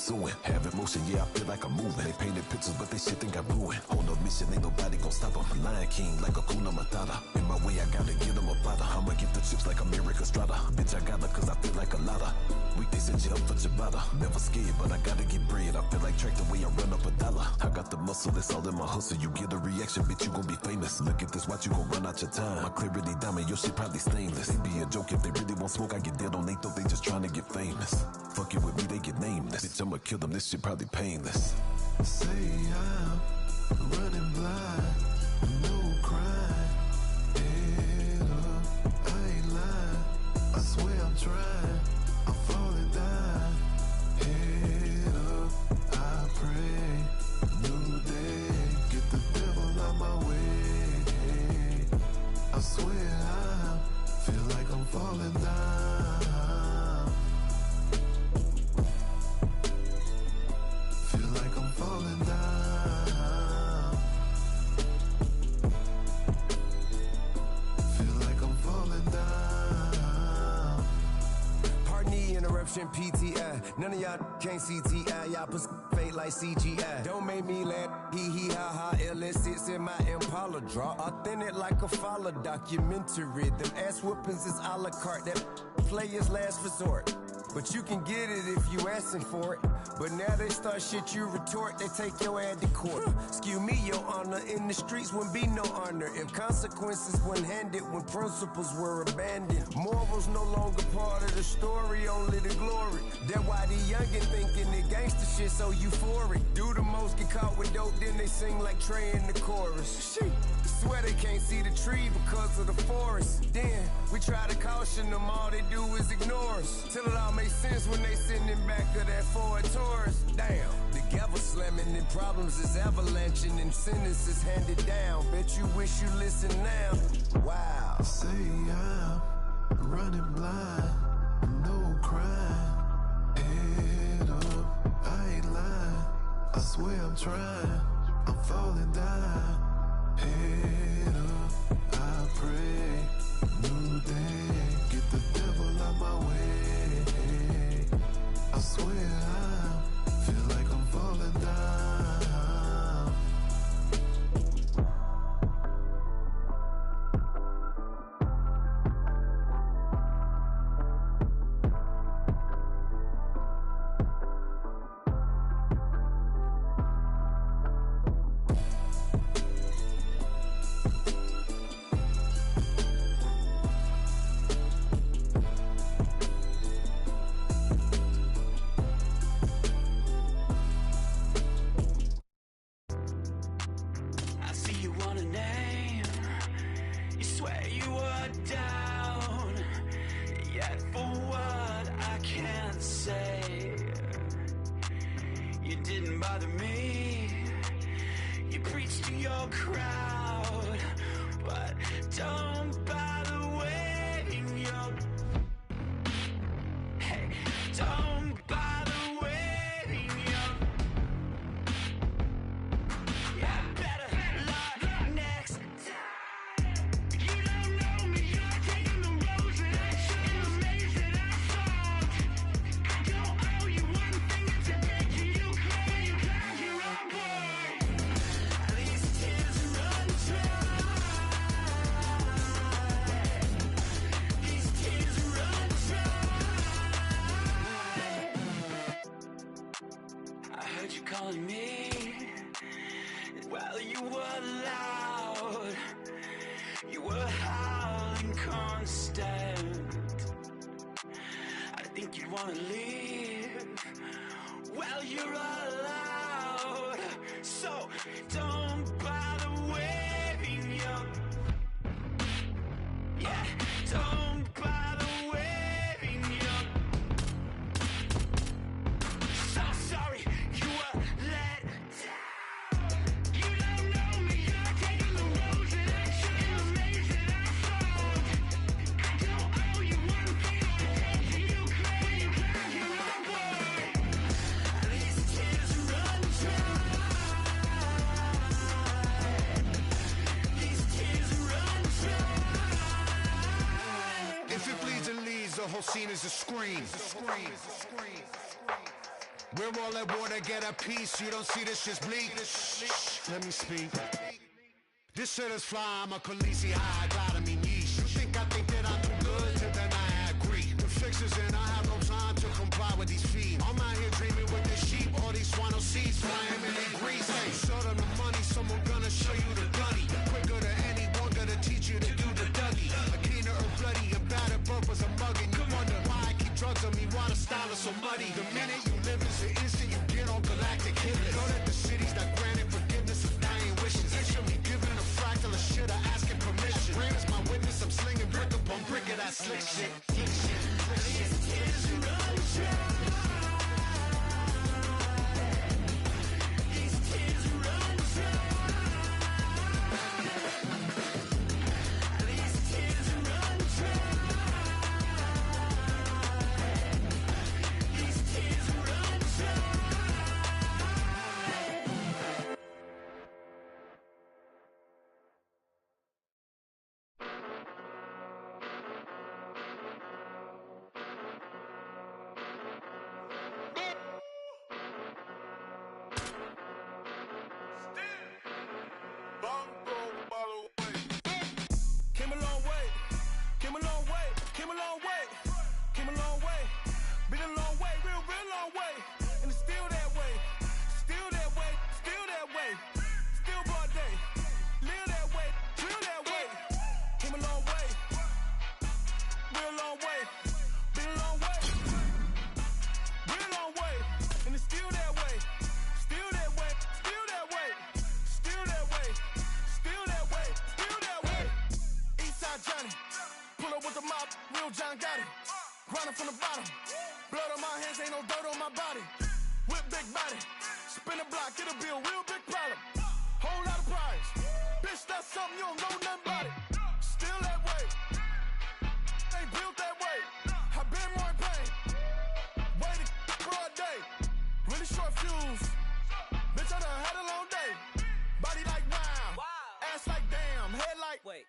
pursuing. Have emotion, yeah, I feel like I'm moving. They painted pictures, but they shit think I'm ruined. On a mission, ain't nobody gon' stop 'em. Lion King like a Kuna Matata. In my way, I gotta get 'em a father. I'ma get the chips like America Strata. Bitch, I got her cause I feel like a lotta. Week they set you up for ciabatta. Never scared, but I gotta get bread. I feel like track the way I run up a dollar. I got the muscle, that's all in my hustle. You get a reaction, bitch, you gon' be famous. Look at this, watch you gon' run out your time. My clarity diamond, your shit probably stainless. It be a joke if they really want smoke. I get dead on they thought they just trying to get famous. Fuck it with me, they get nameless. Bitch, I'ma kill them, this shit probably painless. Say I'm running blind, no crime. Head up, I ain't lying. I swear I'm trying, I'm falling down. Head up, I pray. New day, get the devil out my way. I swear I feel like I'm falling down. Feel like I'm falling down. Feel like I'm falling down. Pardon the interruption, PTI. None of y'all can't see TI. Y'all put fake like CGI. Don't make me laugh. Hee hee ha ha. LS6 in my Impala draw. Authentic like a follow documentary. Them ass whoopings is a la carte. That player's last resort. But you can get it if you asking for it. But now they start shit you retort, they take your ad to court. Excuse me, your honor, in the streets wouldn't be no honor if consequences weren't handed, when principles were abandoned. Morals no longer part of the story, only the glory. That's why the youngin' thinking the gangster shit so euphoric. Do the most, get caught with dope, then they sing like Trey in the chorus. Shit. Swear they can't see the tree because of the forest. Then we try to caution them, all they do is ignore us. Till it all makes sense when they sitting in back of that Ford Taurus. Damn, the gavel slamming and problems is avalanching and sentences handed down. Bet you wish you listen now. Wow. Say I'm running blind, no crime. Head up, I ain't lying. I swear I'm trying, I'm falling down. Head up, I pray. New day, get the devil out my way. I swear I feel like I'm falling down. Calling me while you were loud, you were howling constant. I think you wanna leave while you're allowed, so don't bother waving your, yeah, don't bother waving your. So sorry. The whole scene is a scream. We're all at war to get a piece. You don't see this shit's bleak. Let me speak. This shit is fly, I'm a Khaleesi high, glide me niche. You think I think that I'm too good, then I agree. The fix is in, I have no time to comply with these fees. I'm out here dreaming with the sheep, all these swano seeds flying in their grease. Hey, show them the money, someone gonna show you the gunny. Quicker than anyone, gonna teach you to do the Dougie. A keener or bloody, a battered purpose, a mugging. You wonder why I keep drugs on me, why the style is so muddy. The minute you live is the instant you get on galactic hit list. Know that the city's not granted forgiveness of dying wishes. They should be given a fractal of shit or asking permission. Rain is my witness, I'm slinging brick upon brick of that slick shit. Slick shit, slick shit, slick shit, slick shit. Came a long way, came a long way, came a long way, came a long way, been a long way, real long way, and it's still that way, still that way, still that way, still broad day, live that way, feel that way, came a long way, real long way, been a long way, real long way, and it's still that way, still that way, still that way, still that way, still that way, still that way. Eastside Johnny, pull up with the mop, real John Gotti. Grinding from the bottom, blood on my hands, ain't no dirt on my body. Whip big body, spin a block, get a bill, real big problem. Whole lot of prize, bitch, that's something you don't know nothing about it. Still that way, ain't built that way. I been more in pain, waited broad day, really short fuse. Bitch, I done had a long day. Body like wow, ass like damn, head like wait.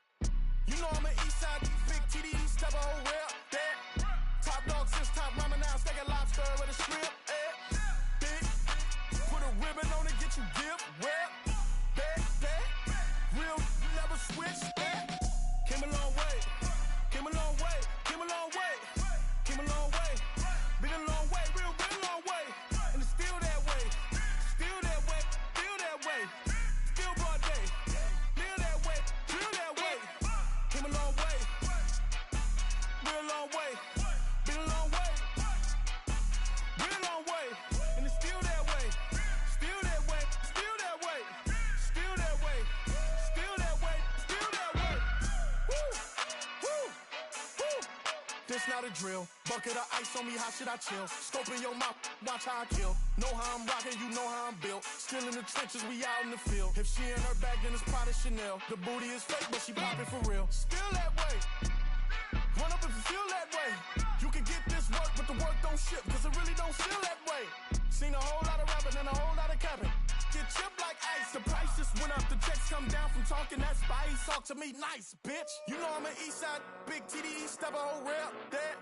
You know I'm an Eastside, big TD, step a whole rep, that. Top dog, since top ramen now, steak a lobster with a shrimp, big, put a ribbon on it, get you gift, rep, that, real, never switch, that. Came a long way, came a long way, came a long way, came a long way, been a long way, real long way, and it's still that way, still that way, still that way, still broad day, live that way, feel that way, came a long way, real long way, been a long way, real long way, and it's still that way, still that way, still that way, still that way, still that way, still that way. Woo, woo, woo. This not a drill. Bucket of ice on me, how should I chill? Scope in your mouth, watch how I kill. Know how I'm rocking, you know how I'm built. Still in the trenches, we out in the field. If she in her bag, then it's Prada Chanel. The booty is fake, but she poppin' for real. Still that way. Run up if you feel that way. You can get this work, but the work don't ship, cause it really don't feel that way. Seen a whole lot of rapping and a whole lot of capping. Get chipped like ice. The price just went up. The checks come down from talking that spice. Talk to me nice, bitch. You know I'm an Eastside, big TD, step a whole rep, that.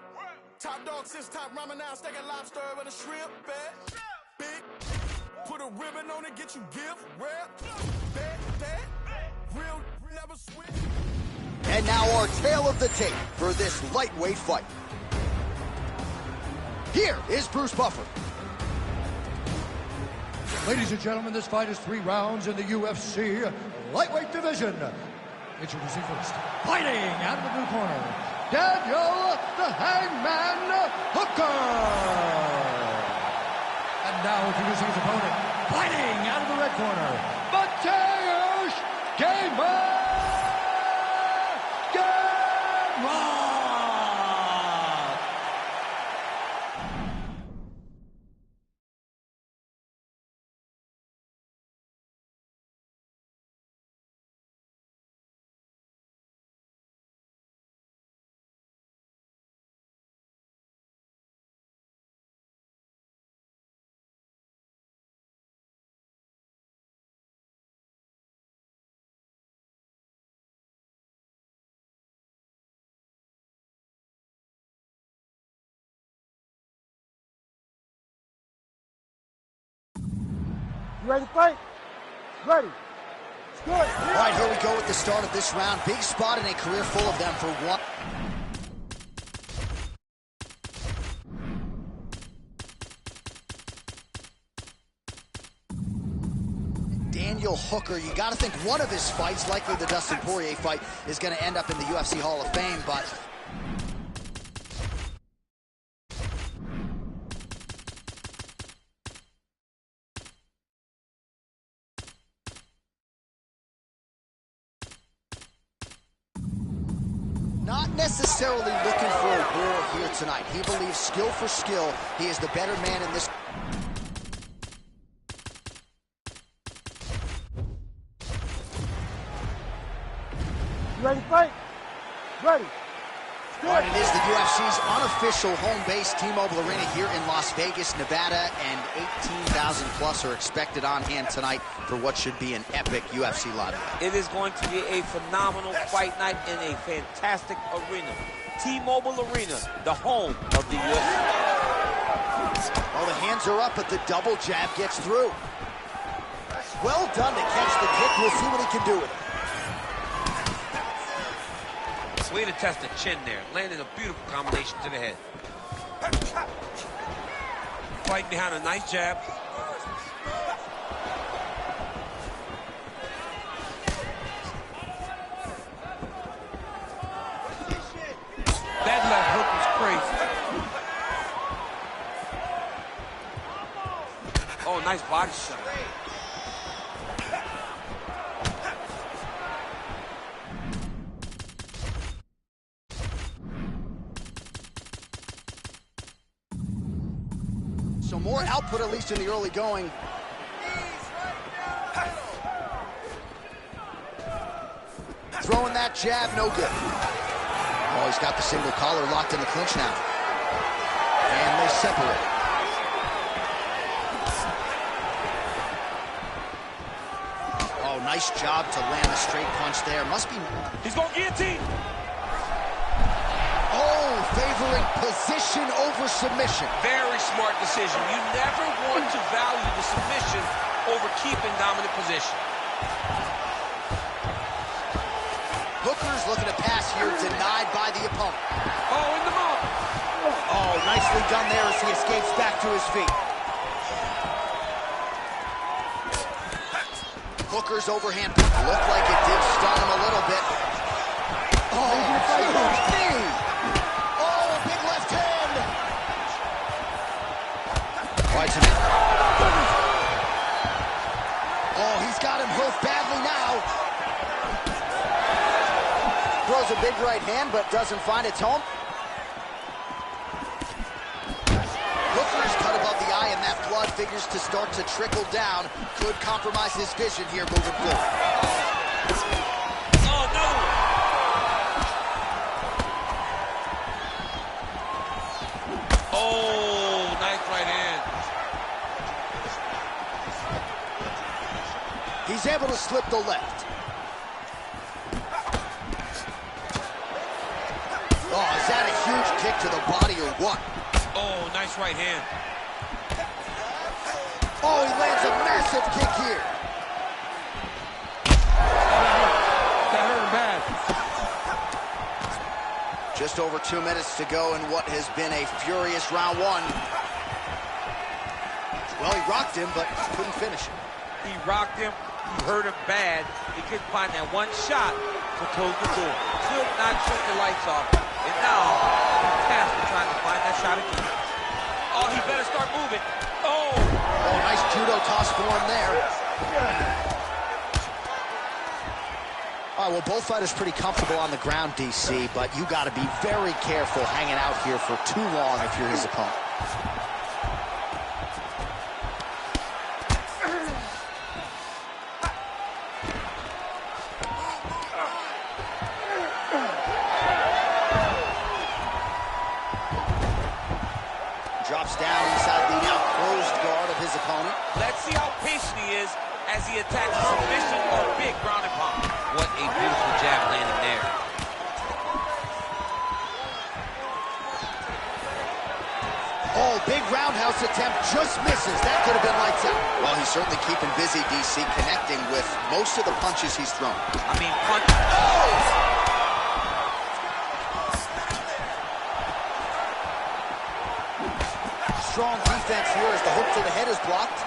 Top dog, since top ramen now, steak a lobster with a shrimp, that. Big, put a ribbon on it, get you gift, rep, that. Real, never switch. And now our tale of the tape for this lightweight fight. Here is Bruce Buffer. Ladies and gentlemen, this fight is 3 rounds in the UFC lightweight division. Introducing first, fighting out of the blue corner, Daniel the Hangman Hooker. And now introducing his opponent, fighting out of the red corner, Mateusz Gamer. You ready to fight? Ready. Good. All right, here we go with the start of this round. Big spot in a career full of them for one. Daniel Hooker, you got to think one of his fights, likely the Dustin Poirier fight, is going to end up in the UFC Hall of Fame, but... not necessarily looking for a war here tonight. He believes skill for skill, he is the better man in this. You ready to fight? Ready. All right, it is the UFC's unofficial home base, T-Mobile Arena here in Las Vegas, Nevada, and 18,000 plus are expected on hand tonight for what should be an epic UFC live. It is going to be a phenomenal fight night in a fantastic arena. T-Mobile Arena, the home of the UFC. Oh, the hands are up, but the double jab gets through. Well done to catch the kick. We'll see what he can do with it. Way to test the chin there. Landed a beautiful combination to the head. Fighting behind a nice jab. That left hook was crazy. Oh, nice body shot. So more output, at least in the early going. Throwing that jab, no good. Oh, he's got the single collar locked in the clinch now. And they separate. Oh, nice job to land a straight punch there. Must be... He's going to guillotine. Oh, favoring position over submission. Very smart decision. You never want to value the submission over keeping dominant position. Hooker's looking to pass here, denied by the opponent. Oh, in the mouth. Oh, nicely done there as he escapes back to his feet. Hooker's overhand looked like it did stun him a little bit. Oh, huge knee. Oh, he's got him hurt badly now. Throws a big right hand, but doesn't find its home. Hooker's cut above the eye, and that blood figures to start to trickle down. Could compromise his vision here moving forward. Oh, no! Oh, nice right hand. He's able to slip the left. Oh, is that a huge kick to the body or what? Oh, nice right hand. Oh, he lands a massive kick here. That hurt him bad. Just over 2 minutes to go in what has been a furious round one. Well, he rocked him, but couldn't finish him. He rocked him. He hurt him bad. He couldn't find that one shot to close the door. Could not shut the lights off. And now, he's tasked with trying to find that shot again. Oh, he better start moving. Oh! Oh, nice judo toss for him there. All right, well, both fighters pretty comfortable on the ground, DC, but you got to be very careful hanging out here for too long if you're his opponent. Drops down inside the now closed guard of his opponent. Let's see how patient he is as he attacks a submission or big ground and pound. What a beautiful jab landing there. Oh, big roundhouse attempt just misses. That could have been lights out. Well, he's certainly keeping busy, DC, connecting with most of the punches he's thrown. I mean, punch. Oh! Strong defense here as the hook to the head is blocked.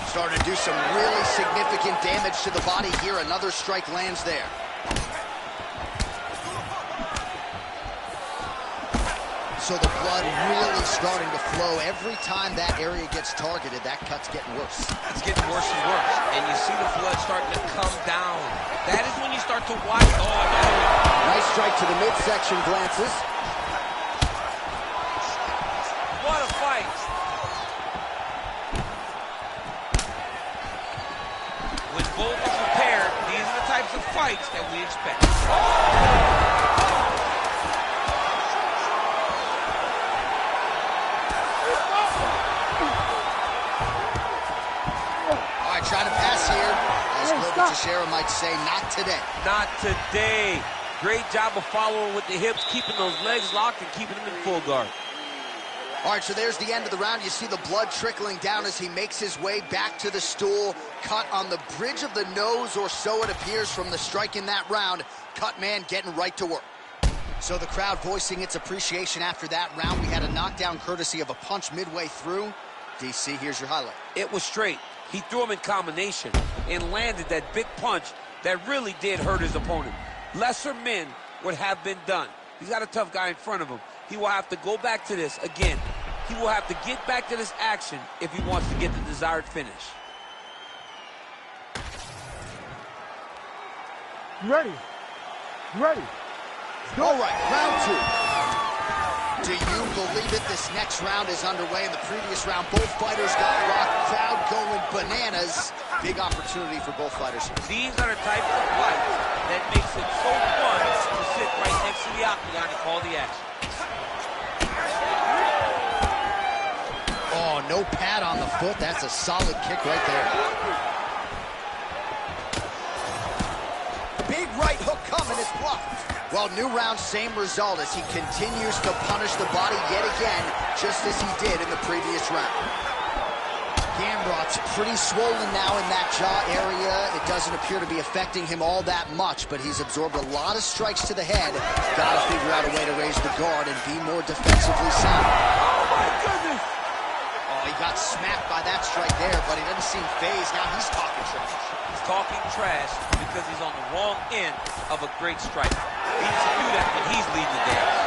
Starting to do some really significant damage to the body here. Another strike lands there. So the blood really starting to flow. Every time that area gets targeted, that cut's getting worse. It's getting worse and worse. And you see the blood starting to come down. That is when you start to watch. Oh, no. Nice strike to the midsection, glances. What a fight. When both are prepared, these are the types of fights that we expect. All right, trying to pass here. As Glover Teixeira might say, not today. Not today. Great job of following with the hips, keeping those legs locked and keeping them in full guard. All right, so there's the end of the round. You see the blood trickling down as he makes his way back to the stool. Cut on the bridge of the nose, or so it appears from the strike in that round. Cut man getting right to work. So the crowd voicing its appreciation after that round. We had a knockdown courtesy of a punch midway through. DC, here's your highlight. It was straight. He threw him in combination and landed that big punch that really did hurt his opponent. Lesser men would have been done. He's got a tough guy in front of him. He will have to go back to this again. He will have to get back to this action if he wants to get the desired finish. You ready? You ready? All right, round two. Do you believe it? This next round is underway. In the previous round, both fighters got rocked. Crowd going bananas. Big opportunity for both fighters here. These are the types of fights that makes it so fun to sit right next to the octagon and call the action. Oh, no pad on the foot. That's a solid kick right there. Big right hook coming, it's blocked. Well, new round, same result as he continues to punish the body yet again, just as he did in the previous round. Gamrot's pretty swollen now in that jaw area. It doesn't appear to be affecting him all that much, but he's absorbed a lot of strikes to the head. Got to figure out a way to raise the guard and be more defensively sound. Oh, my goodness! Oh, he got smacked by that strike there, but he doesn't seem phased. Now he's talking trash. He's talking trash because he's on the wrong end of a great strike. He doesn't do that when he's leading the dance.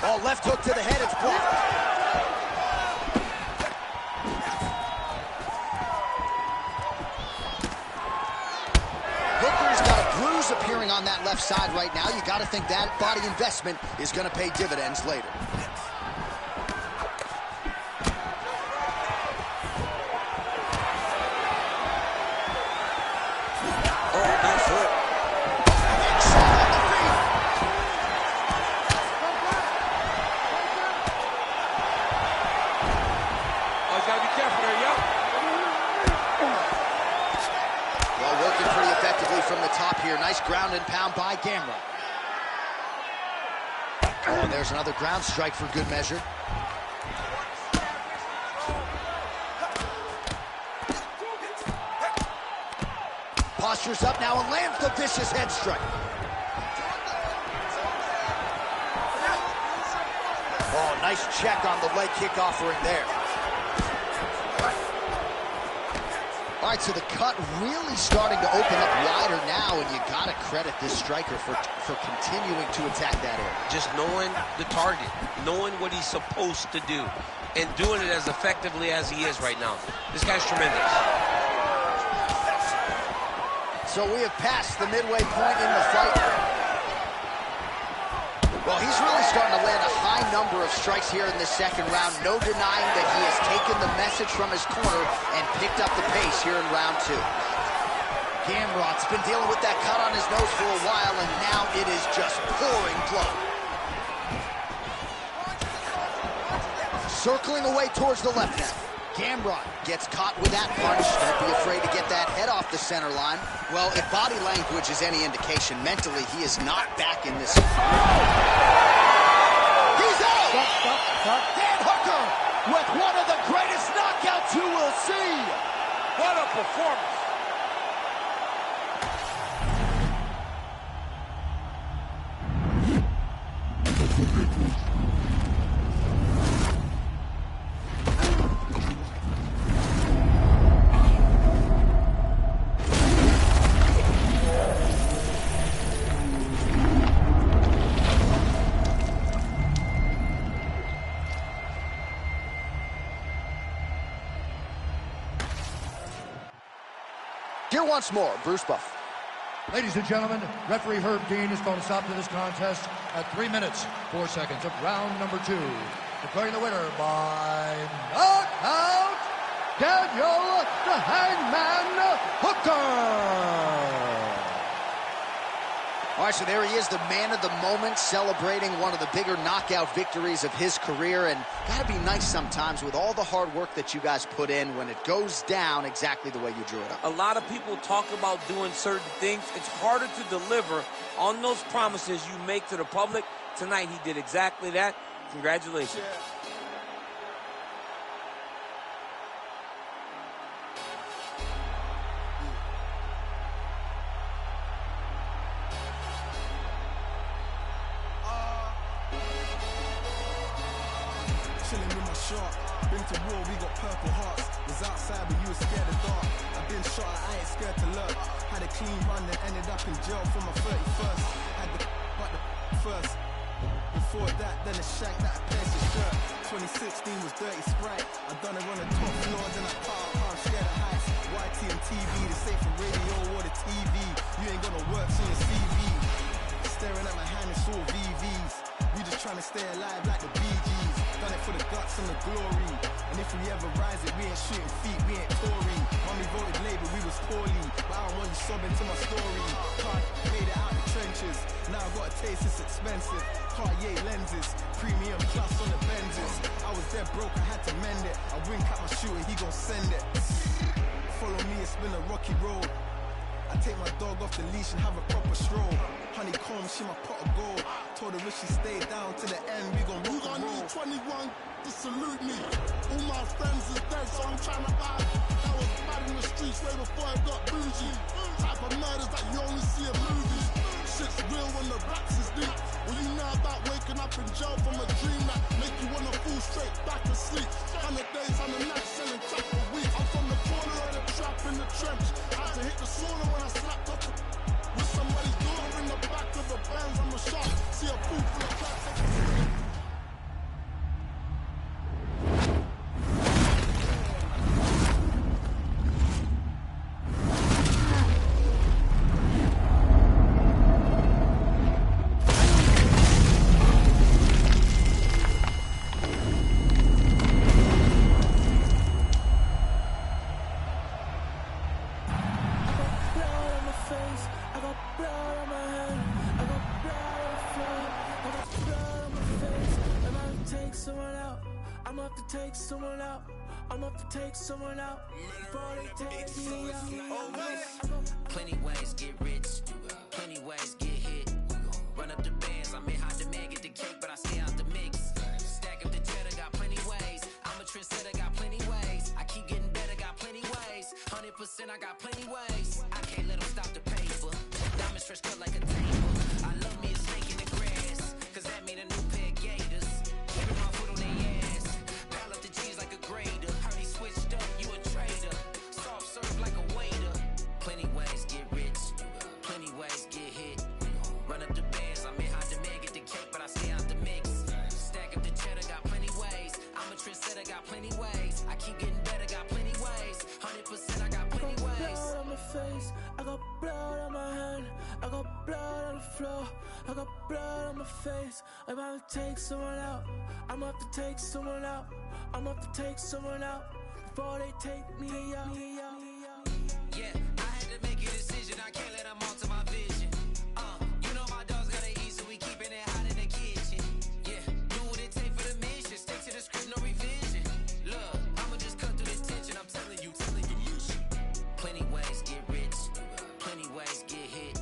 Oh, left hook to the head, it's blocked. Hooker's got a bruise appearing on that left side right now. You got to think that body investment is going to pay dividends later. Nice ground and pound by Gamrot. Oh, and there's another ground strike for good measure. Postures up now and lands the vicious head strike. Oh, nice check on the leg kick offering there. All right, so the cut really starting to open up wider now, and you got to credit this striker for continuing to attack that area. Just knowing the target, knowing what he's supposed to do, and doing it as effectively as he is right now. This guy's tremendous. So we have passed the midway point in the fight. Well, he's really starting to land a high number of strikes here in the second round. No denying that he has taken the message from his corner and picked up the pace here in round two. Gamrot's been dealing with that cut on his nose for a while, and now it is just pouring blood. Circling away towards the left now. Gamrot gets caught with that punch. Don't be afraid to get that head off the center line. Well, if body language is any indication, mentally he is not back in this. He's Here once more, Bruce Buff. Ladies and gentlemen, referee Herb Dean is going to stop to this contest at 3 minutes, 4 seconds of round number 2. Declaring the winner by knockout, Daniel the Hangman Hooker. All right, so there he is, the man of the moment, celebrating one of the bigger knockout victories of his career. And gotta be nice sometimes with all the hard work that you guys put in when it goes down exactly the way you drew it up. A lot of people talk about doing certain things. It's harder to deliver on those promises you make to the public. Tonight, he did exactly that. Congratulations. Yeah. Chilling with my shark. Been to war, we got purple hearts. Was outside, but you were scared of dark. I've been shot, I ain't scared to lurk. Had a clean run, then ended up in jail for my 31st. Had the but the first. Before that, then a shank that I placed a shirt. 2016 was Dirty Sprite. I done it on the top floor, then I power, I'm scared of heights. YT and TV, the safe for radio or the TV. You ain't gonna work on your CV. Staring at my hand, it's all VVs. We just trying to stay alive like the Bee Gees. Done it for the guts and the glory. And if we ever rise it, we ain't shooting feet, we ain't Tory. Mommy voted Labour, we was poorly. But I don't want you sobbing to my story. Can't made it out the trenches. Now I got a taste, it's expensive. Cartier lenses, premium plus on the Benzes. I was dead broke, I had to mend it. I wink at my shooter, he gon' send it. Follow me, it's been a rocky road. I take my dog off the leash and have a proper stroll. Honeycomb, she my pot of gold. Told her if she stayed down to the end, we gon' rock and roll. 21 to salute me. All my friends is dead, so I'm trying to buy. I was bad in the streets way before I got bougie. Type of murders that you only see in movies. Shit's real when the raps is deep. Well, you know about waking up in jail from a dream that make you wanna fall straight back to sleep. 100 days on the night, selling trap a week. I'm from the corner of the trap in the trench. Had to hit the sauna when I slapped up with somebody's daughter in the back of the Benz. I'm a shot. See a pool full of claps. Take someone out. I'm up to take someone out before they take me out. Plenty ways get rich, plenty ways get hit. Run up the bands, I'm in high demand, get the cake, but I stay out the mix. Stack up the cheddar, got plenty ways. I'm a trendsetter, got plenty ways. I keep getting better, got plenty ways. 100%, I got plenty ways. I can't let them stop the paper. Diamonds fresh cut like a table. I love me a snake in the grass, cause that mean a new pair of gators. Keeping my foot on their ass. Pile up the G's like a grader. Heard he switched up, you a trader. Soft serve like a waiter. Plenty ways get rich, plenty ways get hit. Run up the bands, I'm in high demand, get the cake, but I stay out the mix. Stack up the cheddar, got plenty ways. I'm a trendsetter, got plenty ways. I keep getting better, got plenty ways. 100%, I got plenty ways. Blood on my face, I got blood on my hand, I got blood on the floor, I got blood on my face. I'm about to take someone out, I'm about to take someone out, I'm about to take someone out before they take me out. Yeah, I had to make a decision, I can't let them alter my vision. You know my dogs gotta eat, so we keeping it hot in the kitchen. Yeah, do what it take for the mission, stick to the script, no revision. Look, I'ma just cut through the tension, I'm telling you, listen. Plenty ways get rich, plenty ways get hit.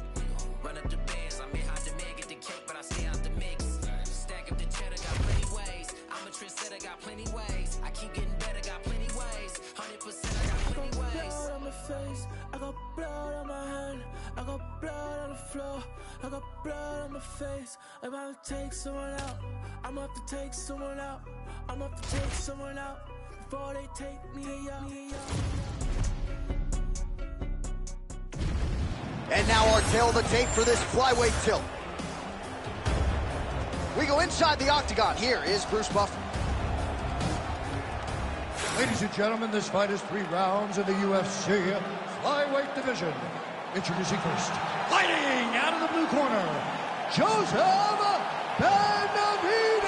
Run up the bands, I'm in high demand, get the cake, but I stay out the mix. Stack up the cheddar, got plenty ways. I'm a trendsetter, got plenty ways. I keep getting better, got plenty ways. 100%, I got plenty ways. Blood on my face, I got blood on my hand, I got blood on the floor, I got blood on my face. I'm about to take someone out, I'm about to take someone out, I'm about to take someone out before they take me out. And now our tail of the tape for this flyweight tilt. We go inside the octagon. Here is Bruce Buffer. Ladies and gentlemen, this fight is 3 rounds in the UFC flyweight division. Introducing first, fighting out of the blue corner, Joseph Benavidez.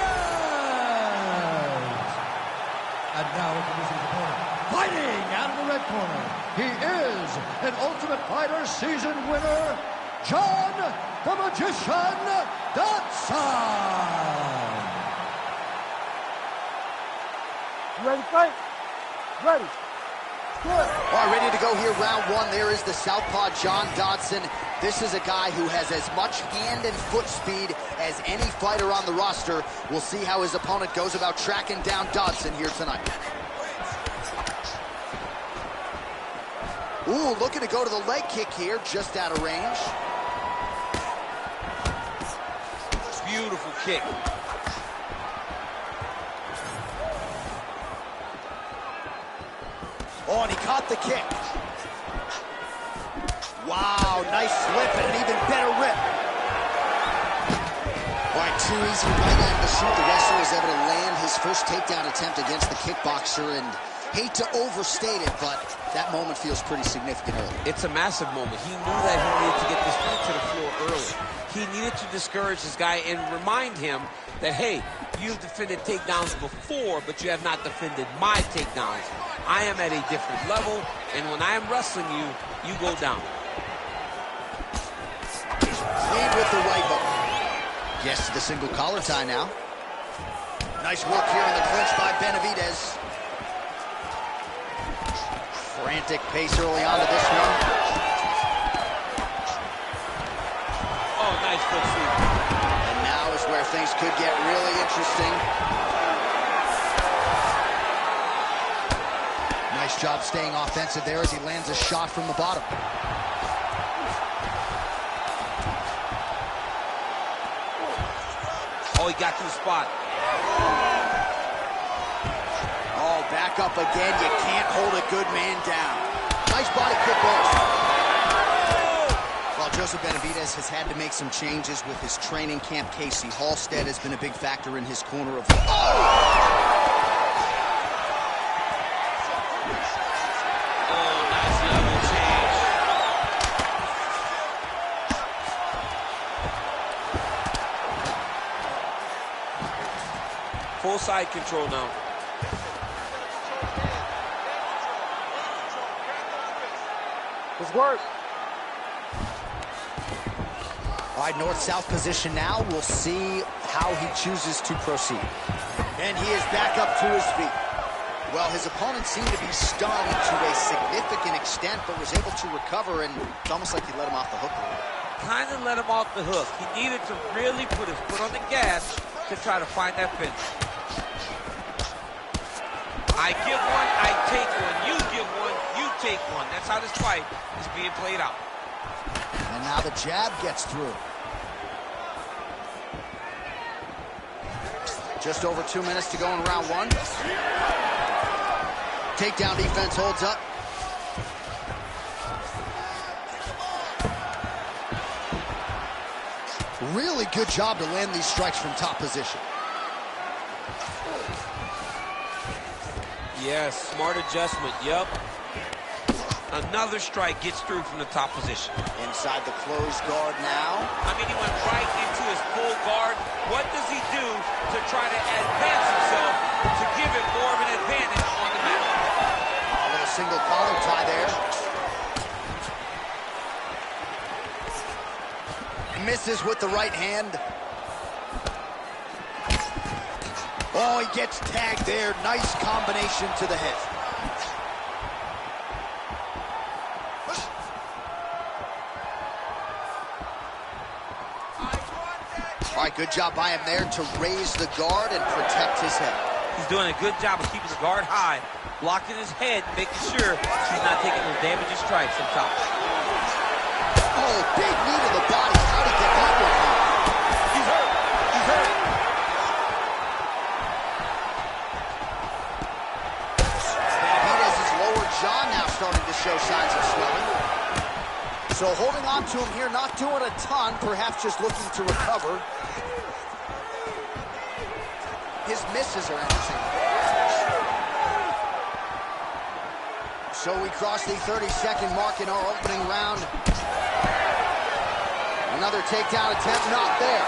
And now introducing his opponent, fighting out of the red corner, he is an Ultimate Fighter season winner, John the Magician Dodson. You ready to fight? Ready. Good. All right, ready to go here, round one. There is the southpaw, John Dodson. This is a guy who has as much hand and foot speed as any fighter on the roster. We'll see how his opponent goes about tracking down Dodson here tonight. Ooh, looking to go to the leg kick here, just out of range. Beautiful kick. Oh, and he caught the kick. Wow, nice slip and an even better rip. All right, too easy right out of the shoot. The wrestler was able to land his first takedown attempt against the kickboxer, and hate to overstate it, but that moment feels pretty significant early. It's a massive moment. He knew that he needed to get this fight to the floor early. He needed to discourage this guy and remind him that, hey, you've defended takedowns before, but you have not defended my takedowns. I am at a different level, and when I am wrestling you, you go down. Lead with the right hook. Gets to the single collar tie now. Nice work here in the clinch by Benavidez. Frantic pace early on to this one. Oh, nice foot sweep. And now is where things could get really interesting. Nice job staying offensive there as he lands a shot from the bottom. Oh, he got to the spot. Oh, back up again. You can't hold a good man down. Nice body kick both. While Joseph Benavidez has had to make some changes with his training camp, Casey Halstead has been a big factor in his corner of... Full side control now. Let's work. All right, north-south position now. We'll see how he chooses to proceed. And he is back up to his feet. Well, his opponent seemed to be stunned to a significant extent, but was able to recover, and it's almost like he let him off the hook a little. Kind of let him off the hook. He needed to really put his foot on the gas to try to find that finish. I give one, I take one. You give one, you take one. That's how this fight is being played out. And now the jab gets through. Just over 2 minutes to go in round one. Takedown defense holds up. Really good job to land these strikes from top position. Yes, smart adjustment, yep. Another strike gets through from the top position. Inside the closed guard now. I mean, he went right into his full guard. What does he do to try to advance himself to give him more of an advantage on the mat? A little single collar tie there. Misses with the right hand. Oh, he gets tagged there. Nice combination to the head. All right, good job by him there to raise the guard and protect his head. He's doing a good job of keeping the guard high, blocking his head, making sure he's not taking those damaging strikes up top. Oh, big knee to the body. How'd he get that one off? He's hurt. He's hurt. Benavidez's lower jaw now starting to show signs of swelling. So holding on to him here, not doing a ton, perhaps just looking to recover. His misses are entertaining. So we crossed the 30-second mark in our opening round. Another takedown attempt, not there.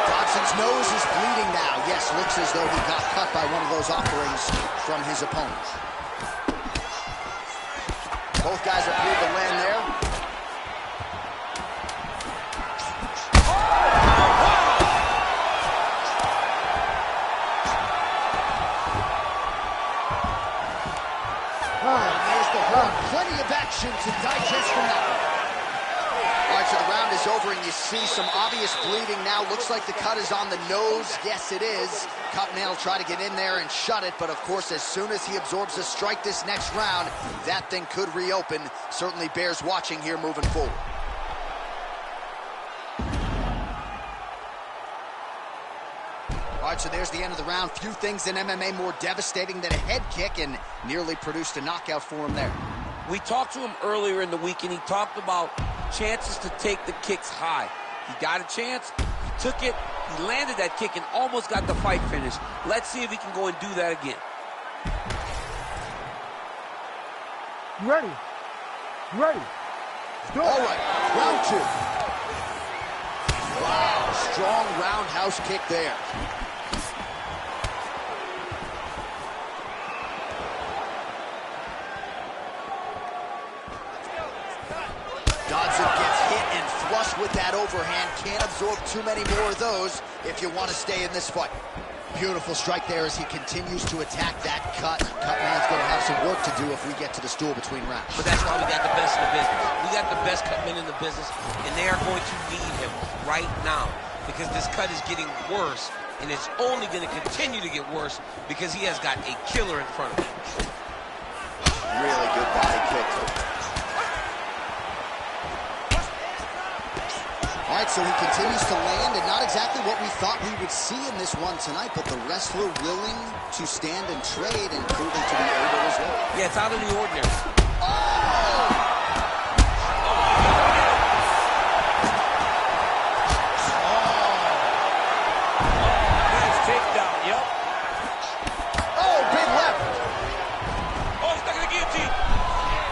Dodson's nose is bleeding now. Yes, looks as though he got cut by one of those offerings from his opponent. Both guys appeared to land there. There's the horn. Plenty of action to digest from that one. All right, so the round is over, and you see some obvious bleeding now. Looks like the cut is on the nose. Yes, it is. Cutman will try to get in there and shut it, but of course, as soon as he absorbs a strike this next round, that thing could reopen. Certainly bears watching here moving forward. All right, so there's the end of the round. Few things in MMA more devastating than a head kick, and nearly produced a knockout for him there. We talked to him earlier in the week, and he talked about chances to take the kicks high. He got a chance, he took it, he landed that kick, and almost got the fight finished. Let's see if he can go and do that again. You ready? You ready? Let's do it. All right, round two. Wow, strong roundhouse kick there. Dodson gets hit and flush with that overhand. Can't absorb too many more of those if you want to stay in this fight. Beautiful strike there as he continues to attack that cut. Cutman's going to have some work to do if we get to the stool between rounds. But that's why we got the best in the business. We got the best cutmen in the business, and they are going to need him right now because this cut is getting worse, and it's only going to continue to get worse because he has got a killer in front of him. Really good body kick. All right, so he continues to land, and not exactly what we thought we would see in this one tonight, but the wrestler willing to stand and trade and proving to be able as well. Yeah, it's out of the ordinary. Nice takedown, yep. Oh, big left. Oh, stuck in the guillotine.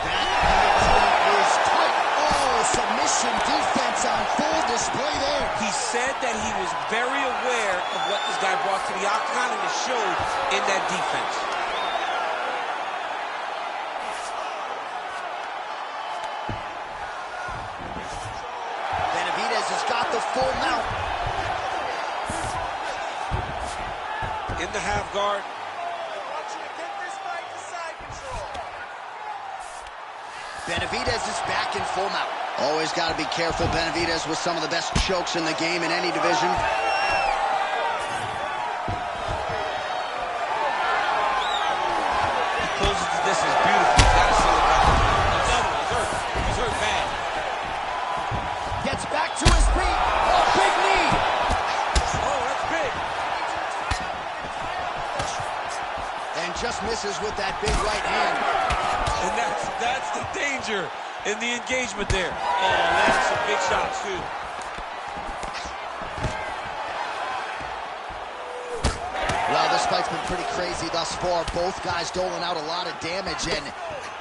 That guillotine is quick. Oh, submission defense on full display there. He said that he was very aware of what this guy brought to the octagon, and it showed in that defense. Benavidez has got the full mount. In the half guard. Benavidez is back in full mount. Always got to be careful. Benavidez with some of the best chokes in the game in any division. He closes the distance beautifully. He's got to see it back. Another one. He's hurt bad. Gets back to his feet. Oh, big knee. Oh, that's big. And just misses with that big right hand. And that's the danger in the engagement there. Oh, landed some big shots, too. Well, this fight's been pretty crazy thus far. Both guys doling out a lot of damage, and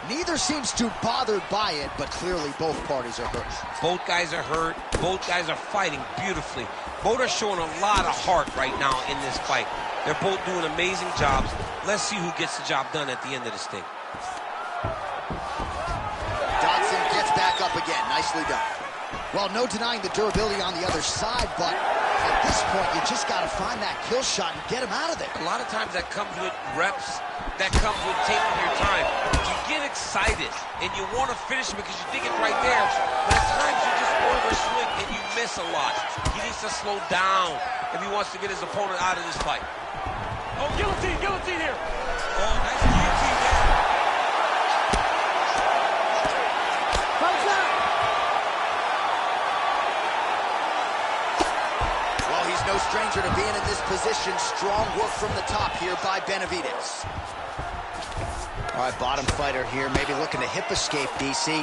neither seems too bothered by it, but clearly both parties are hurt. Both guys are hurt. Both guys are fighting beautifully. Both are showing a lot of heart right now in this fight. They're both doing amazing jobs. Let's see who gets the job done at the end of this thing. Dodson gets back up again. Nicely done. Well, no denying the durability on the other side, but at this point, you just got to find that kill shot and get him out of there. A lot of times that comes with reps. That comes with taking your time. You get excited, and you want to finish because you think it's right there. But at times you just overswing, and you miss a lot. He needs to slow down if he wants to get his opponent out of this fight. Oh, guillotine here. Oh, nice guillotine there. Well, he's no stranger to being in this position. Strong work from the top here by Benavidez. All right, bottom fighter here, maybe looking to hip escape, DC.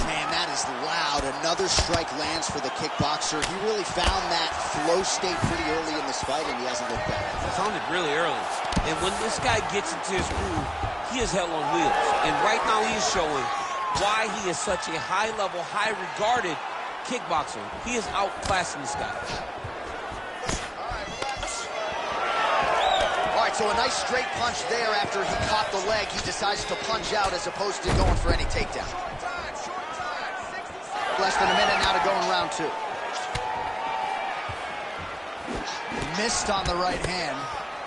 Man, that is loud. out. Another strike lands for the kickboxer. He really found that flow state pretty early in this fight, and he hasn't looked back. Found it really early. And when this guy gets into his groove, he is hell on wheels. And right now he is showing why he is such a high-level, high-regarded kickboxer. He is outclassing this guy. All right, so a nice straight punch there after he caught the leg. He decides to punch out as opposed to going for any takedown. Less than a minute now to go in round 2. Missed on the right hand.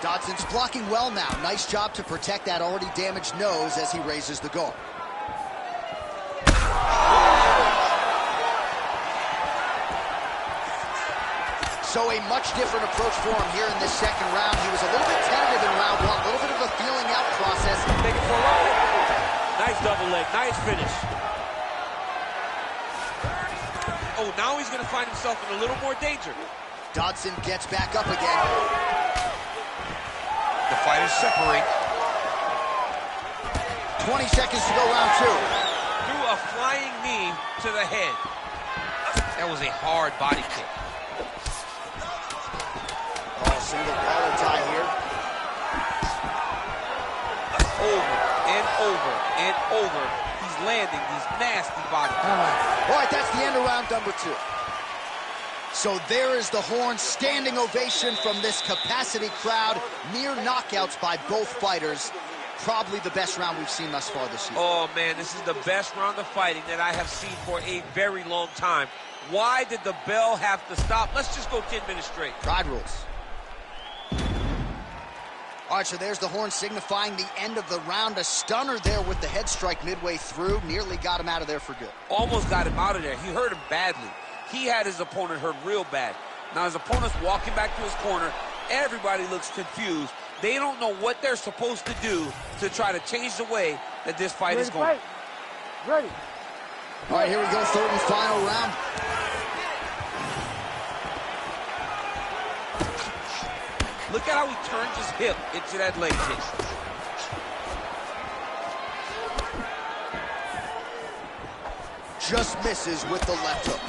Dodson's blocking well now. Nice job to protect that already damaged nose as he raises the guard. So a much different approach for him here in this second round. He was a little bit tentative in round 1, a little bit of a feeling out process. Take it for a ride. Nice double leg, nice finish. Oh, now he's going to find himself in a little more danger. Dodson gets back up again. The fighters separate. 20 seconds to go, round 2. Threw a flying knee to the head. That was a hard body kick. Oh, single collar tie here. Over and over and over. He's landing these nasty body kicks. All right, that's the end of round number 2. So there is the horn, standing ovation from this capacity crowd. Near knockouts by both fighters. Probably the best round we've seen thus far this year. Oh, man, this is the best round of fighting that I have seen for a very long time. Why did the bell have to stop? Let's just go 10 minutes straight. Pride rules. All right, so there's the horn signifying the end of the round. A stunner there with the head strike midway through. Nearly got him out of there for good. Almost got him out of there. He hurt him badly. He had his opponent hurt real bad. Now his opponent's walking back to his corner. Everybody looks confused. They don't know what they're supposed to do to try to change the way that this fight is going. Ready. All right, here we go, third and final round. Look at how he turns his hip into that leg kick. Just misses with the left hook.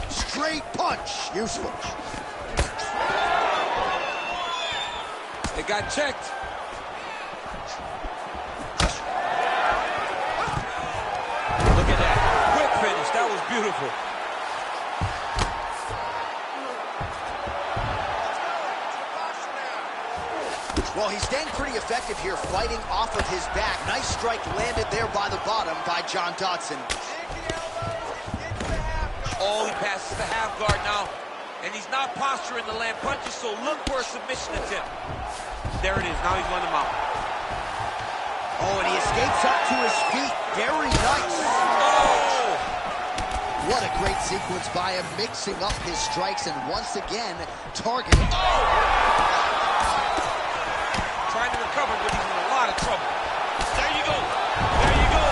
Straight punch, useful. It got checked. Look at that, quick finish, that was beautiful. Well, he's staying pretty effective here, fighting off of his back. Nice strike landed there by the bottom by John Dodson. Oh, he passes the half guard now, and he's not posturing to land punches, so look for a submission attempt. There it is, now he's won him out. Oh, and he escapes up to his feet. Very nice. Oh! What a great sequence by him, mixing up his strikes and once again targeting. Trying to recover, but he's in a lot of trouble. There you go. There you go.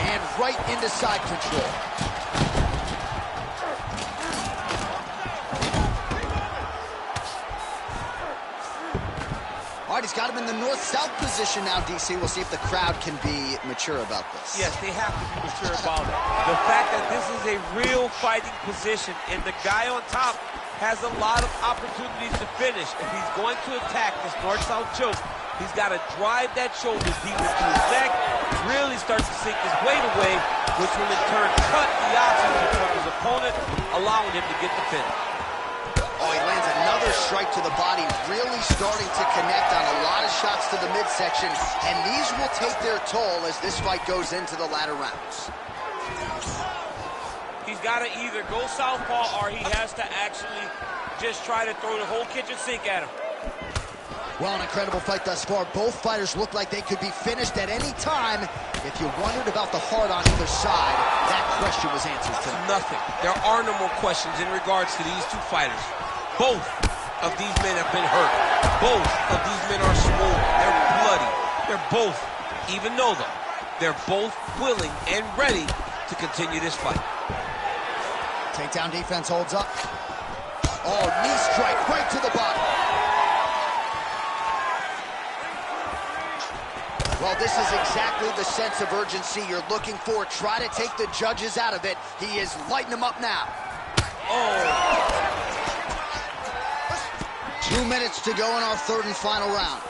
And right into side control. All right, he's got him in the north-south position now, DC. We'll see if the crowd can be mature about this. Yes, they have to be mature about it. The fact that this is a real fighting position, and the guy on top has a lot of opportunities to finish. If he's going to attack this north-south choke, he's got to drive that shoulder deep into his neck, really start to sink his weight away, which will in turn cut the oxygen from his opponent, allowing him to get the finish. Oh, he lands another strike to the body, really starting to connect on a lot of shots to the midsection, and these will take their toll as this fight goes into the latter rounds. He's got to either go southpaw or he has to actually just try to throw the whole kitchen sink at him. Well, an incredible fight thus far. Both fighters look like they could be finished at any time. If you wondered about the heart on either side, that question was answered tonight. Nothing. There are no more questions in regards to these two fighters. Both of these men have been hurt. Both of these men are swollen. They're bloody. They're both, even though they're both willing and ready to continue this fight. Takedown defense holds up. Oh, knee strike right to the body. Well, this is exactly the sense of urgency you're looking for. Try to take the judges out of it. He is lighting them up now. Oh. 2 minutes to go in our third and final round.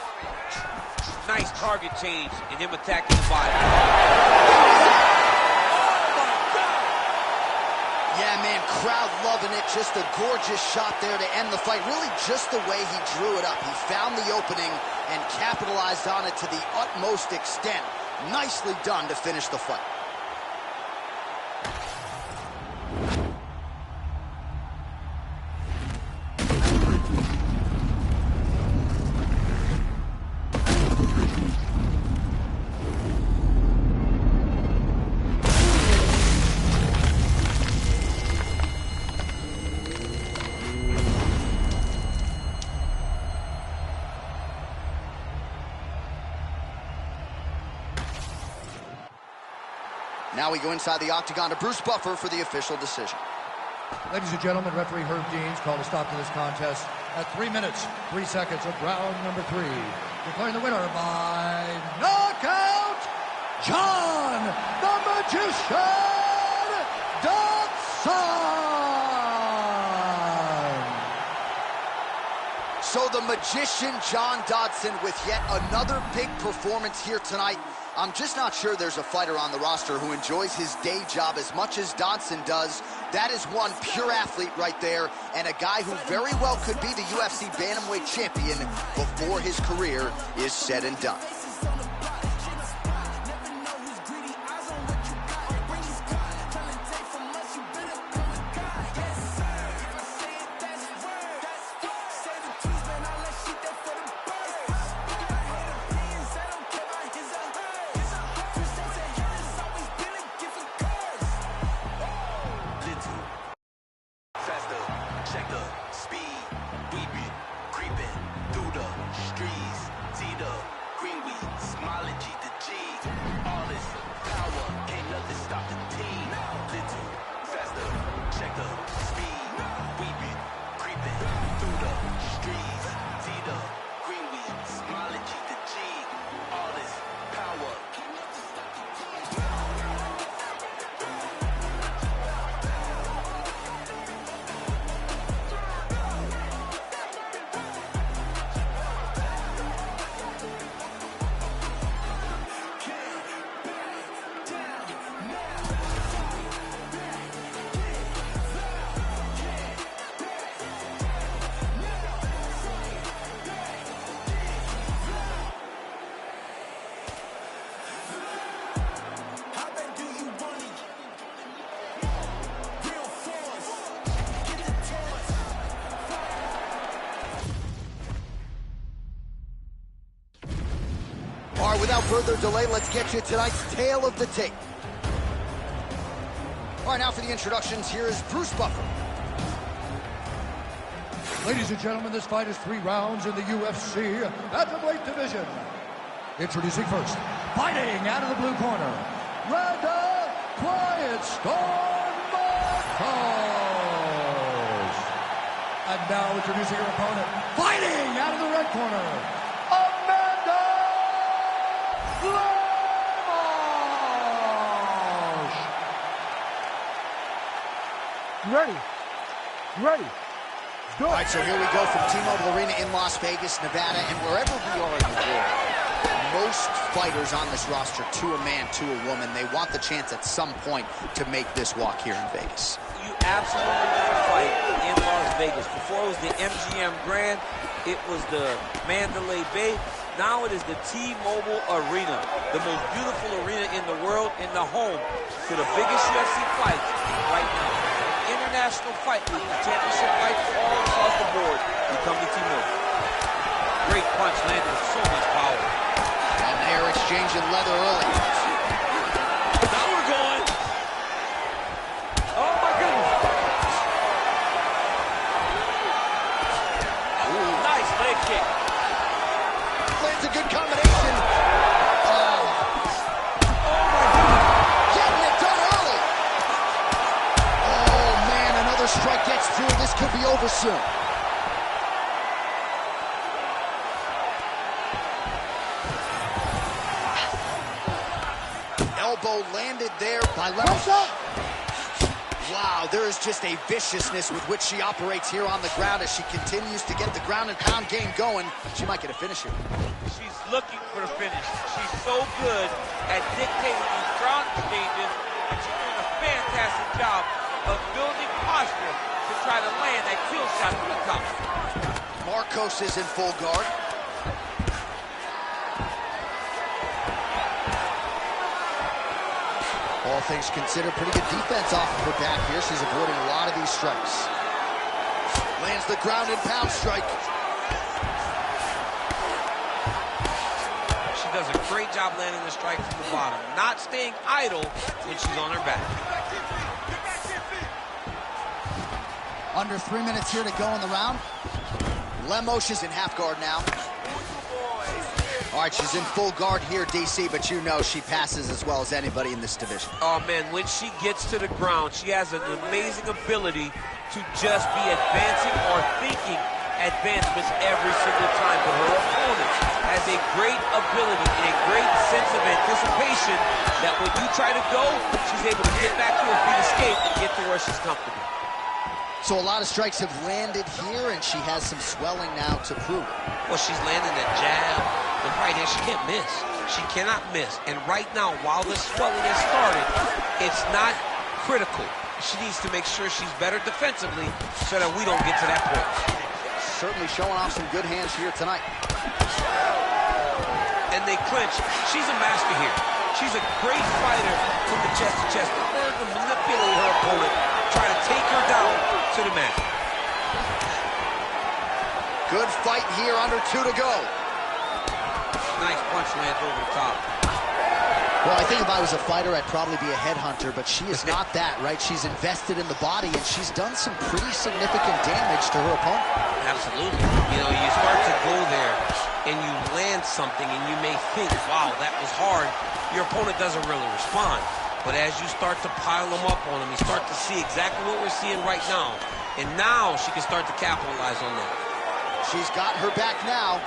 Nice target change and him attacking the body. Yeah, man, crowd loving it. Just a gorgeous shot there to end the fight. Really just the way he drew it up. He found the opening and capitalized on it to the utmost extent. Nicely done to finish the fight. Now we go inside the octagon to Bruce Buffer for the official decision. Ladies and gentlemen, referee Herb Deans called a stop to this contest at 3 minutes, 3 seconds of round number 3. Declaring the winner by knockout, John the Magician Dodson! So the Magician John Dodson with yet another big performance here tonight. I'm just not sure there's a fighter on the roster who enjoys his day job as much as Dodson does. That is one pure athlete right there, and a guy who very well could be the UFC Bantamweight champion before his career is said and done. Without further delay, let's get you tonight's tale of the tape. All right, now for the introductions, here is Bruce Buffer. Ladies and gentlemen, this fight is 3 rounds in the UFC Bantamweight division. Introducing first, fighting out of the blue corner, Red Quiet Storm Marcos. And now introducing her opponent, fighting out of the red corner, Ready. Ready. Go. All right, so here we go from T-Mobile Arena in Las Vegas, Nevada, and wherever we are in the world, most fighters on this roster, to a man, to a woman, they want the chance at some point to make this walk here in Vegas. You absolutely want to fight in Las Vegas. Before it was the MGM Grand, it was the Mandalay Bay. Now it is the T-Mobile Arena, the most beautiful arena in the world, and the home to the biggest UFC fights right now. International Fight League, championship fights all across the board. You come to T-Mobile. Great punch landed with so much power. And they're exchanging leather early. Now we're going. Oh my goodness. Ooh, nice leg kick. Lands a good combination. Strike gets through. This could be over soon. elbow landed there by Lemos. Wow, there is just a viciousness with which she operates here on the ground as she continues to get the ground and pound game going. She might get a finish here. She's looking for the finish. She's so good at dictating these ground exchanges, and she's doing a fantastic job of building posture to try to land that kill shot from the top. Marcos is in full guard. All things considered, pretty good defense off of her back here. She's avoiding a lot of these strikes. Lands the ground and pound strike. She does a great job landing the strike from the bottom, not staying idle when she's on her back. Under 3 minutes here to go in the round. Lemos is in half guard now. All right, she's in full guard here, DC, but you know she passes as well as anybody in this division. Oh, man, when she gets to the ground, she has an amazing ability to just be advancing or thinking advancements every single time. But her opponent has a great ability and a great sense of anticipation that when you try to go, she's able to get back to her feet, escape, and get to where she's comfortable. So a lot of strikes have landed here, and she has some swelling now to prove it. Well, she's landing the jab. The right hand, she can't miss. She cannot miss. And right now, while the swelling has started, it's not critical. She needs to make sure she's better defensively so that we don't get to that point. Certainly showing off some good hands here tonight. And they clinch. She's a master here. She's a great fighter from the chest to chest. Learn to manipulate her opponent, try to take her down to the mat. Good fight here, under 2 to go. Nice punch lands over the top. Well, I think if I was a fighter, I'd probably be a headhunter, but she is not that, right? She's invested in the body, and she's done some pretty significant damage to her opponent. Absolutely. You know, you start to go there, and you land something, and you may think, wow, that was hard. Your opponent doesn't really respond. But as you start to pile them up on him, you start to see exactly what we're seeing right now. And now she can start to capitalize on that. She's got her back now.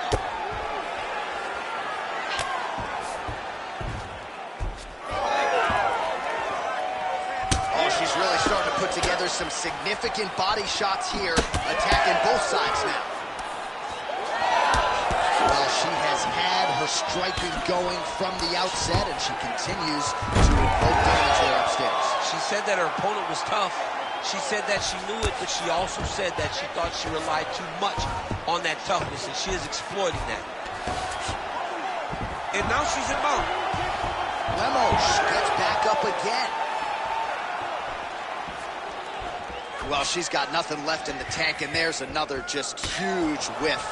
She's really starting to put together some significant body shots here, attacking both sides now. Well, she has had her striking going from the outset, and she continues to invoke damage there upstairs. She said that her opponent was tough. She said that she knew it, but she also said that she thought she relied too much on that toughness, and she is exploiting that. And now she's in mount. Lemos gets back up again. Well, she's got nothing left in the tank, and there's another just huge whiff.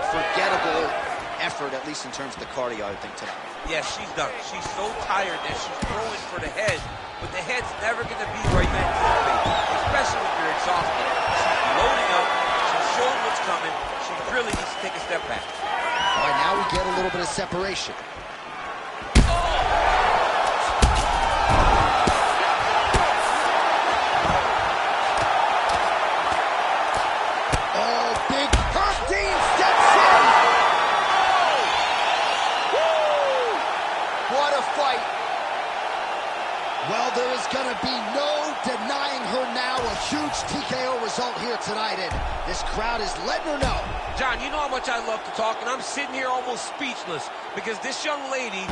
Forgettable effort, at least in terms of the cardio, I think, tonight. Yeah, she's done. She's so tired that she's throwing for the head, but the head's never going to be where you anticipate, especially when you're exhausted. She's loading up. She's showing what's coming. She really needs to take a step back. All right, now we get a little bit of separation. Well, there is going to be no denying her now. A huge TKO result here tonight, and this crowd is letting her know. John, you know how much I love to talk, and I'm sitting here almost speechless because this young lady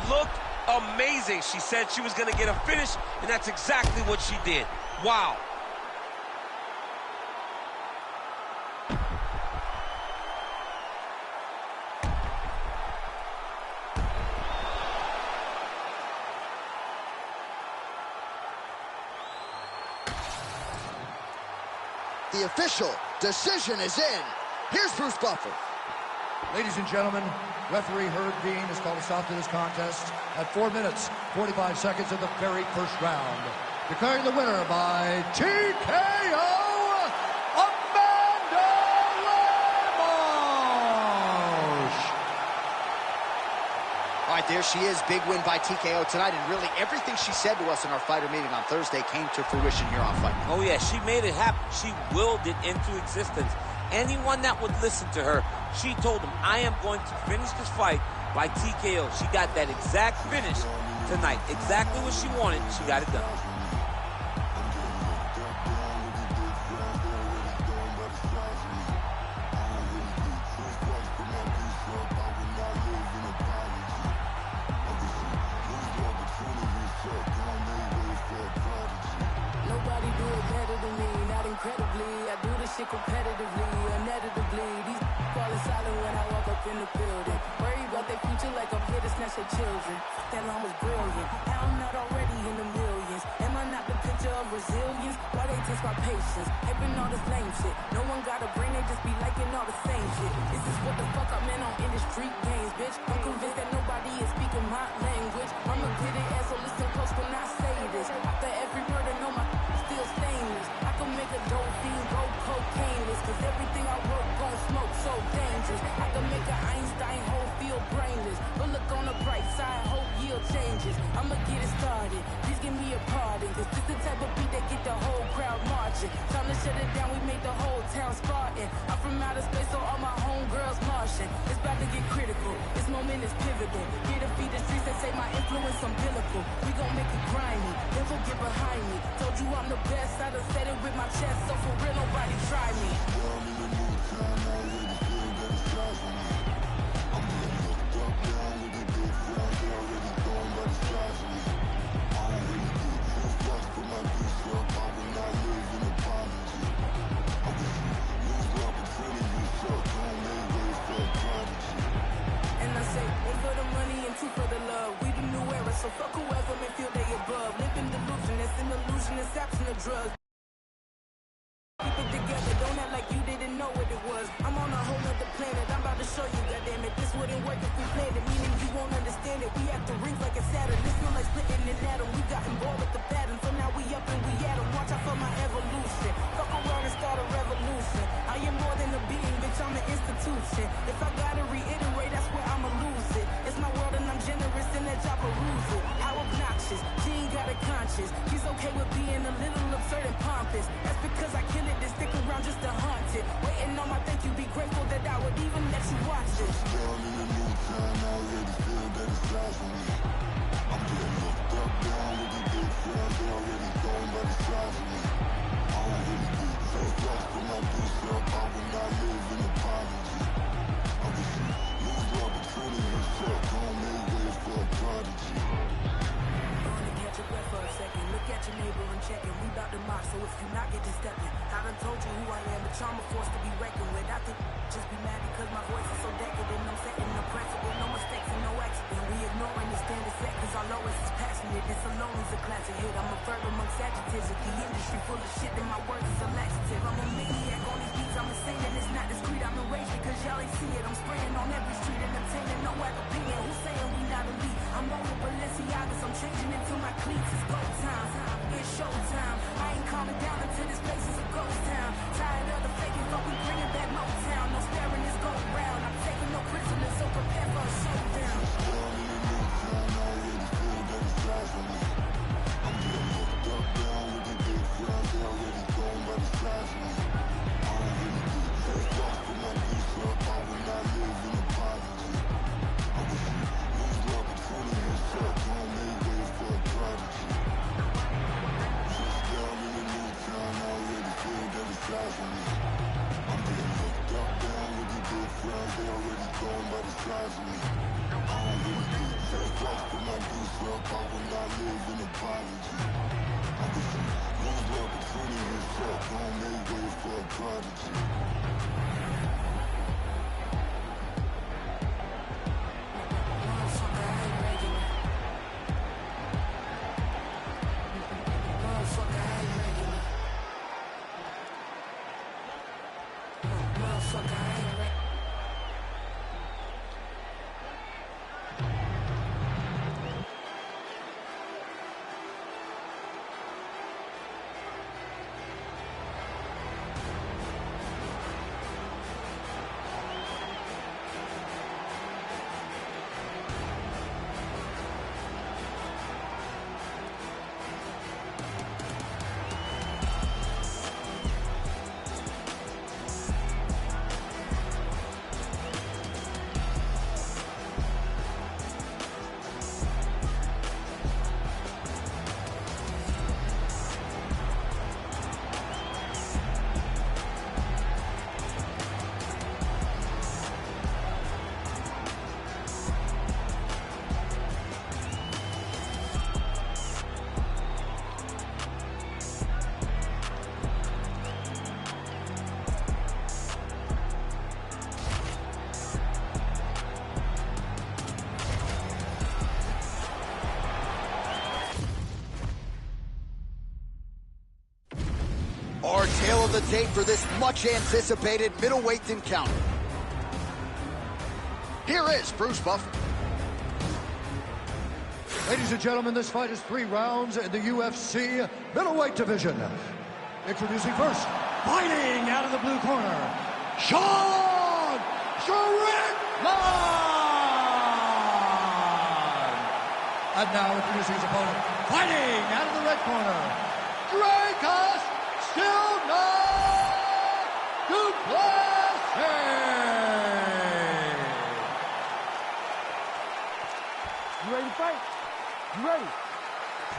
looked amazing. She said she was going to get a finish, and that's exactly what she did. Wow. The official decision is in. Here's Bruce Buffer. Ladies and gentlemen, referee Herb Dean has called a stop to this contest at 4 minutes, 45 seconds of the very first round. Declaring the winner by TKO, Amanda Lemos. All right, there she is. Big win by TKO tonight, and really everything she said to us in our fighter meeting on Thursday came to fruition here on Fight Night. Oh, yeah, she made it happen. She willed it into existence. Anyone that would listen to her, she told them, I am going to finish this fight by TKO. She got that exact finish tonight. Exactly what she wanted. She got it done. Nobody do it better than me, not incredibly. I do this shit competitively, inevitably. These falling silent when I walk up in the building. Worry about their future like I'm here to snatch their children. That line was brilliant. Now I'm not already in the millions. Am I not the picture of resilience? Why they test my patience? Having all this lame shit. No one got a brain, they just be liking all the same shit. This is what the fuck I'm in on in the street games, bitch. I'm convinced that nobody is speaking my language. I'ma get it as so listen close when I say this. After every murder, no my still stainless. I can make a dope fiend go cocaine-less. Cause everything I work gon' smoke so dangerous. I can make an Einstein whole feel brainless. But look on the bright side, hope yield changes. I'ma get it started, please give me a pardon. Cause this the type of beat that get the whole crowd marching. Time to shut it down, we made the whole town Spartan. I'm from outer space, so all my homegirls Martian. It's about to get critical, this moment is pivotal. Get to feed the streets, they say my influence umbilical. We gon' make it grimy, never get behind me. Told you I'm the best, I done said it with my chest. So for real, nobody try me. And I say, one for the money and two for the love. We the new era, so fuck whoever may feel they above. Living delusion, it's an illusion, it's absent of drugs. Keep it together, don't act like you didn't know what it was. I'm on a whole nother planet, I'm about to show you, goddammit. This wouldn't work if we planned it, meaning you won't understand it. We have to rings like a Saturn, this feel like splitting an atom. We got involved with the pattern, so now we up and we at 'em. Watch out for my evolution, fuck around and start a revolution. I am more than a being, bitch, I'm an institution. If I gotta reiterate, that's where I'ma lose it. It's my world and I'm generous in that job perusal. How obnoxious, she ain't got a conscience. She's okay with being a little absurd and pompous. That's because I kill it, then stick around just to haunt it. Waiting on my thank you, be grateful that I would even let you watch this. Down in the new town, I already feel that it's lies on me. I'm getting looked up, down with the big friends, they already gone by the size of me. I don't really get so lost, put my deuce up, I will not live in apology. I wish you lose opportunities, fuck, don't make way for a prodigy. Only catch your breath for a second. Look at your neighbor and check it. We bout to mock, so if you not, get to stepping. I done told you who I am, but y'all a force to be reckoned with. I think just be mad because my voice is so decadent. I'm setting the precedent, no mistakes and no accident. We ignoring the standard set cause our lowest is passionate. This alone is a classic hit. I'm a third amongst adjectives. If the industry full of shit, then my words is a laxative. I'm a maniac on these beats, I'm insane and it's not discreet. I'm enraged because y'all ain't see it. I'm spraying on every street, entertaining no other opinion. Who's saying we not elite? I'm rolling Balenciagas, I'm changing into my cleats. It's go time, it's show time. I ain't calming down until this place is a ghost town. Tired of the faking, but we bringing back Motown. No staring, this go round. I'm taking no prisoners, so prepare for a showdown. Down in the new town, I already feel that it's lies on me. I'm getting looked up, down with the big friends, they already gone by the size of me. I don't really get so lost, put my deuce up, I will not live in apology. I wish you lose opportunities, fuck, don't make way for a prodigy. Tale of the tape for this much-anticipated middleweight encounter. Here is Bruce Buffer. Ladies and gentlemen, this fight is 3 rounds in the UFC middleweight division. Introducing first, fighting out of the blue corner, Sean Strickland! And now introducing his opponent, fighting out of the red corner, Dracus You ready to fight? You ready?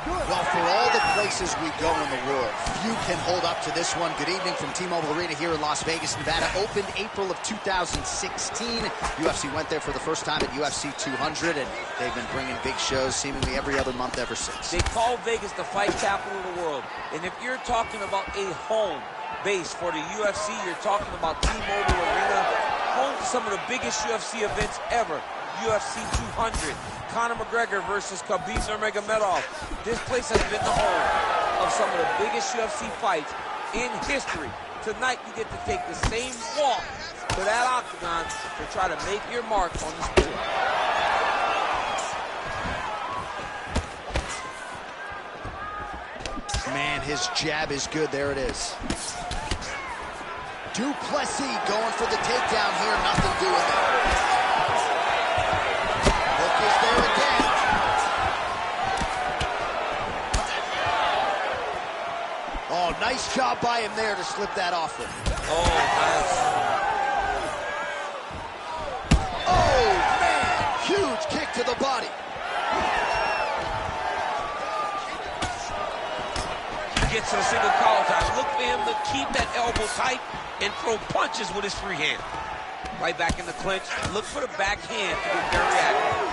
Do it. Well, for all the places we go in the world, few can hold up to this one. Good evening from T-Mobile Arena here in Las Vegas, Nevada. Opened April of 2016. UFC went there for the first time at UFC 200, and they've been bringing big shows seemingly every other month ever since. They call Vegas the fight capital of the world. And if you're talking about a home base for the UFC, you're talking about T-Mobile Arena, home to some of the biggest UFC events ever. UFC 200, Conor McGregor versus Khabib Nurmagomedov. This place has been the home of some of the biggest UFC fights in history. Tonight, you get to take the same walk to that octagon to try to make your mark on the sport. Man, his jab is good. There it is. Duplessis going for the takedown here. Nothing doing there. Hook is there again. Oh, nice job by him there to slip that off him. Oh, nice. Oh, man. Huge kick to the body. Gets to the single collar tie. Look for him to keep that elbow tight and throw punches with his free hand. Right back in the clinch. Look for the backhand to get very active.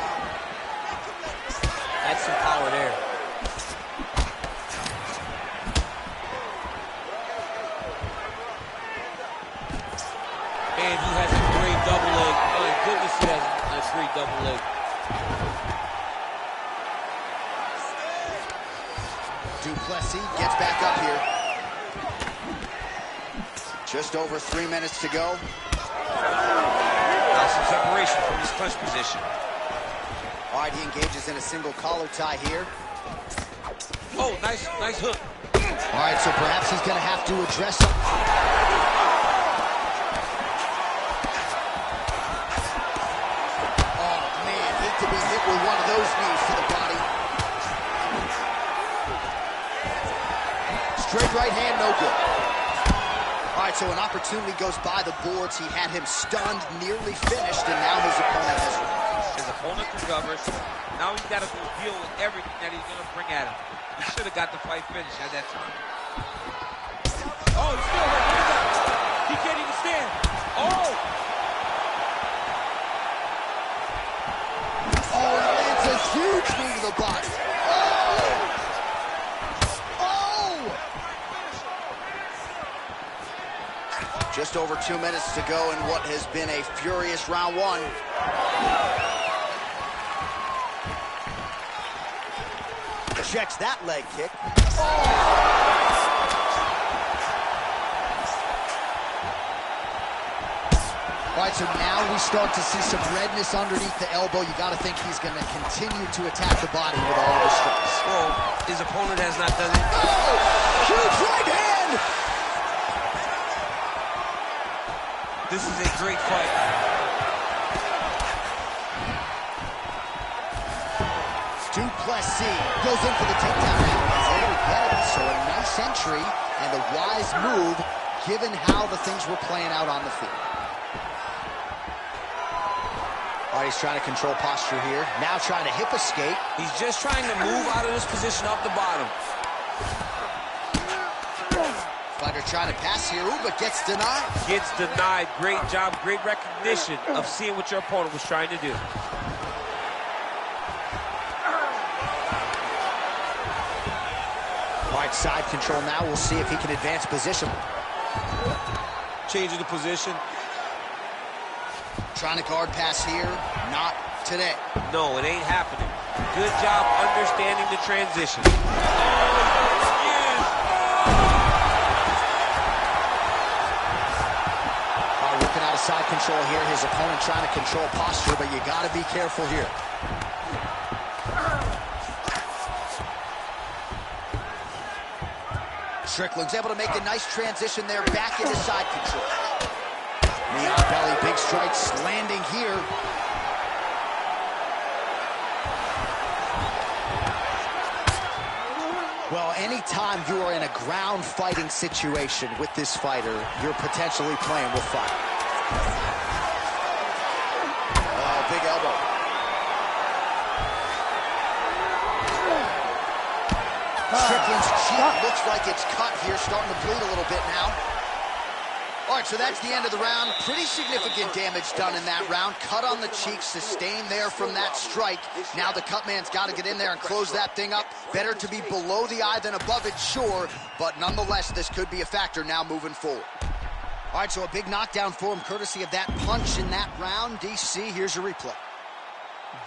That's some power there. And he has a great double leg. My goodness, he has a great double leg. Duplessis gets back up here. Just over 3 minutes to go. Now some separation from his clinch position. All right, he engages in a single collar tie here. Oh, nice hook. All right, so perhaps he's going to have to address him. Oh, man, hate to be hit with one of those knees to the body. Straight right hand, no good. All right, so an opportunity goes by the boards. He had him stunned, nearly finished, and now his opponent has won. His opponent recovers. Now he's got to deal with everything that he's going to bring at him. He should have got the fight finished at that time. Oh, he's still hurt. He can't even stand. Oh! Oh, he lands a huge knee to the body. Just over 2 minutes to go in what has been a furious round one. Checks that leg kick. Oh! All right, so now we start to see some redness underneath the elbow. You got to think he's going to continue to attack the body with all the strikes. Well, his opponent has not done it. Oh! Huge right hand! This is a great fight. Duplessis goes in for the takedown. So a nice entry and a wise move given how the things were playing out on the field. All right, he's trying to control posture here. Now trying to hip escape. He's just trying to move out of this position off the bottom. Fighter trying to pass here, but gets denied. Gets denied. Great job, great recognition of seeing what your opponent was trying to do. All right, side control now. We'll see if he can advance position. Changing the position. Trying to guard pass here. Not today. No, it ain't happening. Good job understanding the transition. side control here. His opponent trying to control posture, but you got to be careful here. Strickland's able to make a nice transition there, back into side control. Knee on belly, big strikes landing here. Well, anytime you are in a ground fighting situation with this fighter, you're potentially playing with fire. Oh, big elbow. Strickland's cheek looks like it's cut here, starting to bleed a little bit now. All right, so that's the end of the round. Pretty significant damage done in that round. Cut on the cheek, sustained there from that strike. Now the cut man's got to get in there and close that thing up. Better to be below the eye than above it, sure, but nonetheless, this could be a factor now moving forward. All right, so a big knockdown for him, courtesy of that punch in that round. DC, here's your replay.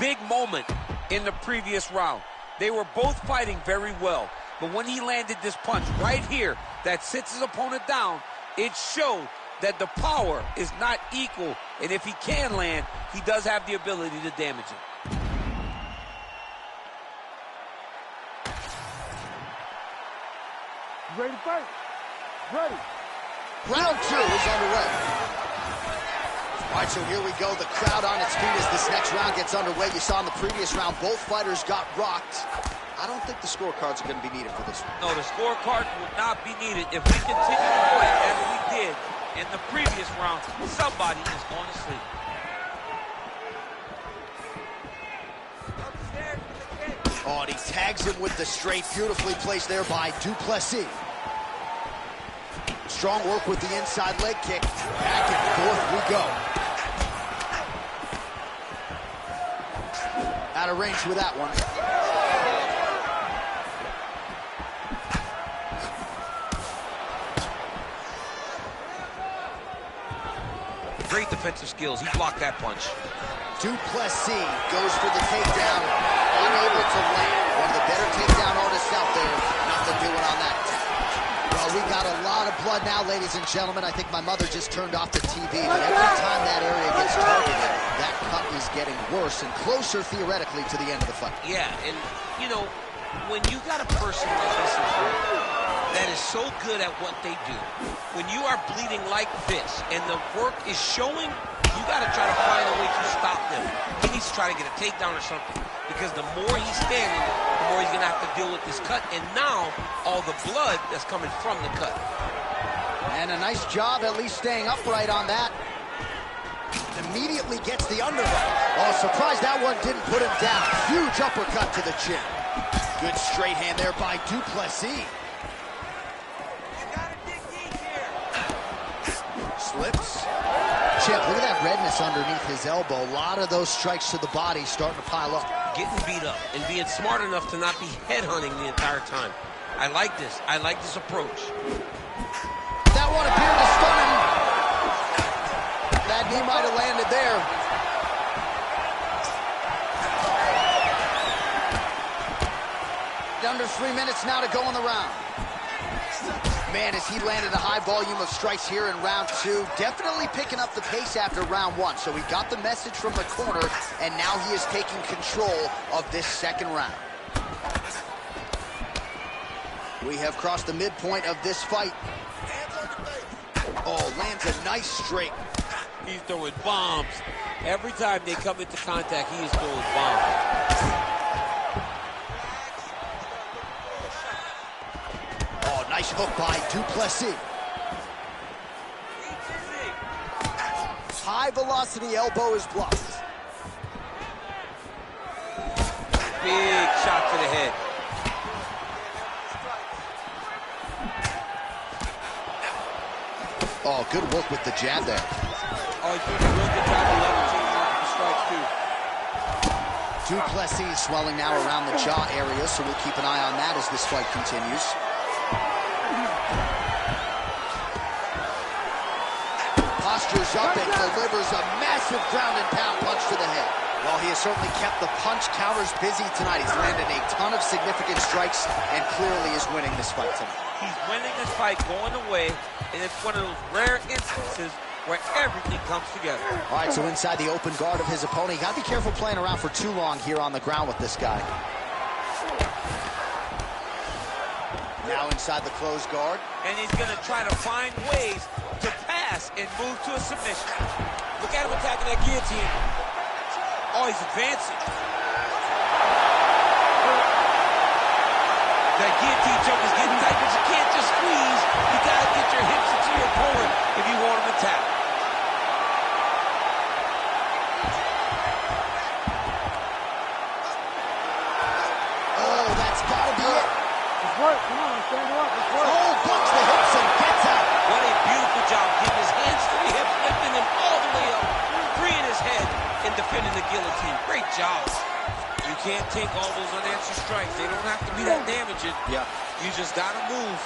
Big moment in the previous round. They were both fighting very well, but when he landed this punch right here that sits his opponent down, it showed that the power is not equal, and if he can land, he does have the ability to damage him. You ready to fight? Ready. Round 2 is underway. All right, so here we go. The crowd on its feet as this next round gets underway. You saw in the previous round, both fighters got rocked. I don't think the scorecards are going to be needed for this one. No, the scorecard will not be needed. If we continue to fight as we did in the previous round, somebody is going to sleep. Oh, and he tags him with the straight. Beautifully placed there by Duplessis. Strong work with the inside leg kick. Back and forth we go. Out of range with that one. Great defensive skills. He blocked that punch. Duplessis goes for the takedown. Unable to land. One of the better takedown artists out there. Nothing doing on that attack. Well, we got a lot of blood now, ladies and gentlemen. I think my mother just turned off the TV. But every time that area gets targeted, that cut is getting worse and closer, theoretically, to the end of the fight. Yeah, and, you know, when you got a person like this in front of you that is so good at what they do, when you are bleeding like this and the work is showing, you got to try to find a way to stop them. He needs to try to get a takedown or something, because the more he's standing, the more he's going to have to deal with this cut, and now all the blood that's coming from the cut. And a nice job at least staying upright on that. Immediately gets the underhook. Oh, surprised that one didn't put him down. Huge uppercut to the chin. Good straight hand there by Duplessis. Slips. Chip, look at that redness underneath his elbow. A lot of those strikes to the body starting to pile up. Getting beat up and being smart enough to not be headhunting the entire time. I like this. I like this approach. That one appeared to stun him. That knee might have landed there. Under 3 minutes now to go in the round. Man, as he landed a high volume of strikes here in round 2, definitely picking up the pace after round 1. So he got the message from the corner, and now he is taking control of this second round. We have crossed the midpoint of this fight. Oh, lands a nice straight. He's throwing bombs. Every time they come into contact, he is throwing bombs. Nice hook by Duplessis. High velocity elbow is blocked. Big shot to the head. Oh, good work with the jab there. Oh, he's doing a real good job of leveraging the strikes too. Duplessis swelling now around the jaw area, so we'll keep an eye on that as this fight continues. Postures up and delivers a massive ground and pound punch to the head. Well, he has certainly kept the punch counters busy tonight. He's landed a ton of significant strikes and clearly is winning this fight tonight. He's winning this fight going away, and it's one of those rare instances where everything comes together. All right, so inside the open guard of his opponent. You got to be careful playing around for too long here on the ground with this guy. Now inside the closed guard. And he's going to try to find ways to pass and move to a submission. Look at him attacking that guillotine. Oh, he's advancing. That guillotine choke is getting tight, but you can't just squeeze. You got to get your hips into your opponent if you want him to tap. Oh, that's got to be it. It's work. Come on, stand up. It's work. Oh, blocks the hips and gets out. What a beautiful job. Keeping his hands to the hips, lifting them all the way up, freeing his head, and defending the guillotine. Great job. You can't take all those unanswered strikes. They don't have to be that damaging. Yeah. You just got to move.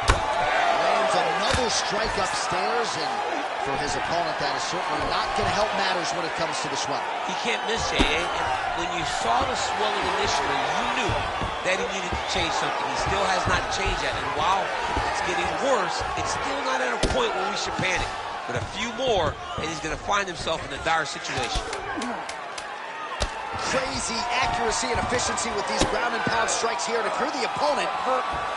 Lands another strike upstairs, and for his opponent, that is certainly not going to help matters when it comes to the swelling. He can't miss, Jay. And when you saw the swelling initially, you knew that he needed to change something. He still has not changed that. And while it's getting worse, it's still not at a point where we should panic. But a few more, and he's going to find himself in a dire situation. Crazy accuracy and efficiency with these ground and pound strikes here. And if you're the opponent,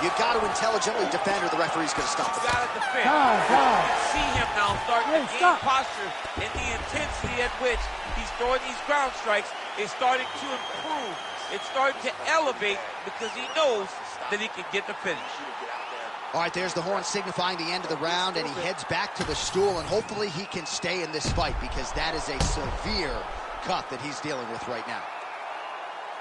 you got to intelligently defend, or the referee's going to stop it. You got to defend. God. You can see him now starting to gain Stop. posture, and the intensity at which he's throwing these ground strikes is starting to improve. It's starting to elevate because he knows that he can get the finish. All right, there's the horn signifying the end of the round, and he heads back to the stool, and hopefully he can stay in this fight because that is a severe cut that he's dealing with right now.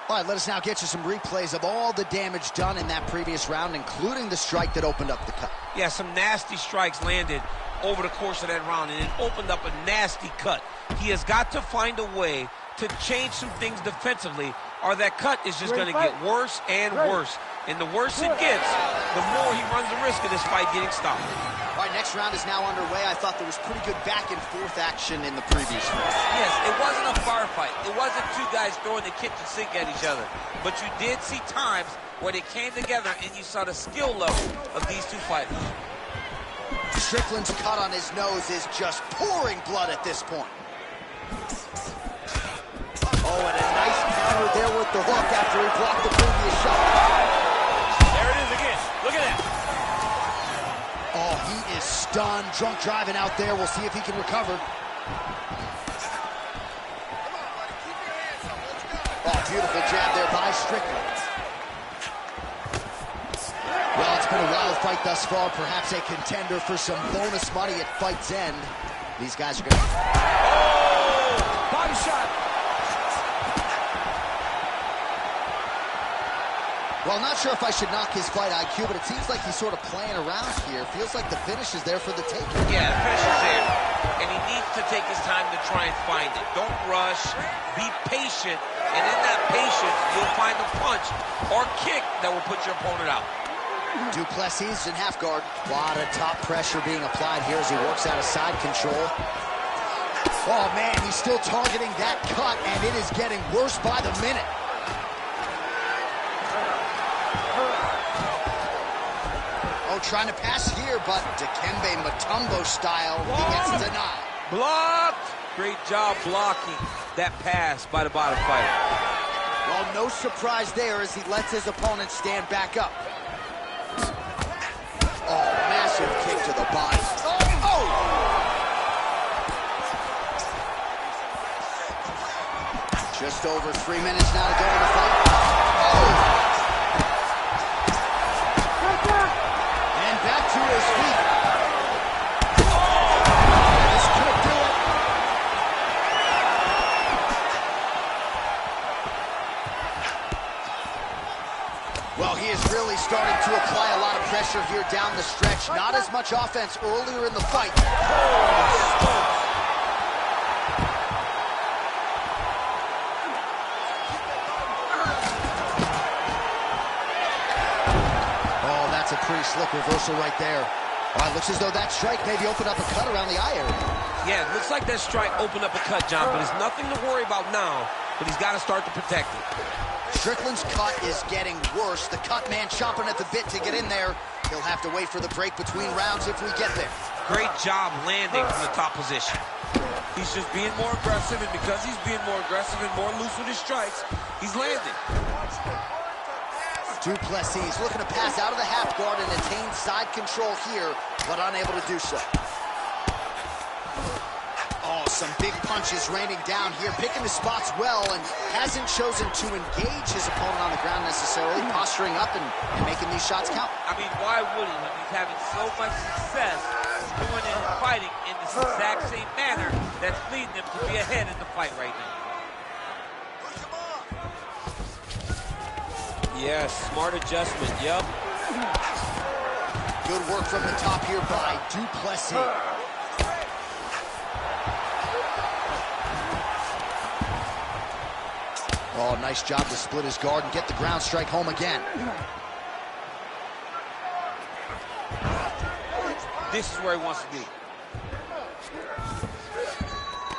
All right, let us now get you some replays of all the damage done in that previous round, including the strike that opened up the cut. Yeah, some nasty strikes landed over the course of that round, and it opened up a nasty cut. He has got to find a way to change some things defensively, or that cut is just going to get worse and worse. And the worse it gets, the more he runs the risk of this fight getting stopped. All right, next round is now underway. I thought there was pretty good back and forth action in the previous round. Yes, it wasn't a firefight. It wasn't two guys throwing the kitchen sink at each other. But you did see times where they came together and you saw the skill level of these two fighters. Strickland's cut on his nose is just pouring blood at this point. Oh, and a nice counter there with the hook after he blocked the previous shot. There it is again. Look at that. Oh, he is stunned. Drunk driving out there. We'll see if he can recover. Oh, beautiful jab there by Strickland. Well, it's been a wild fight thus far. Perhaps a contender for some bonus money at fight's end. These guys are going to... Oh! Body shot. Well, not sure if I should knock his fight IQ, but it seems like he's sort of playing around here. Feels like the finish is there for the taking. Yeah, the finish is there. And he needs to take his time to try and find it. Don't rush. Be patient. And in that patience, you'll find a punch or kick that will put your opponent out. Duplessis in half guard. A lot of top pressure being applied here as he works out of side control. Oh, man, he's still targeting that cut, and it is getting worse by the minute. Oh, trying to pass here, but Dikembe Mutombo style, he gets denied. Blocked! Great job blocking that pass by the bottom fighter. Well, no surprise there as he lets his opponent stand back up. Oh, massive kick to the body. Oh! Just over 3 minutes now to go in the fight. Oh! And back to his feet. Oh! This could do it. Well, he is really starting to apply a lot of pressure here down the stretch. Not as much offense earlier in the fight. Oh, that's a pretty slick reversal right there. All right, looks as though that strike maybe opened up a cut around the eye area. Yeah, it looks like that strike opened up a cut, John, but it's nothing to worry about now, but he's got to start to protect it. Strickland's cut is getting worse. The cut man chomping at the bit to get in there. He'll have to wait for the break between rounds if we get there. Great job landing from the top position. He's just being more aggressive, and because he's being more aggressive and more loose with his strikes, he's landing. Duplessis looking to pass out of the half guard and attain side control here, but unable to do so. Oh, some big punches raining down here, picking his spots well, and hasn't chosen to engage his opponent on the ground necessarily, posturing up and making these shots count. I mean, why would he when he's having so much success doing it and fighting in this exact same manner that's leading him to be ahead in the fight right now? Yeah, smart adjustment, yep. Good work from the top here by Duplessis. Oh, nice job to split his guard and get the ground strike home again. This is where he wants to be.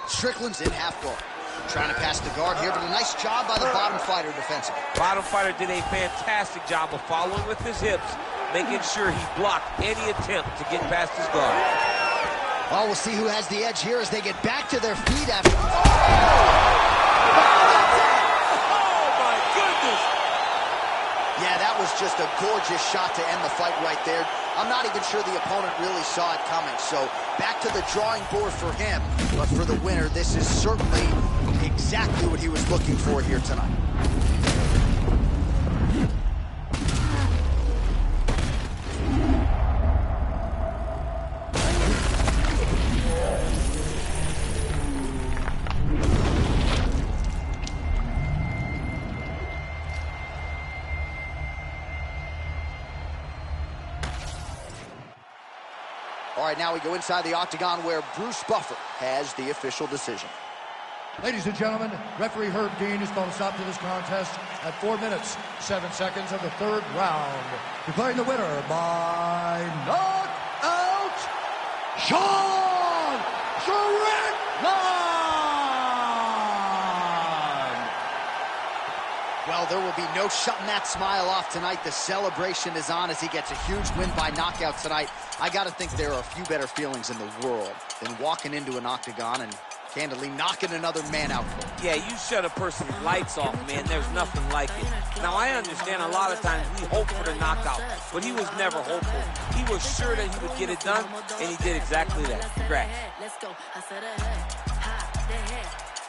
Strickland's in half guard. Trying to pass the guard here, but a nice job by the bottom fighter defensively. Bottom fighter did a fantastic job of following with his hips, making sure he blocked any attempt to get past his guard. Oh, we'll see who has the edge here as they get back to their feet after... Yeah, that was just a gorgeous shot to end the fight right there. I'm not even sure the opponent really saw it coming. So back to the drawing board for him. But for the winner, this is certainly exactly what he was looking for here tonight. All right, now we go inside the octagon where Bruce Buffer has the official decision. Ladies and gentlemen, referee Herb Dean has called a stop to this contest at 4 minutes, 7 seconds of the third round. Declaring the winner by knockout, Sean Strickland! Well, there will be no shutting that smile off tonight. The celebration is on as he gets a huge win by knockout tonight. I got to think there are a few better feelings in the world than walking into an octagon and candidly knocking another man out. Yeah, you shut a person's lights off, man. There's nothing like it. Now, I understand a lot of times we hope for the knockout, but he was never hopeful. He was sure that he would get it done, and he did exactly that. Congrats. Let's go.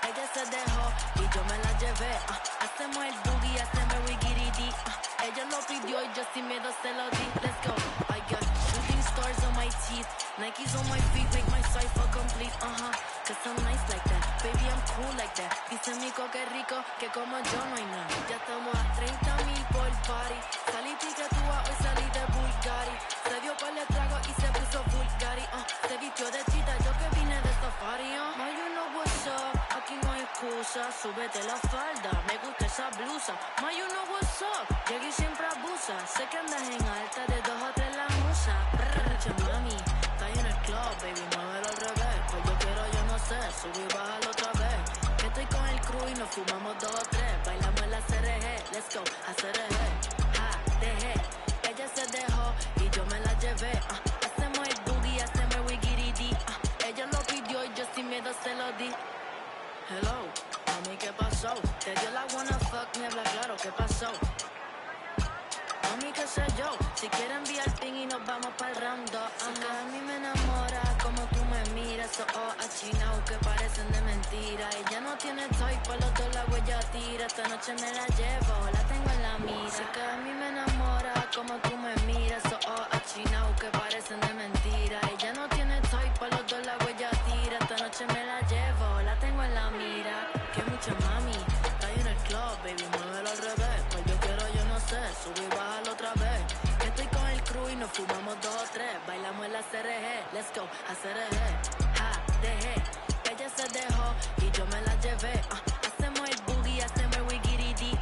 Ella se dejó y yo me la llevé. Hacemos el boogie, hacemos el wiggity. Ella lo pidió y yo sin miedo se lo di. Let's go. I got shooting stars on my teeth, Nikes on my feet, make my cipher complete. Cause I'm nice like that, baby, I'm cool like that. Dice Mico que rico, que como yo no hay nada. Ya estamos a 30,000 por party. Salí tiquetúa, hoy salí de Bulgari. Se dio por el trago y se puso Bulgari. Se vistió de chita, yo que vine de safari. Now you know what's up, aquí no hay excusa. Súbete la falda, me gusta esa blusa. Now you know what's up, llegué y siempre abusa. Sé que andas en alta, de 2 o 3 la musa. Che mami, está en el club, baby, muévelo al revés. Pues yo quiero, yo no sé, subí y bájalo otra vez. Que estoy con el crew y nos fumamos 2 o 3. Bailamos en la CRG, let's go, a CRG. Dejé, ella se dejó y yo me la llevé. Hacemos el boogie, hacemos el wiggity. Ella lo pidió y yo sin miedo se lo di. Hello, mami, ¿qué pasó? Te dio la wanna fuck, me habla claro, ¿qué pasó? Mami, qué sé yo, si quiere enviar ping y nos vamos para el round 2. Aunque a mí me enamora como tú me miras, achinao que parecen de mentira. Ella no tiene toy, por los 2 la huella tira. Esta noche me la llevo, la tengo en la mira. Sé que a mí me enamora como tú me miras, achinao que parecen de mentira. Ella no tiene toy, por los 2 la huella tira. Esta noche me la llevo, la tengo en la mira. Que mucha mami, está ahí en el club, baby, muévelo al revés. Pues yo quiero, yo no sé, subí y bájalo otra vez. Que estoy con el crew y nos fumamos 2 o 3. Bailamos en la CRG, let's go, a CRG. Dejé, ella se dejó y yo me la llevé. Hacemos el boogie, hacemos el wiggity.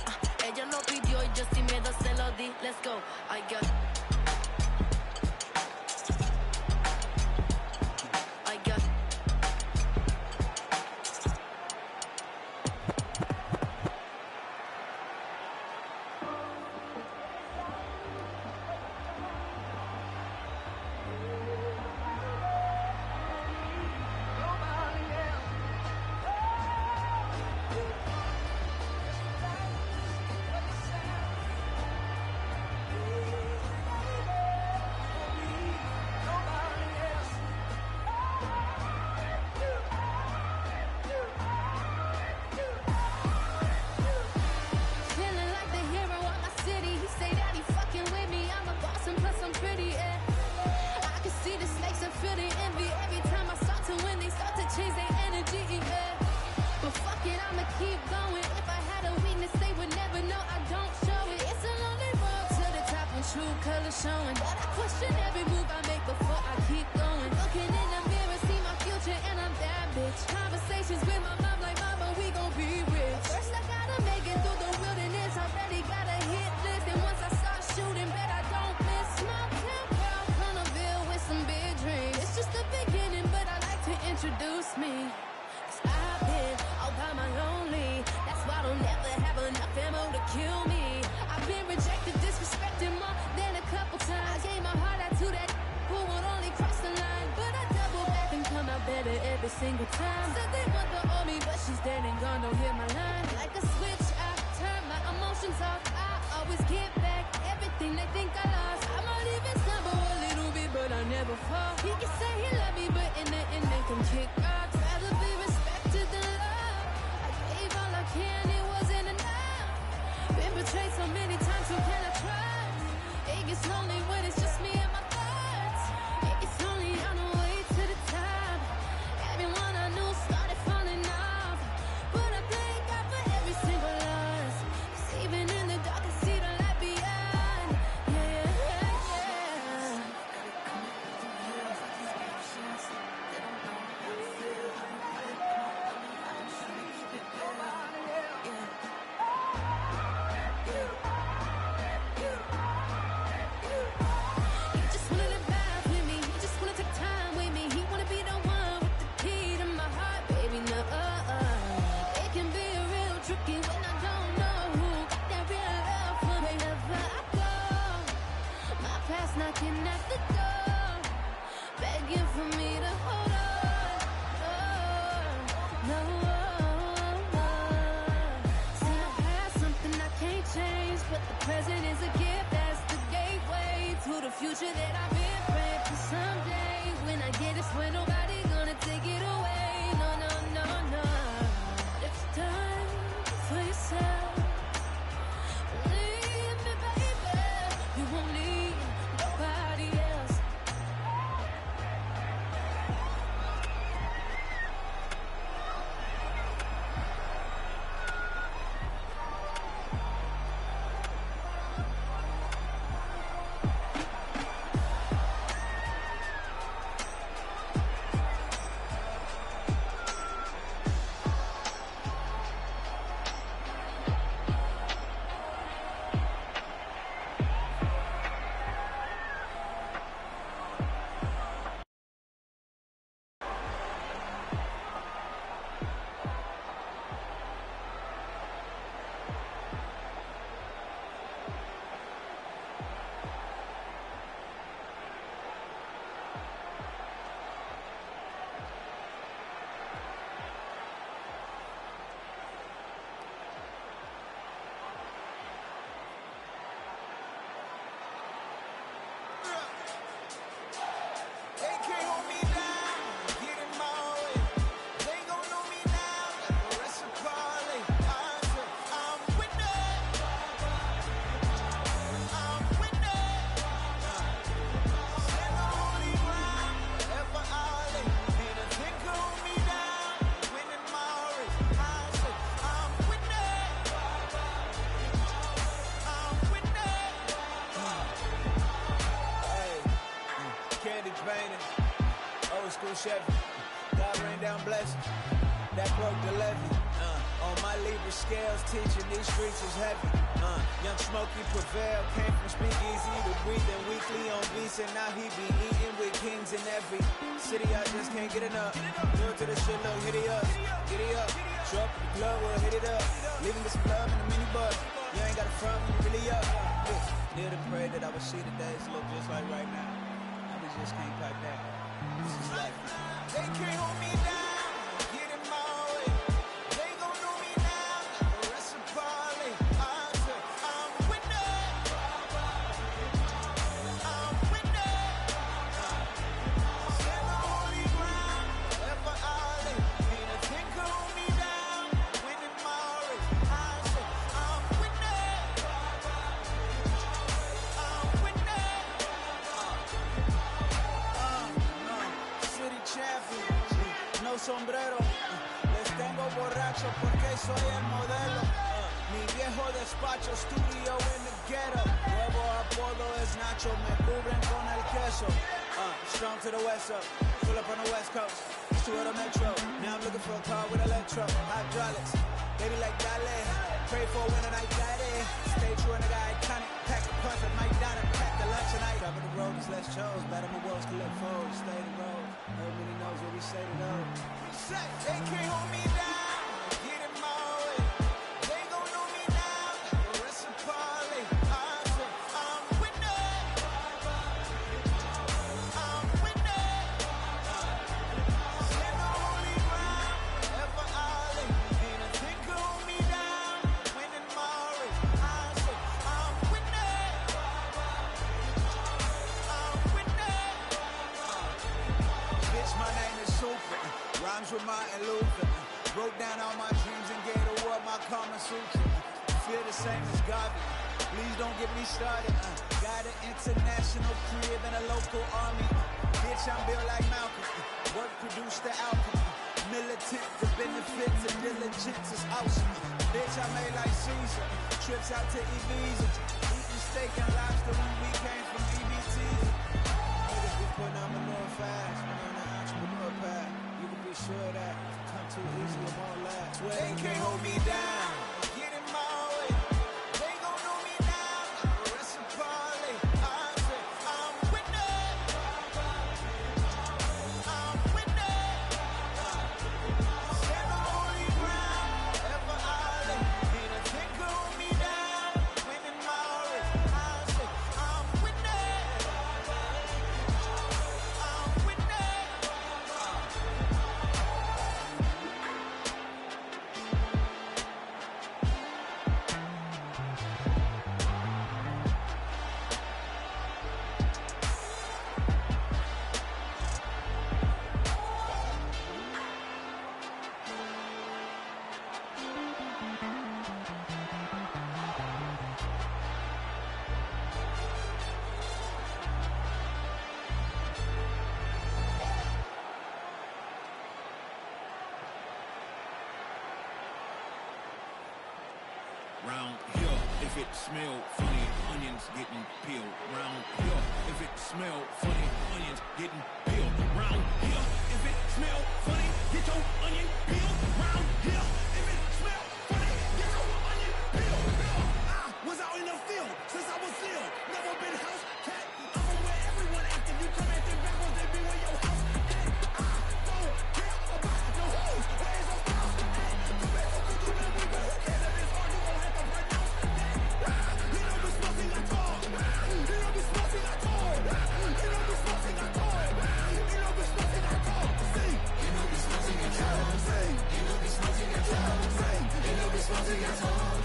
Ella lo pidió y yo sin miedo se lo di. Let's go, I got. showing. But I question every move I make before I keep going. Looking in the mirror, see my future, and I'm that bitch. Conversations with my mom like, mama, we gon' be rich. First I gotta make it through the wilderness. Already got a hit list, and once I start shooting, bet I don't miss. Small town girl, Carnival with some big dreams. It's just the beginning, but I like to introduce me. Cause I've been all by my lonely. That's why I don't never have enough ammo to kill me. I've been rejected, disrespected more than a couple times. I gave my heart out to that who would only cross the line, but I double back and come out better every single time. Said they want the army, but she's dead and gone, don't hear my line. Like a switch, I turn my emotions off. I always get back everything they think I lost. I might even stumble a little bit, but I never fall. He can say he love me, but in the end they can kick rocks. Rather be respected than love. I gave all I can, it wasn't enough. Been betrayed so many times, who can I trust? It gets lonely when it's just me and my thoughts. It gets lonely on the way to the top. Everyone I knew started falling off, but I thank God for every single loss. 'Cause even in the dark I see the light beyond. Yeah, yeah, yeah. He just wanted to vibe with me. He just wanna take time with me. He wanna be the one with the key to my heart, baby. No, it can be real tricky when I don't know who got that real love for me. Wherever I go, my past knocking at the door, begging for me to hold on. No, see, my past something I can't change, but the present is a gift. That's the gateway to the future that I've been praying for someday. When I get it, swear nobody gonna take it away. No, no, no, no. If it's time for yourself, believe me, baby, you won't need nobody else. Chevy. God rain down blessings, that broke the levee. On my Libra scales, teaching these streets is heavy. Young Smokey prevail, came from speakeasy to breathing weekly on beats, and now he be eating with kings in every city. I just can't get enough. Go to the shit, look, hit it up, get it up. Show up at the club, we'll hit it up. Leaving get some love in the minibus. You ain't got a front when you really up. Near to pray that I would see the days look just like right now. I just can't cut that. This is life. They can't hold me down, get in my way. They gon' know me now, like the rest of Parley. I'm winning. I'm winning. Stand on holy ground, ever island. Ain't a thing can hold me down, winning my race. I'm winning. I'm winning. City champion, no sombrero. Les tengo borracho porque soy el modelo. Mi viejo despacho, studio in the ghetto. Nuevo apodo es Nacho, me strong to the west up. Pull up on the west coast. It's to the metro. Now I'm looking for a car with electro. Hydraulics. Baby like ballet. Pray for a winter night daddy. Stay true and I got iconic. Pack the punch at Mike Donna. Pack the lunch tonight. Top of the road is less chose. Battle my worlds, collect foes. Stay the road. Nobody knows what we say to those. They can't hold me down. Get in my way. They gon' know me now. The rest of Parley. I'm winning. I'm winning. Stand on holy ground. Ever Ollie. Ain't a thing can hold me down. Winning my race. I'm winning. I'm winning. Bitch, my name is Super. Rhymes with Martin Luther. Broke down all my dreams and gave the world my Kama Sutra. Feel the same as Garvey. Please don't get me started. Got an international crib and a local army. Bitch, I'm built like Malcolm. Work produced the outcome. Militant, the benefits of diligence is awesome. Bitch, I made like Caesar. Trips out to Ibiza. Eating steak and lobster when we came from EBTs. Niggas be putting on manure fast. I'm on the entrepreneur path. You can be sure that come too easy, it won't last. They can't hold me down. Get in my way. They gon' know me now. The rest of Parley. I'm winning. I'm winning. Stand on holy ground. Ever Ollie. Ain't a thing can hold me down. Winning my race. I'm winning. I'm winning. Round here, if it smell funny, onions getting peeled. Round here, if it smell funny, onions getting peeled. Round here, if it smell funny, get your onion peeled. Round here, if it smell funny, get your onion peeled. I was out in the field since I was little. Never been house cat. I'm from where everyone active. You come acting backwards, they be where your house at. I don't care about no hoes. Where's your house at? Come back to the man, we go. Who cares if it's hard? You gon' have to pronounce that. You know the smoking I talk. You know the smoking I talk. You know the smoking I talk. You know the smoking I talk. Sing. You know the smoking I talk. Sing. You know the smoking I talk. Sing. You know the smoking I talk.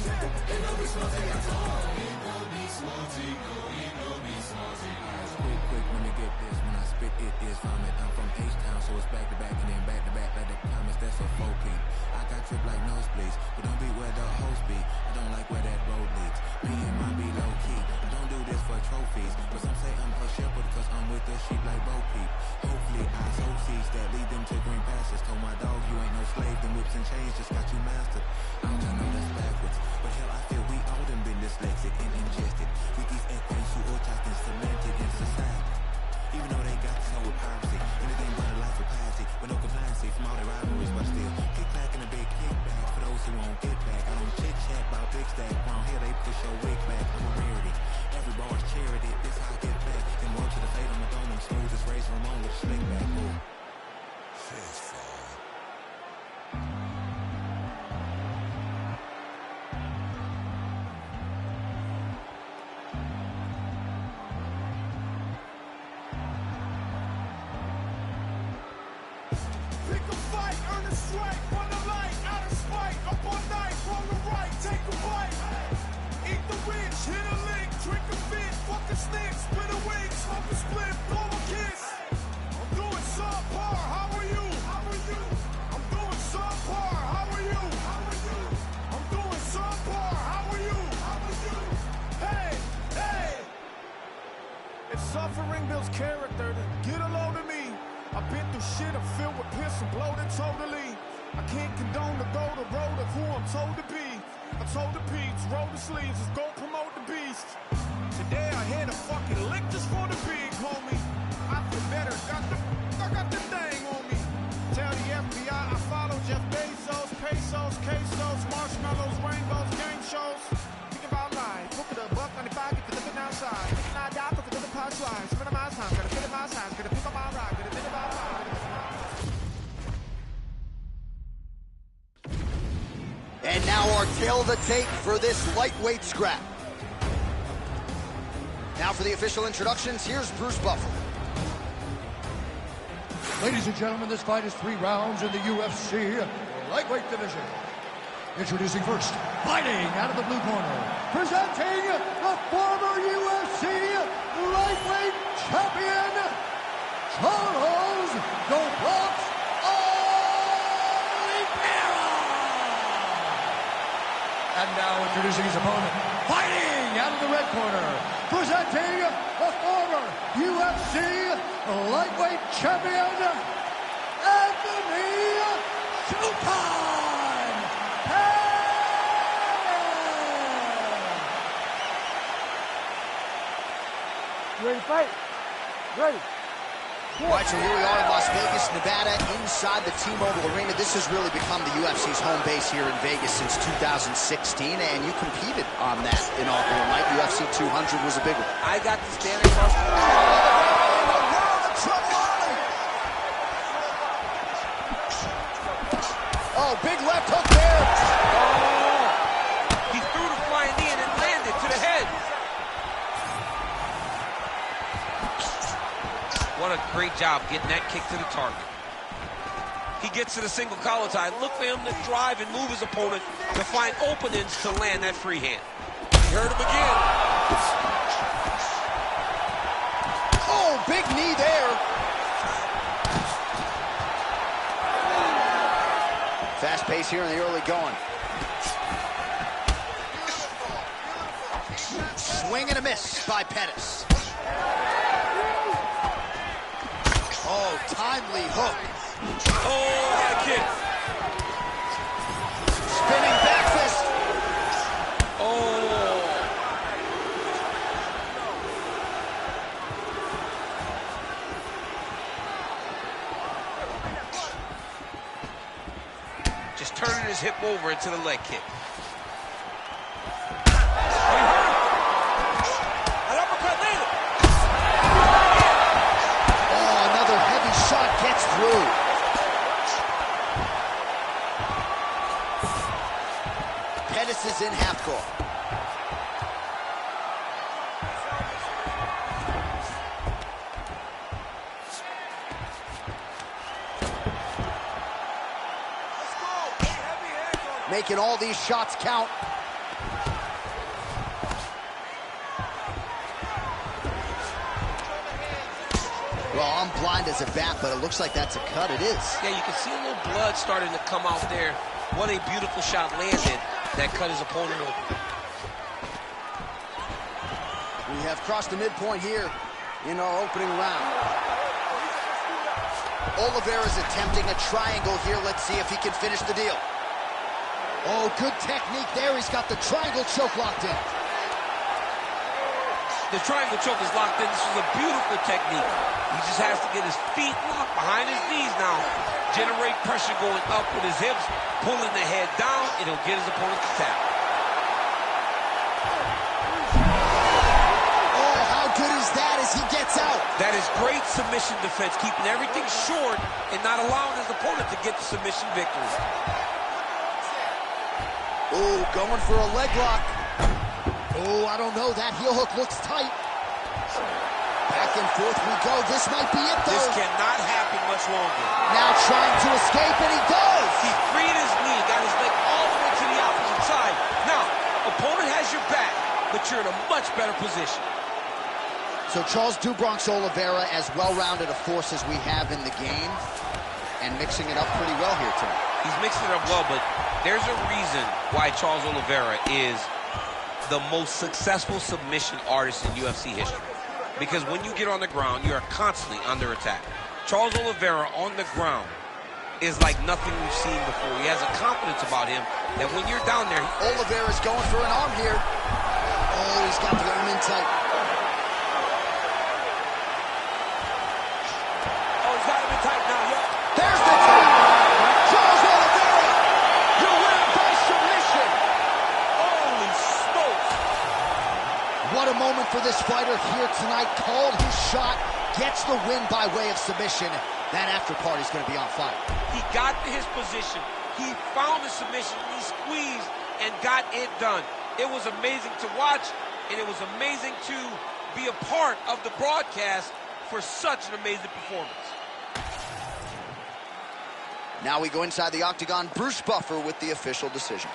You know the smoking I talk. You know the smoking. You know the smoking. Quick, when you get this, when I spit it is vomit. I'm from H-Town, so it's back to back and then back to back like the comments. That's a 4P. I got drip like nosebleeds, but don't be where the host be. I don't like where that road leads. Me and mine be low key. I don't do this for trophies, but some say I'm a shepherd cause I'm with the sheep like Bo Peep. Hopefully I sow seeds that lead them to green pastures. Told my dog you ain't no slave, them whips and chains just got you mastered. I know that's backwards, but hell I feel we all done been dyslexic and ingested with these equations who all and cemented in society. Even though they got this whole piracy, anything but a life of piety, with no compliancy from all their rivalries, but still kick back in a big kickback for those who won't get back. I don't chit chat about big stack. Around here they push your wig back. I'm a rarity. Every bar's charity. This how I get back. Then roll to the fade on my dome and smooth as razor Ramon with a slick back. Ooh. Fast forward. Pick a fight, earn a strike, run a light, out of spite, up all night, roll the right, take a bite. Eat the rich, hit a lick, drink a fit, fuck a stick, split a wig, smoke a split, blow a kiss. I'm doing subpar, how are you? How are you? I'm doing subpar, how are you? How are you? I'm doing subpar, how are you? How are you? Hey, hey. If suffering builds character, then get a load of me. I've been through shit, I'm filled with piss and bloated totally. I can't condone to go the road of who I'm told to be. I told the peeps, roll the sleeves, let's go promote the beast. Today I hit a fucking lick just for the big homie. I feel better And now our tail of the tape for this lightweight scrap. Now for the official introductions, here's Bruce Buffer. Ladies and gentlemen, this fight is 3 rounds in the UFC lightweight division. Introducing first, fighting out of the blue corner, presenting the former UFC lightweight champion, Charles Goblox Oliveira. And now introducing his opponent, fighting out of the red corner, presenting the former UFC lightweight champion, Anthony Showtime You ready to fight? Ready. All right, so here we are in Las Vegas, Nevada, inside the T-Mobile Arena. This has really become the UFC's home base here in Vegas since 2016, and you competed on that inaugural night. UFC 200 was a big one. I got to stand across the Oh, big left hook there. Oh, he threw the flying knee and it landed to the head. What a great job getting that kick to the target. He gets to the single collar tie. Look for him to drive and move his opponent to find openings to land that free hand. He hurt him again. Oh, big knee there. Fast pace here in the early going. Swing and a miss by Pettis. Oh, timely hook. Oh, what a kick. Spinning back fist. Oh. Just turning his hip over into the leg kick. Gets through. Pettis is in half guard. Making all these shots count. Well, I'm blind as a bat, but it looks like that's a cut. It is. Yeah, you can see a little blood starting to come out there. What a beautiful shot landed that cut his opponent open. We have crossed the midpoint here in our opening round. Oliveira's attempting a triangle here. Let's see if he can finish the deal. Oh, good technique there. He's got the triangle choke locked in. The triangle choke is locked in. This is a beautiful technique. He just has to get his feet locked behind his knees now. Generate pressure going up with his hips, pulling the head down, and he'll get his opponent to tap. Oh, how good is that as he gets out? That is great submission defense, keeping everything short and not allowing his opponent to get the submission victory. Oh, going for a leg lock. Oh, I don't know. That heel hook looks tight. Back and forth we go. This might be it, though. This cannot happen much longer. Now trying to escape, and he does. He freed his knee, got his leg all the way to the opposite side. Now, opponent has your back, but you're in a much better position. So Charles "Dubronx" Oliveira, as well-rounded a force as we have in the game, and mixing it up pretty well here tonight. He's mixing it up well, but there's a reason why Charles Oliveira is the most successful submission artist in UFC history. Because when you get on the ground, you are constantly under attack. Charles Oliveira on the ground is like nothing we've seen before. He has a confidence about him that when you're down there... Oliveira's going for an arm here. Oh, he's got the arm in tight. Oh, he's got him in tight now, yeah. There's the tap! Charles Oliveira! You win by submission! Holy smokes! What a moment for this fight. fighter here tonight, called his shot, gets the win by way of submission. That after party's going to be on fire. He got to his position. He found the submission. He squeezed and got it done. It was amazing to watch, and it was amazing to be a part of the broadcast for such an amazing performance. Now we go inside the octagon. Bruce Buffer with the official decision.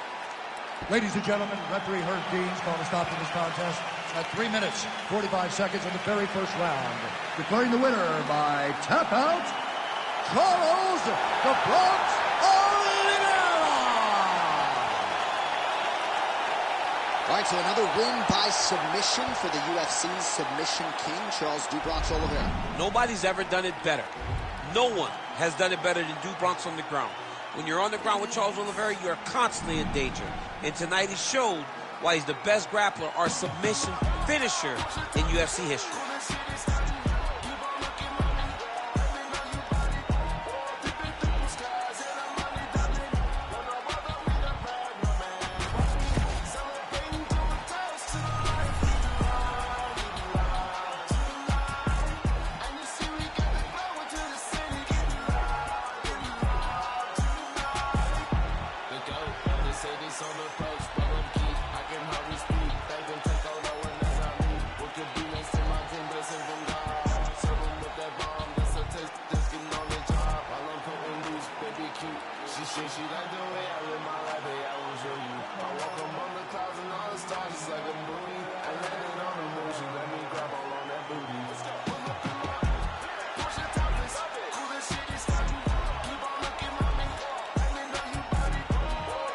Ladies and gentlemen, referee Herb Dean's called a stop to this contest at 3 minutes, 45 seconds in the very first round. Declaring the winner by tap out, Charles the Bronx Oliveira! All right, so another win by submission for the UFC's submission king, Charles DuBronx Oliveira. Nobody's ever done it better. No one has done it better than DuBronx on the ground. When you're on the ground with Charles Oliveira, you're constantly in danger. And tonight he showed why he's the best grappler or submission finisher in UFC history. She like the way I live my life, hey, I will show you. I walk among the clouds and all the stars, just like a movie. I landed on the moon, she let me grab all on that booty. Let's go. Push it topless, cool as shit is starting. Keep on looking, mommy, let me know you body.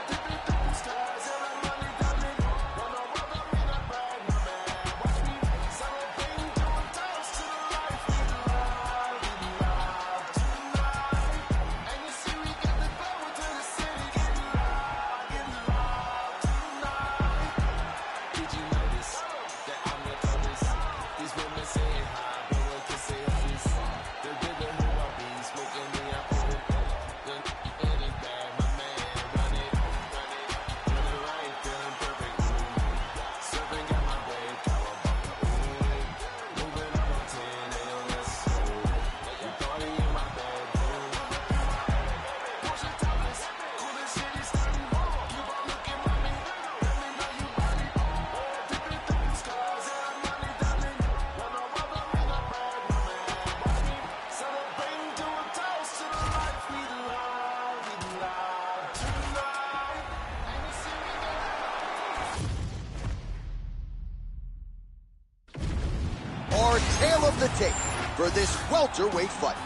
Dipping through the skies, and I'm money diamond. Wanna walk up in a bag, my man. Watch me celebrating, doing toast to the life we love, tonight. And you see we got the glow into the city, getting loud tonight. Did you notice that I'm the coldest? These women say hi, but what can say this? They're bigger who I be, smoking me up on it. Then any bag, my man, run it right, feeling perfect. Surfing got my babe, cowabunga, moving up on 10, ayo, let's go. You party in my bedroom. Push it topless, cool as shit is starting. Keep on looking, mommy, let me know you body. Dipping through the stars, and I'm money diamond. Wanna walk up in a bag, my man. Watch me celebrating, doing toast to the life we love tonight. And you see we got Our tale of the tape for this welterweight fight.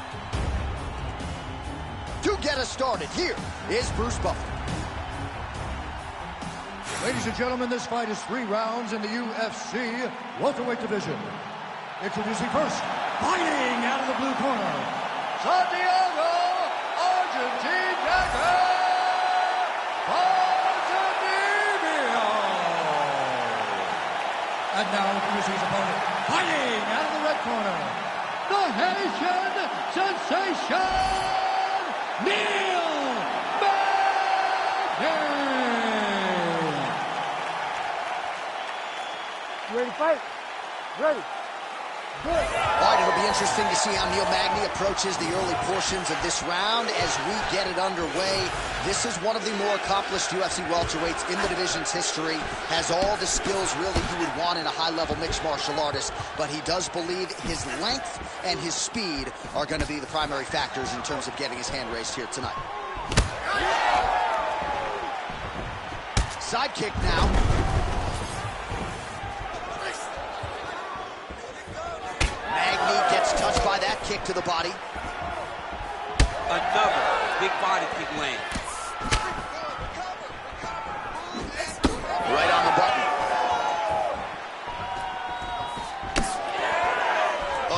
To get us started, here is Bruce Buffer. Ladies and gentlemen, this fight is 3 rounds in the UFC welterweight division. Introducing first, fighting out of the blue corner, Santiago Argentina Ponzinibbio. And now introducing his opponent, fighting out of the red corner, the Haitian sensation, Neil Magny. You ready to fight? Ready. Good. All right, it'll be interesting to see how Neil Magny approaches the early portions of this round as we get it underway. This is one of the more accomplished UFC welterweights in the division's history, has all the skills really you would want in a high-level mixed martial artist, but he does believe his length and his speed are going to be the primary factors in terms of getting his hand raised here tonight. Side kick now. Magny gets touched by that kick to the body. Another big body kick lands. Right on the button.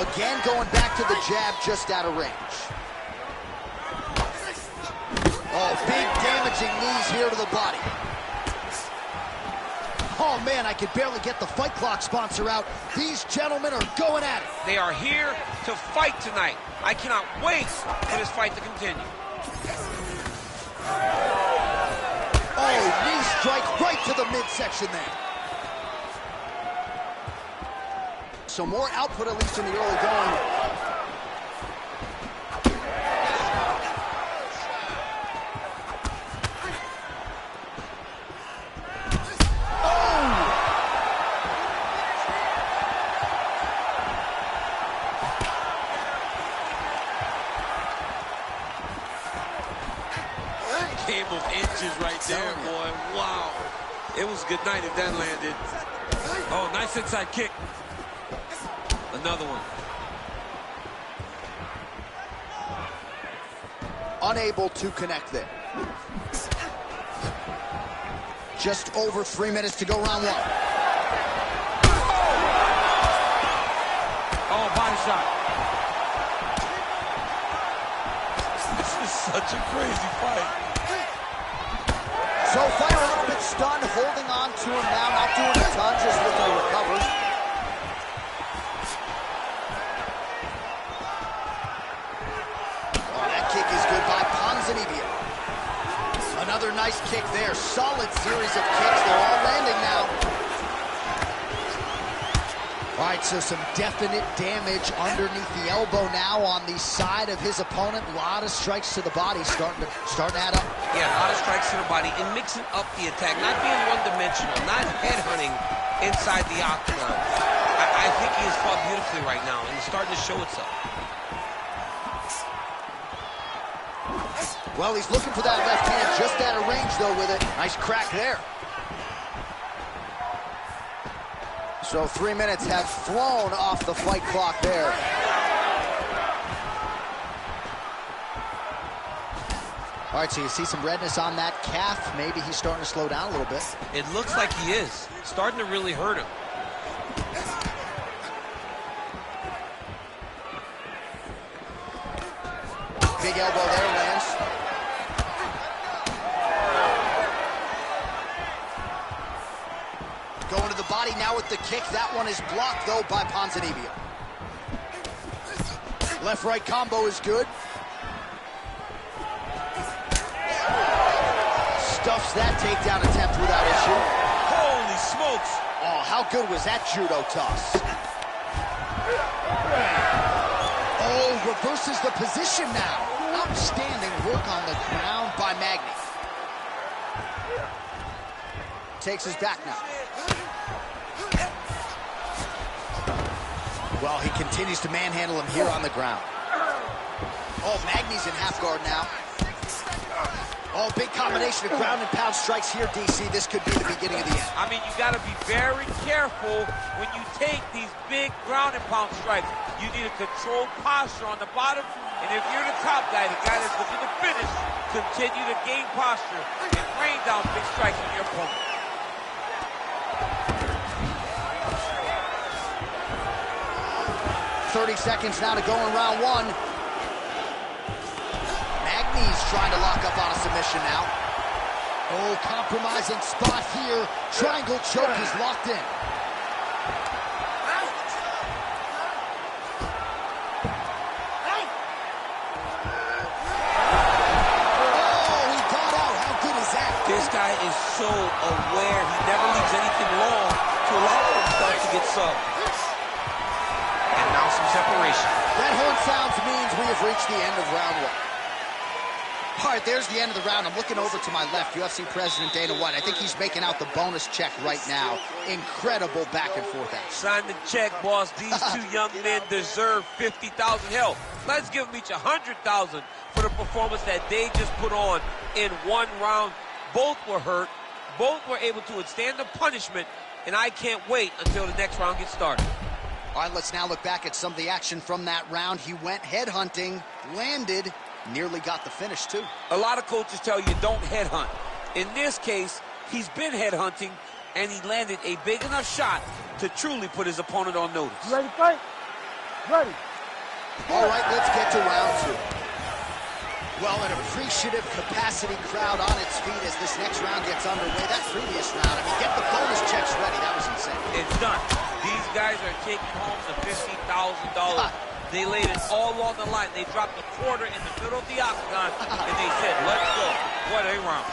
Again, going back to the jab just out of range. Oh, big damaging knees here to the body. Oh, man, I could barely get the Fight Clock sponsor out. These gentlemen are going at it. They are here to fight tonight. I cannot wait for this fight to continue. Oh, knee strike right to the midsection there. so more output, at least in the early going. Game of inches right there, boy. Wow. It was a good night if that landed. Oh, nice inside kick. Another one. Unable to connect there. Just over 3 minutes to go, round one. Oh, body shot. This is such a crazy fight. So fighter a little bit stunned, holding on to him now, not doing a ton, just looking to recover. Oh, that kick is good by Ponzinibbio. Another nice kick there. Solid series of kicks. They're all landing now. All right, so some definite damage underneath the elbow now on the side of his opponent. A lot of strikes to the body starting to add up. Yeah, a lot of strikes to the body and mixing up the attack, not being one-dimensional, not headhunting inside the octagon. I think he has fought beautifully right now, and he's starting to show itself. Well, he's looking for that left hand, just out of range, though, with it. Nice crack there. So 3 minutes have flown off the fight clock there. All right, so you see some redness on that calf. Maybe he's starting to slow down a little bit. It looks like he is. Starting to really hurt him. Big elbow there, lands. Going to the body now with the kick. That one is blocked, though, by Ponzinibbio. Left-right combo is good. Stuffs that takedown attempt without issue. Holy smokes! Oh, how good was that judo toss? Oh, reverses the position now. Outstanding work on the ground by Magny. Takes his back now. Well, he continues to manhandle him here on the ground. Oh, Magny's in half guard now. Oh, big combination of ground and pound strikes here, DC. This could be the beginning of the end. I mean, you got to be very careful when you take these big ground and pound strikes. You need a controlled posture on the bottom. And if you're the top guy, the guy that's looking to finish, continue to gain posture and rain down big strikes on your opponent. .30 seconds now to go in round one. Magny's trying to lock up on a submission now. Oh, compromising spot here. Triangle choke is locked in. Oh, he got out. How good is that? This guy is so aware. He never leaves anything long to allow himself to get subbed. And now some separation. That horn sounds means we have reached the end of round one. All right, there's the end of the round. I'm looking over to my left, UFC President Dana White. I think he's making out the bonus check right now. Incredible back and forth action. Sign the check, boss. These two young men deserve $50,000. Hell, let's give them each $100,000 for the performance that they just put on in one round. Both were hurt. Both were able to withstand the punishment, and I can't wait until the next round gets started. All right, let's now look back at some of the action from that round. He went headhunting, landed, nearly got the finish, too. A lot of coaches tell you don't headhunt. In this case, he's been headhunting, and he landed a big enough shot to truly put his opponent on notice. You ready to fight? Ready. All right, let's get to round two. Well, an appreciative capacity crowd on its feet as this next round gets underway. That previous round, I mean, get the bonus checks ready. That was insane. It's done. These guys are taking home the $50,000. They laid it all on the line. They dropped a quarter in the middle of the octagon, and they said, let's go. What a round.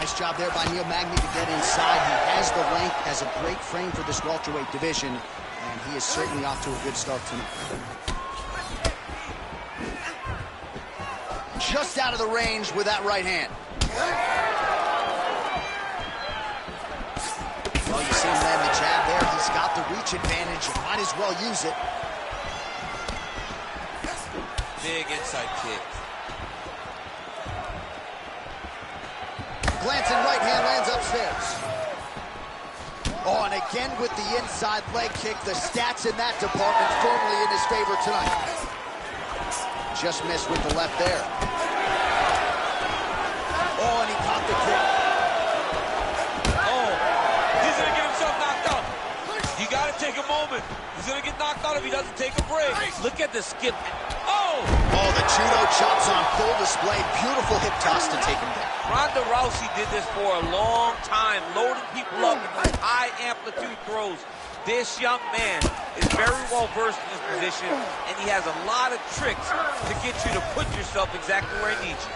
Nice job there by Neil Magny to get inside. He has the length, has a great frame for this welterweight division, and he is certainly off to a good start tonight. Just out of the range with that right hand. Well, you see him land the jab there. He's got the reach advantage. You might as well use it. Big inside kick. Glancing right hand lands upstairs. Oh, and again with the inside leg kick. The stats in that department firmly in his favor tonight. Just missed with the left there. Oh, and he caught the kick. Oh, he's gonna get himself knocked out. You gotta take a moment. He's gonna get knocked out if he doesn't take a break. Look at the skip. Oh! Oh, the judo chops on full display. Beautiful hip toss to take him down. Ronda Rousey did this for a long time, loading people up with those high amplitude throws. This young man is very well versed in this position, and he has a lot of tricks to get you to put yourself exactly where he needs you.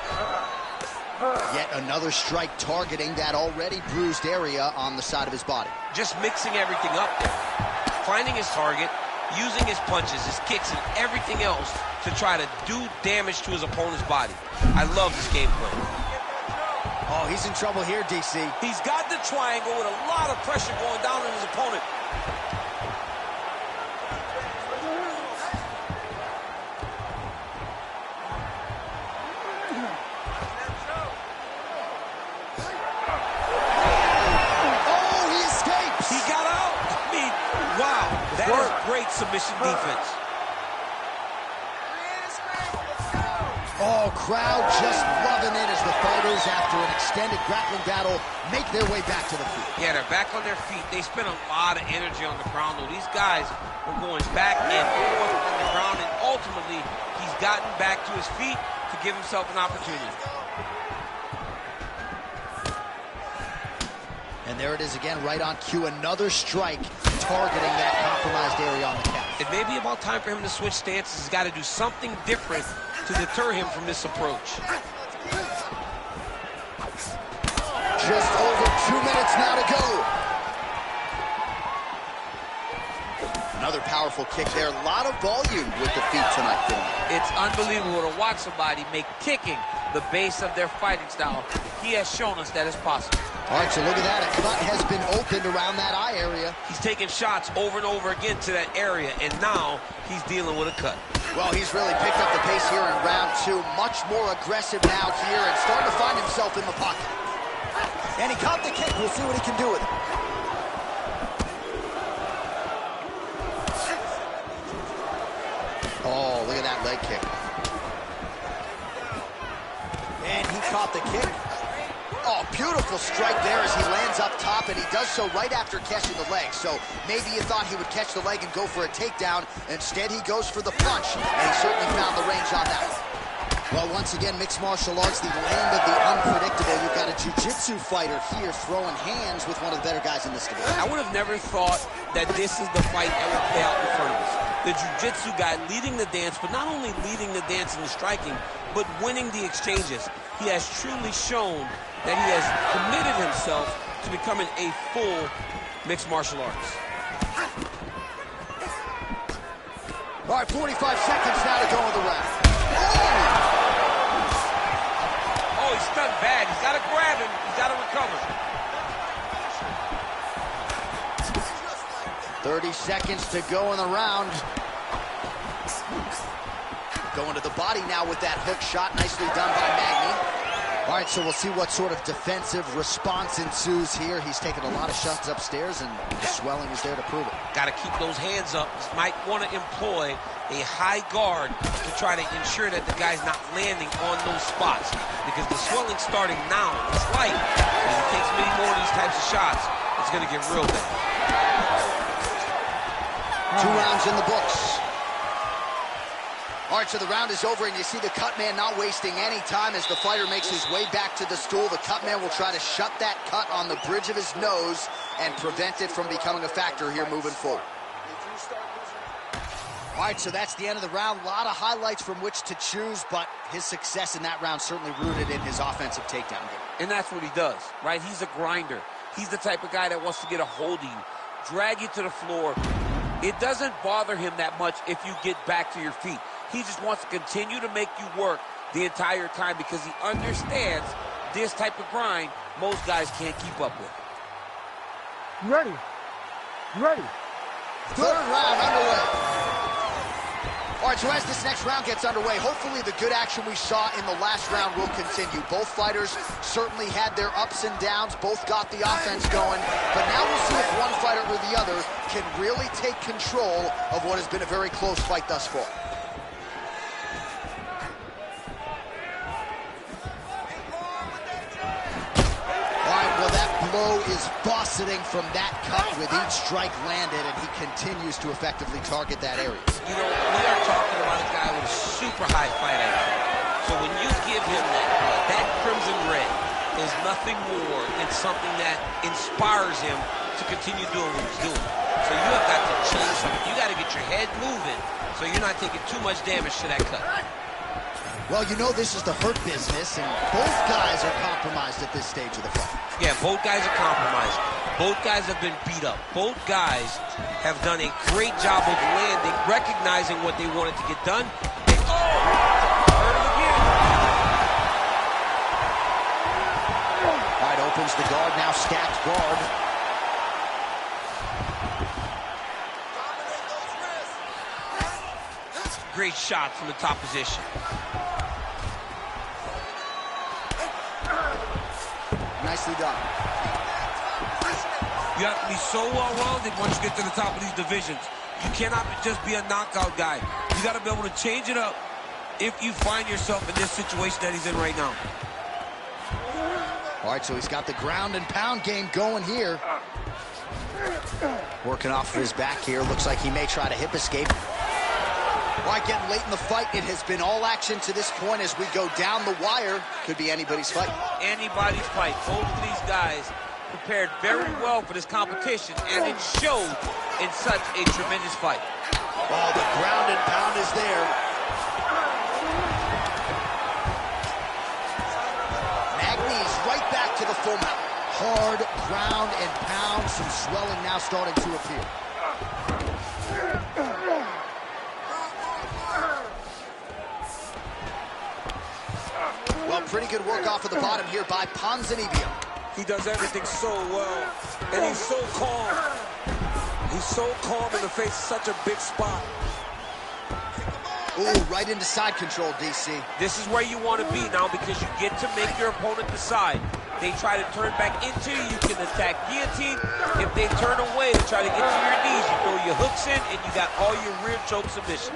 Yet another strike targeting that already bruised area on the side of his body. Just mixing everything up there. Finding his target, using his punches, his kicks, and everything else to try to do damage to his opponent's body. I love this game plan. Oh, he's in trouble here, DC. He's got the triangle with a lot of pressure going down on his opponent. Oh, he escapes. He got out. I mean, wow, that is great submission defense. Oh, crowd just loving it as the fighters, after an extended grappling battle, make their way back to the feet. Yeah, they're back on their feet. They spent a lot of energy on the ground, though. These guys were going back and forth on the ground, and ultimately, he's gotten back to his feet to give himself an opportunity. And there it is again, right on cue. Another strike targeting that compromised area on the calf. It may be about time for him to switch stances. He's got to do something different to deter him from this approach. Just over 2 minutes now to go. Another powerful kick there. A lot of volume with the feet tonight, Phil. It's unbelievable to watch somebody make kicking the base of their fighting style. He has shown us that it's possible. All right, so look at that. A cut has been opened around that eye area. He's taking shots over and over again to that area, and now he's dealing with a cut. Well, he's really picked up the pace here in round two. Much more aggressive now here and starting to find himself in the pocket. And he caught the kick. We'll see what he can do with it. Oh, look at that leg kick. And he caught the kick. Oh, beautiful strike there as he lands up top, and he does so right after catching the leg. So maybe you thought he would catch the leg and go for a takedown. Instead, he goes for the punch, and he certainly found the range on that one. Well, once again, mixed martial arts, the land of the unpredictable. You've got a jiu-jitsu fighter here throwing hands with one of the better guys in this division. I would have never thought that this is the fight that would play out in front of us. The jiu-jitsu guy leading the dance, but not only leading the dance in the striking, but winning the exchanges. He has truly shown that he has committed himself to becoming a full mixed martial arts. All right, 45 seconds now to go in the round. Oh, he's stunned bad. He's got to grab him. He's got to recover. 30 seconds to go in the round. Going to the body now with that hook shot. Nicely done by Magny. All right, so we'll see what sort of defensive response ensues here. He's taken a lot of shots upstairs, and the swelling is there to prove it. Got to keep those hands up. Might want to employ a high guard to try to ensure that the guy's not landing on those spots, because the swelling's starting now. It's light. If he takes many more of these types of shots, it's going to get real bad. 2 rounds in the books. All right, so the round is over, and you see the cut man not wasting any time as the fighter makes his way back to the stool. The cut man will try to shut that cut on the bridge of his nose and prevent it from becoming a factor here moving forward. All right, so that's the end of the round. A lot of highlights from which to choose, but his success in that round certainly rooted in his offensive takedown game. And that's what he does, right? He's a grinder. He's the type of guy that wants to get a hold of you, drag you to the floor. It doesn't bother him that much if you get back to your feet. He just wants to continue to make you work the entire time because he understands this type of grind most guys can't keep up with. You ready? You ready? Third round underway. All right, so as this next round gets underway, hopefully the good action we saw in the last round will continue. Both fighters certainly had their ups and downs. Both got the offense going. But now we'll see if one fighter or the other can really take control of what has been a very close fight thus far. Blow is bossing from that cut with each strike landed, and he continues to effectively target that area. You know, we are talking about a guy with a super high fight IQ. So when you give him that crimson red is nothing more than something that inspires him to continue doing what he's doing. So you have got to change something. You got to get your head moving so you're not taking too much damage to that cut. Well, you know this is the hurt business, and both guys are compromised at this stage of the fight. Yeah, both guys are compromised. Both guys have been beat up. Both guys have done a great job of landing, recognizing what they wanted to get done. And, hurt him again. All right, opens the guard, now stacked guard. Great shot from the top position. Nicely done. You have to be so well-rounded once you get to the top of these divisions. You cannot just be a knockout guy. You got to be able to change it up if you find yourself in this situation that he's in right now. All right, so he's got the ground and pound game going here. Working off of his back here. Looks like he may try to hip escape. All right, getting late in the fight. It has been all action to this point as we go down the wire. Could be anybody's fight. Anybody's fight. Both of these guys prepared very well for this competition, and it showed in such a tremendous fight. Oh, the ground and pound is there. Magny's right back to the full mount. Hard ground and pound. Some swelling now starting to appear. Well, pretty good work off of the bottom here by Ponzinibbio. He does everything so well, and he's so calm. He's so calm in the face of such a big spot. Ooh, right into side control, DC. This is where you want to be now because you get to make your opponent decide. They try to turn back into you, you can attack guillotine. If they turn away to try to get to your knees, you throw your hooks in, and you got all your rear choke submissions.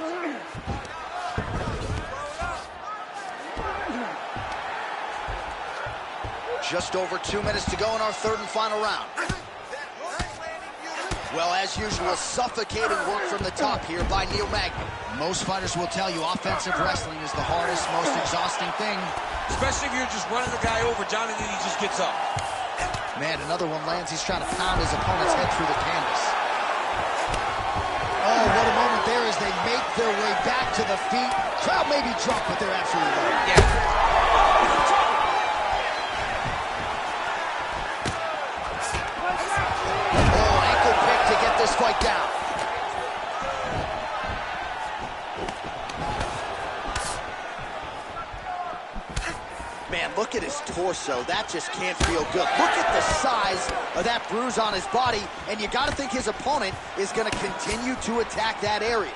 Just over 2 minutes to go in our third and final round. Well, as usual, suffocating work from the top here by Neil Magny. Most fighters will tell you offensive wrestling is the hardest, most exhausting thing. Especially if you're just running the guy over, Johnny, then he just gets up. Man, another one lands. He's trying to pound his opponent's head through the canvas. Oh, what a moment there as they make their way back to the feet. Crowd may be drunk, but they're absolutely right. Yeah. This fight down. Man, look at his torso. That just can't feel good. Look at the size of that bruise on his body, and you got to think his opponent is going to continue to attack that area.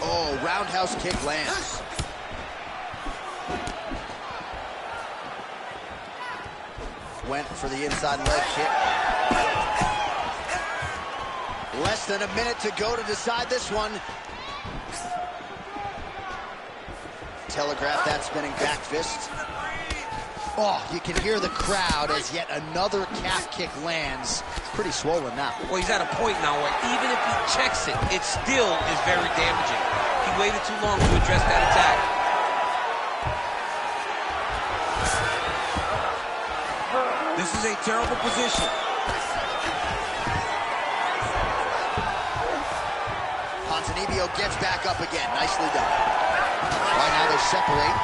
Oh, roundhouse kick lands. Went for the inside leg kick. Less than a minute to go to decide this one. Telegraph that spinning back fist. Oh, you can hear the crowd as yet another calf kick lands. Pretty swollen now. Well, he's at a point now where even if he checks it, it still is very damaging. He waited too long to address that attack. This is a terrible position. Zanibio gets back up again. Nicely done. Right now they separate.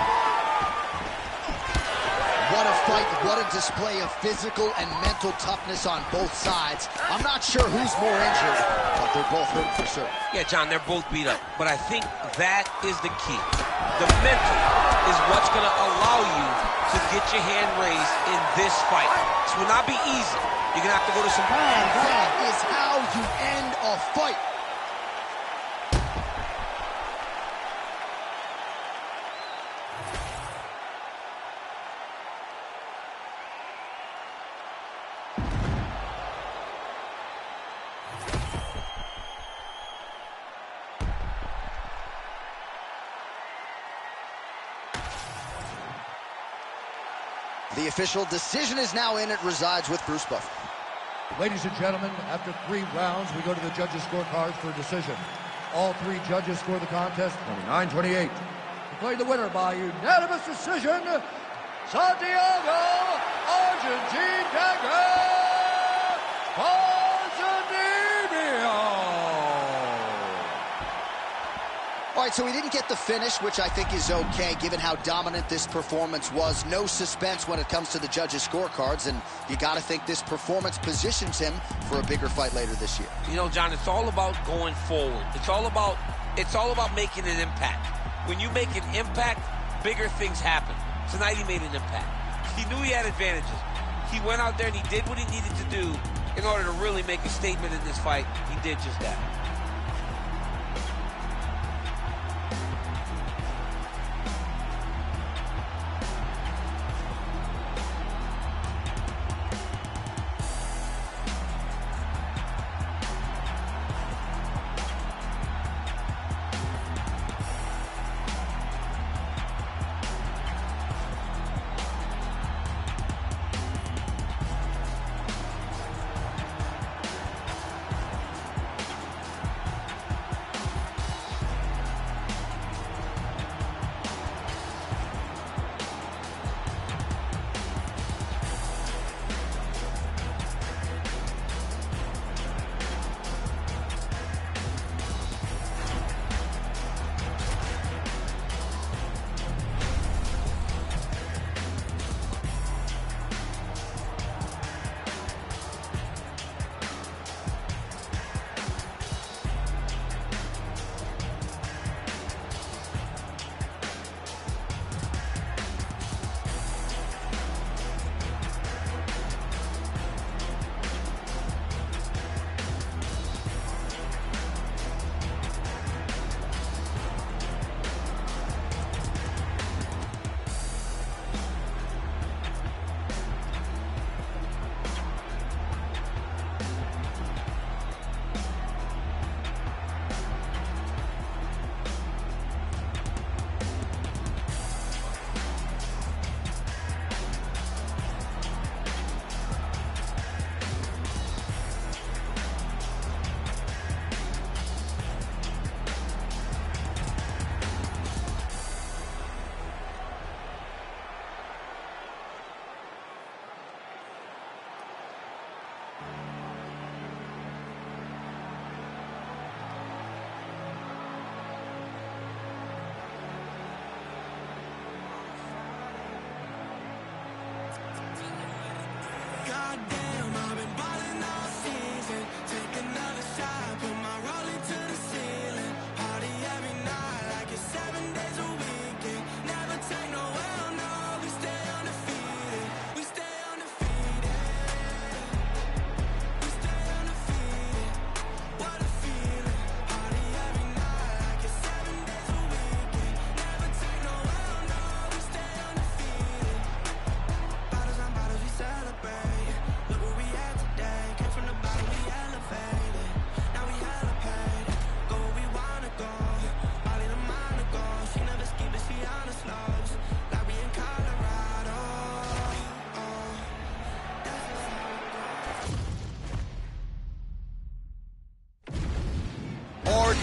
What a fight, what a display of physical and mental toughness on both sides. I'm not sure who's more injured, but they're both hurt for sure. Yeah, John, they're both beat up, but I think that is the key. The mental is what's going to allow you to get your hand raised in this fight. This will not be easy. You're going to have to go to some... And that is how you end a fight. The official decision is now in. It resides with Bruce Buffer. Ladies and gentlemen, after 3 rounds, we go to the judges' scorecards for a decision. All 3 judges score the contest 29-28. Declared the winner by unanimous decision, Santiago Argentine Dagger Ponzinibbio. All right, so he didn't get the finish, which I think is okay, given how dominant this performance was. No suspense when it comes to the judges' scorecards, and you got to think this performance positions him for a bigger fight later this year. You know, John, it's all about going forward. It's all about making an impact. When you make an impact, bigger things happen. Tonight he made an impact. He knew he had advantages. He went out there and he did what he needed to do in order to really make a statement in this fight. He did just that.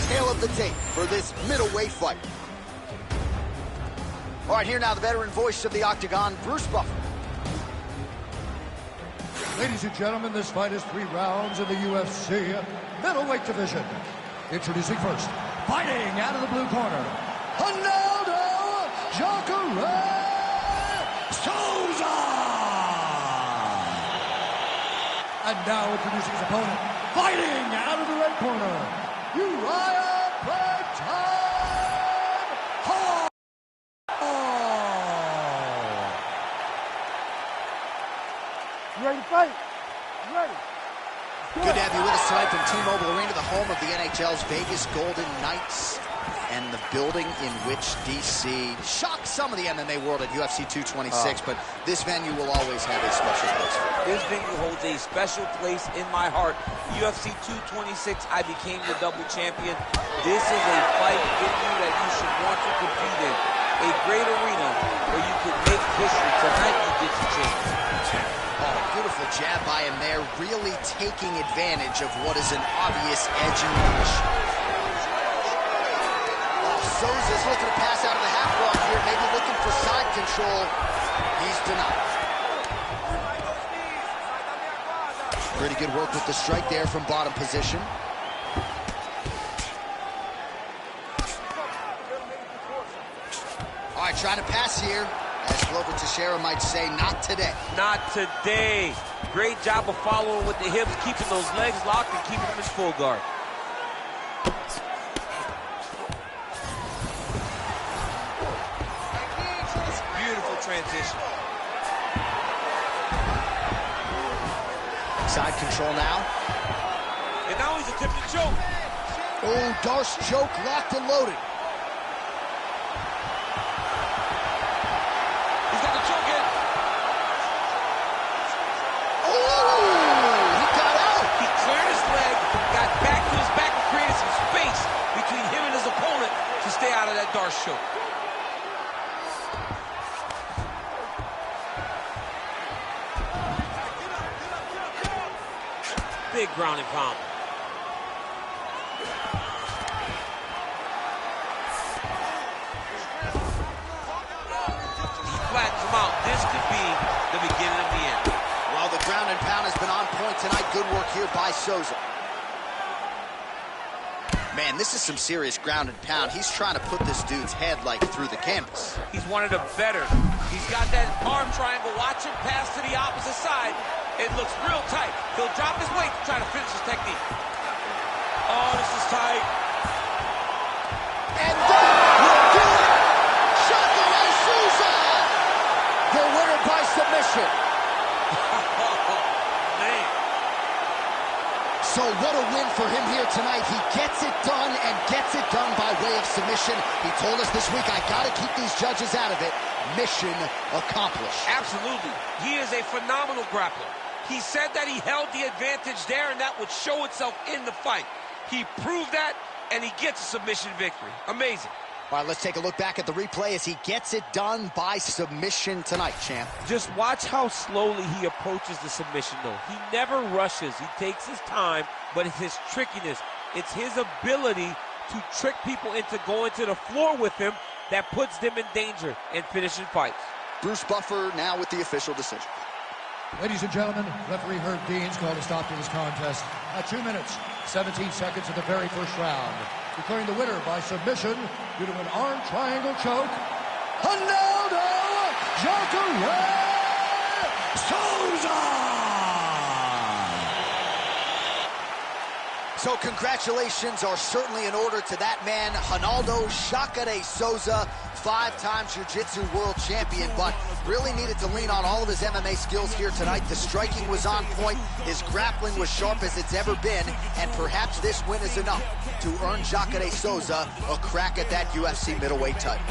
Tail of the tape for this middleweight fight. All right, here now the veteran voice of the Octagon, Bruce Buffer. Ladies and gentlemen, this fight is 3 rounds in the UFC middleweight division. Introducing first, Fighting out of the blue corner, Ronaldo Jacare Souza. And now introducing his opponent, fighting out of the red corner, Uriah Playtime Hall. You ready to fight? You ready? Good to have you with us tonight from T-Mobile Arena, the home of the NHL's Vegas Golden Knights, and the building in which DC shocked some of the MMA world at UFC 226, but this venue will always have a special place. This venue holds a special place in my heart. UFC 226, I became the double champion. This is a fight venue that you should want to compete in. A great arena where you can make history. Tonight you get your chance. Beautiful jab by him there, really taking advantage of what is an obvious edge in the mission. Souza's looking to pass out of the half guard here, maybe looking for side control. He's denied. Pretty good work with the strike there from bottom position. All right, trying to pass here. As Glover Teixeira might say, not today. Not today. Great job of following with the hips, keeping those legs locked and keeping them in full guard. Beautiful transition. Side control now. And now he's attempting to choke. Oh, Darce choke locked and loaded. Stay out of that Darce choke. Big ground and pound. He flattens him out. This could be the beginning of the end. Well, the ground and pound has been on point tonight. Good work here by Souza. Man, this is some serious ground and pound. He's trying to put this dude's head, like, through the canvas. He's one of the better. He's got that arm triangle. Watch him pass to the opposite side. It looks real tight. He'll drop his weight to try to finish his technique. Oh, this is tight. And that will do it! Jacare Souza! The winner by submission. So what a win for him here tonight. He gets it done and gets it done by way of submission. He told us this week, I got to keep these judges out of it. Mission accomplished. Absolutely. He is a phenomenal grappler. He said that he held the advantage there and that would show itself in the fight. He proved that and he gets a submission victory. Amazing. All right, let's take a look back at the replay as he gets it done by submission tonight, champ. Just watch how slowly he approaches the submission, though. He never rushes. He takes his time, but it's his trickiness. It's his ability to trick people into going to the floor with him that puts them in danger and finishing fights. Bruce Buffer now with the official decision. Ladies and gentlemen, referee Herb Dean's called a stop to this contest at 2 minutes, 17 seconds of the very first round, declaring the winner by submission due to an arm triangle choke, Ronaldo Jacare Souza! So congratulations are certainly in order to that man, Ronaldo Jacare Souza, 5-time Jiu-Jitsu world champion, but really needed to lean on all of his MMA skills here tonight. The striking was on point, his grappling was sharp as it's ever been, and perhaps this win is enough to earn Jacare Souza a crack at that UFC middleweight title.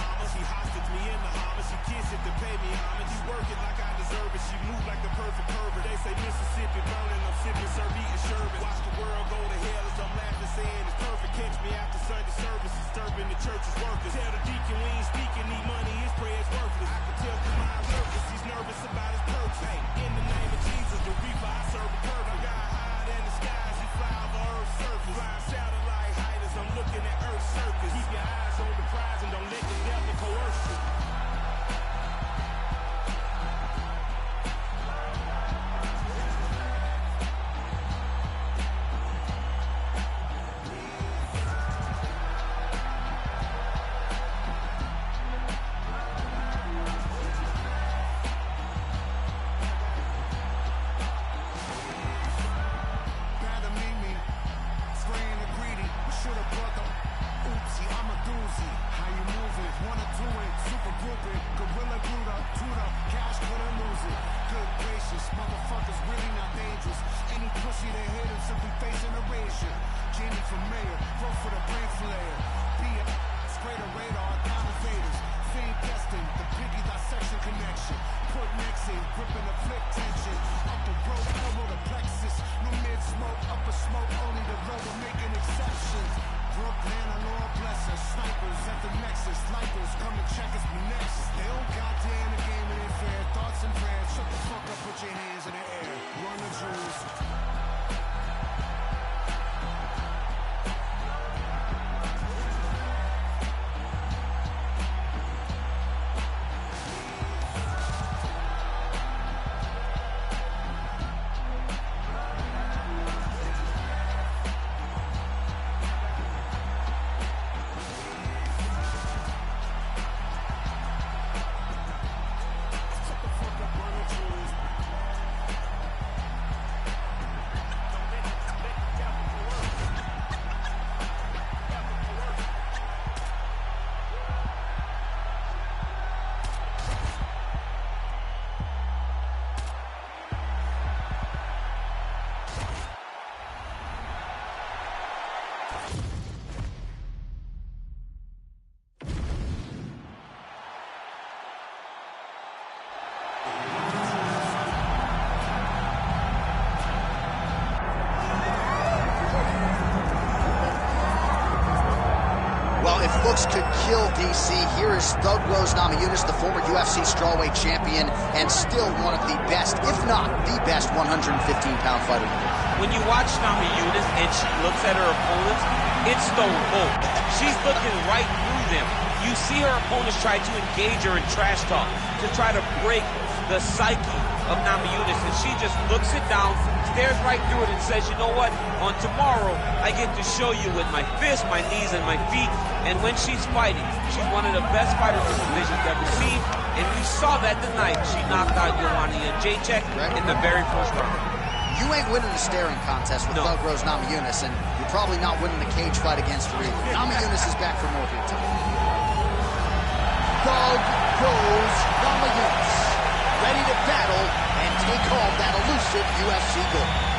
Looks could kill DC. Here is Thug Rose Namajunas, the former UFC strawweight champion, and still one of the best, if not the best, 115-pound fighter. When you watch Namajunas and she looks at her opponents, it's stone cold. She's looking right through them. You see her opponents try to engage her in trash talk to try to break the psyche of Namajunas, and she just looks it down, stares right through it, and says, you know what, on tomorrow, I get to show you with my fists, my knees, and my feet. And when she's fighting, she's one of the best fighters this division's ever seen, and we saw that tonight. She knocked out Joanna Jacek in the very first round. You ain't winning a staring contest with Thug Rose Namajunas, and you're probably not winning a cage fight against her either. Namajunas is back for more here tonight. Thug Rose Namajunas, ready to battle and take home that elusive UFC gold.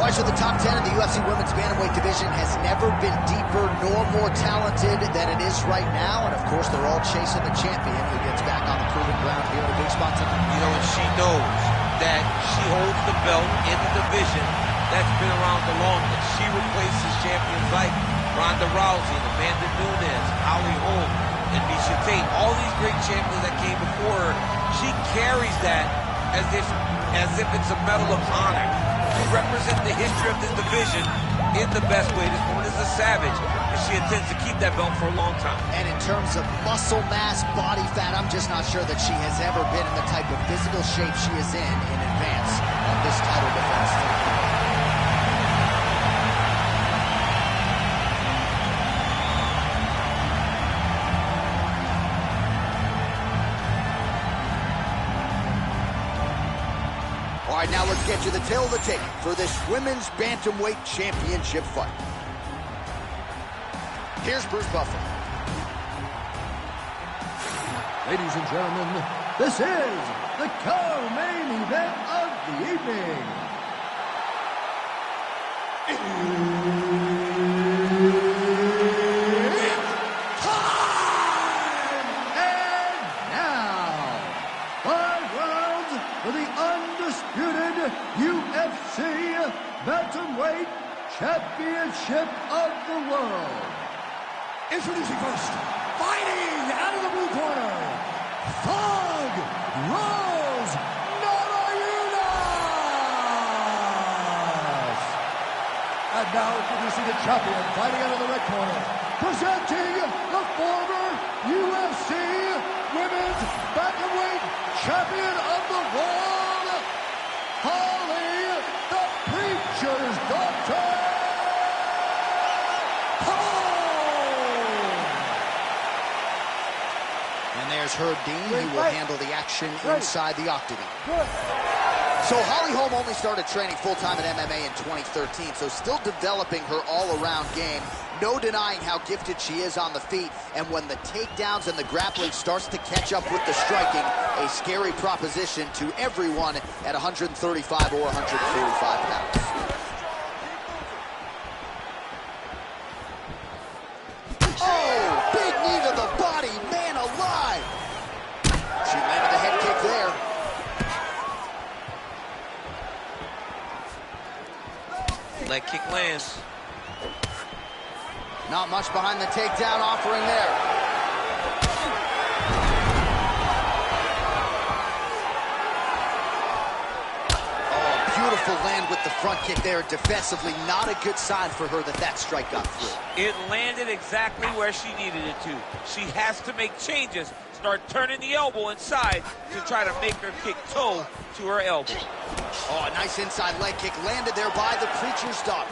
So the top 10 of the UFC women's bantamweight division has never been deeper nor more talented than it is right now. And of course, they're all chasing the champion who gets back on the proving ground here in a big spot tonight. You know, and she knows that she holds the belt in the division that's been around the longest. She replaces champions like Ronda Rousey, Amanda Nunes, Holly Holm, and Miesha Tate. All these great champions that came before her, she carries that as if it's a medal of honor. To represent the history of this division in the best way. This woman is a savage, and she intends to keep that belt for a long time. And in terms of muscle mass, body fat, I'm just not sure that she has ever been in the type of physical shape she is in advance of this title defense. All right, now let's get you the tail of the tape for this women's bantamweight championship fight. Here's Bruce Buffer. Ladies and gentlemen, this is the co-main event of the evening. It's time! And now, 5 rounds for the undisputed UFC Bantamweight Championship of the World. Introducing first, fighting out of the blue corner, Thug Rose Namajunas. And now introducing the champion, fighting out of the red corner, presenting the former UFC Women's Bantamweight Champion of the World, Holly the Preacher's Daughter. There's Herb Dean, who will handle the action inside the octagon. So Holly Holm only started training full-time at MMA in 2013, so still developing her all-around game. No denying how gifted she is on the feet, and when the takedowns and the grappling starts to catch up with the striking, a scary proposition to everyone at 135 or 145 pounds. Leg kick lands. Not much behind the takedown offering there. Oh, beautiful land with the front kick there. Defensively, not a good sign for her that strike got through. It landed exactly where she needed it to. She has to make changes. Start turning the elbow inside to try to make her kick toe to her elbow. Oh, a nice inside leg kick landed there by the Preacher's Daughter.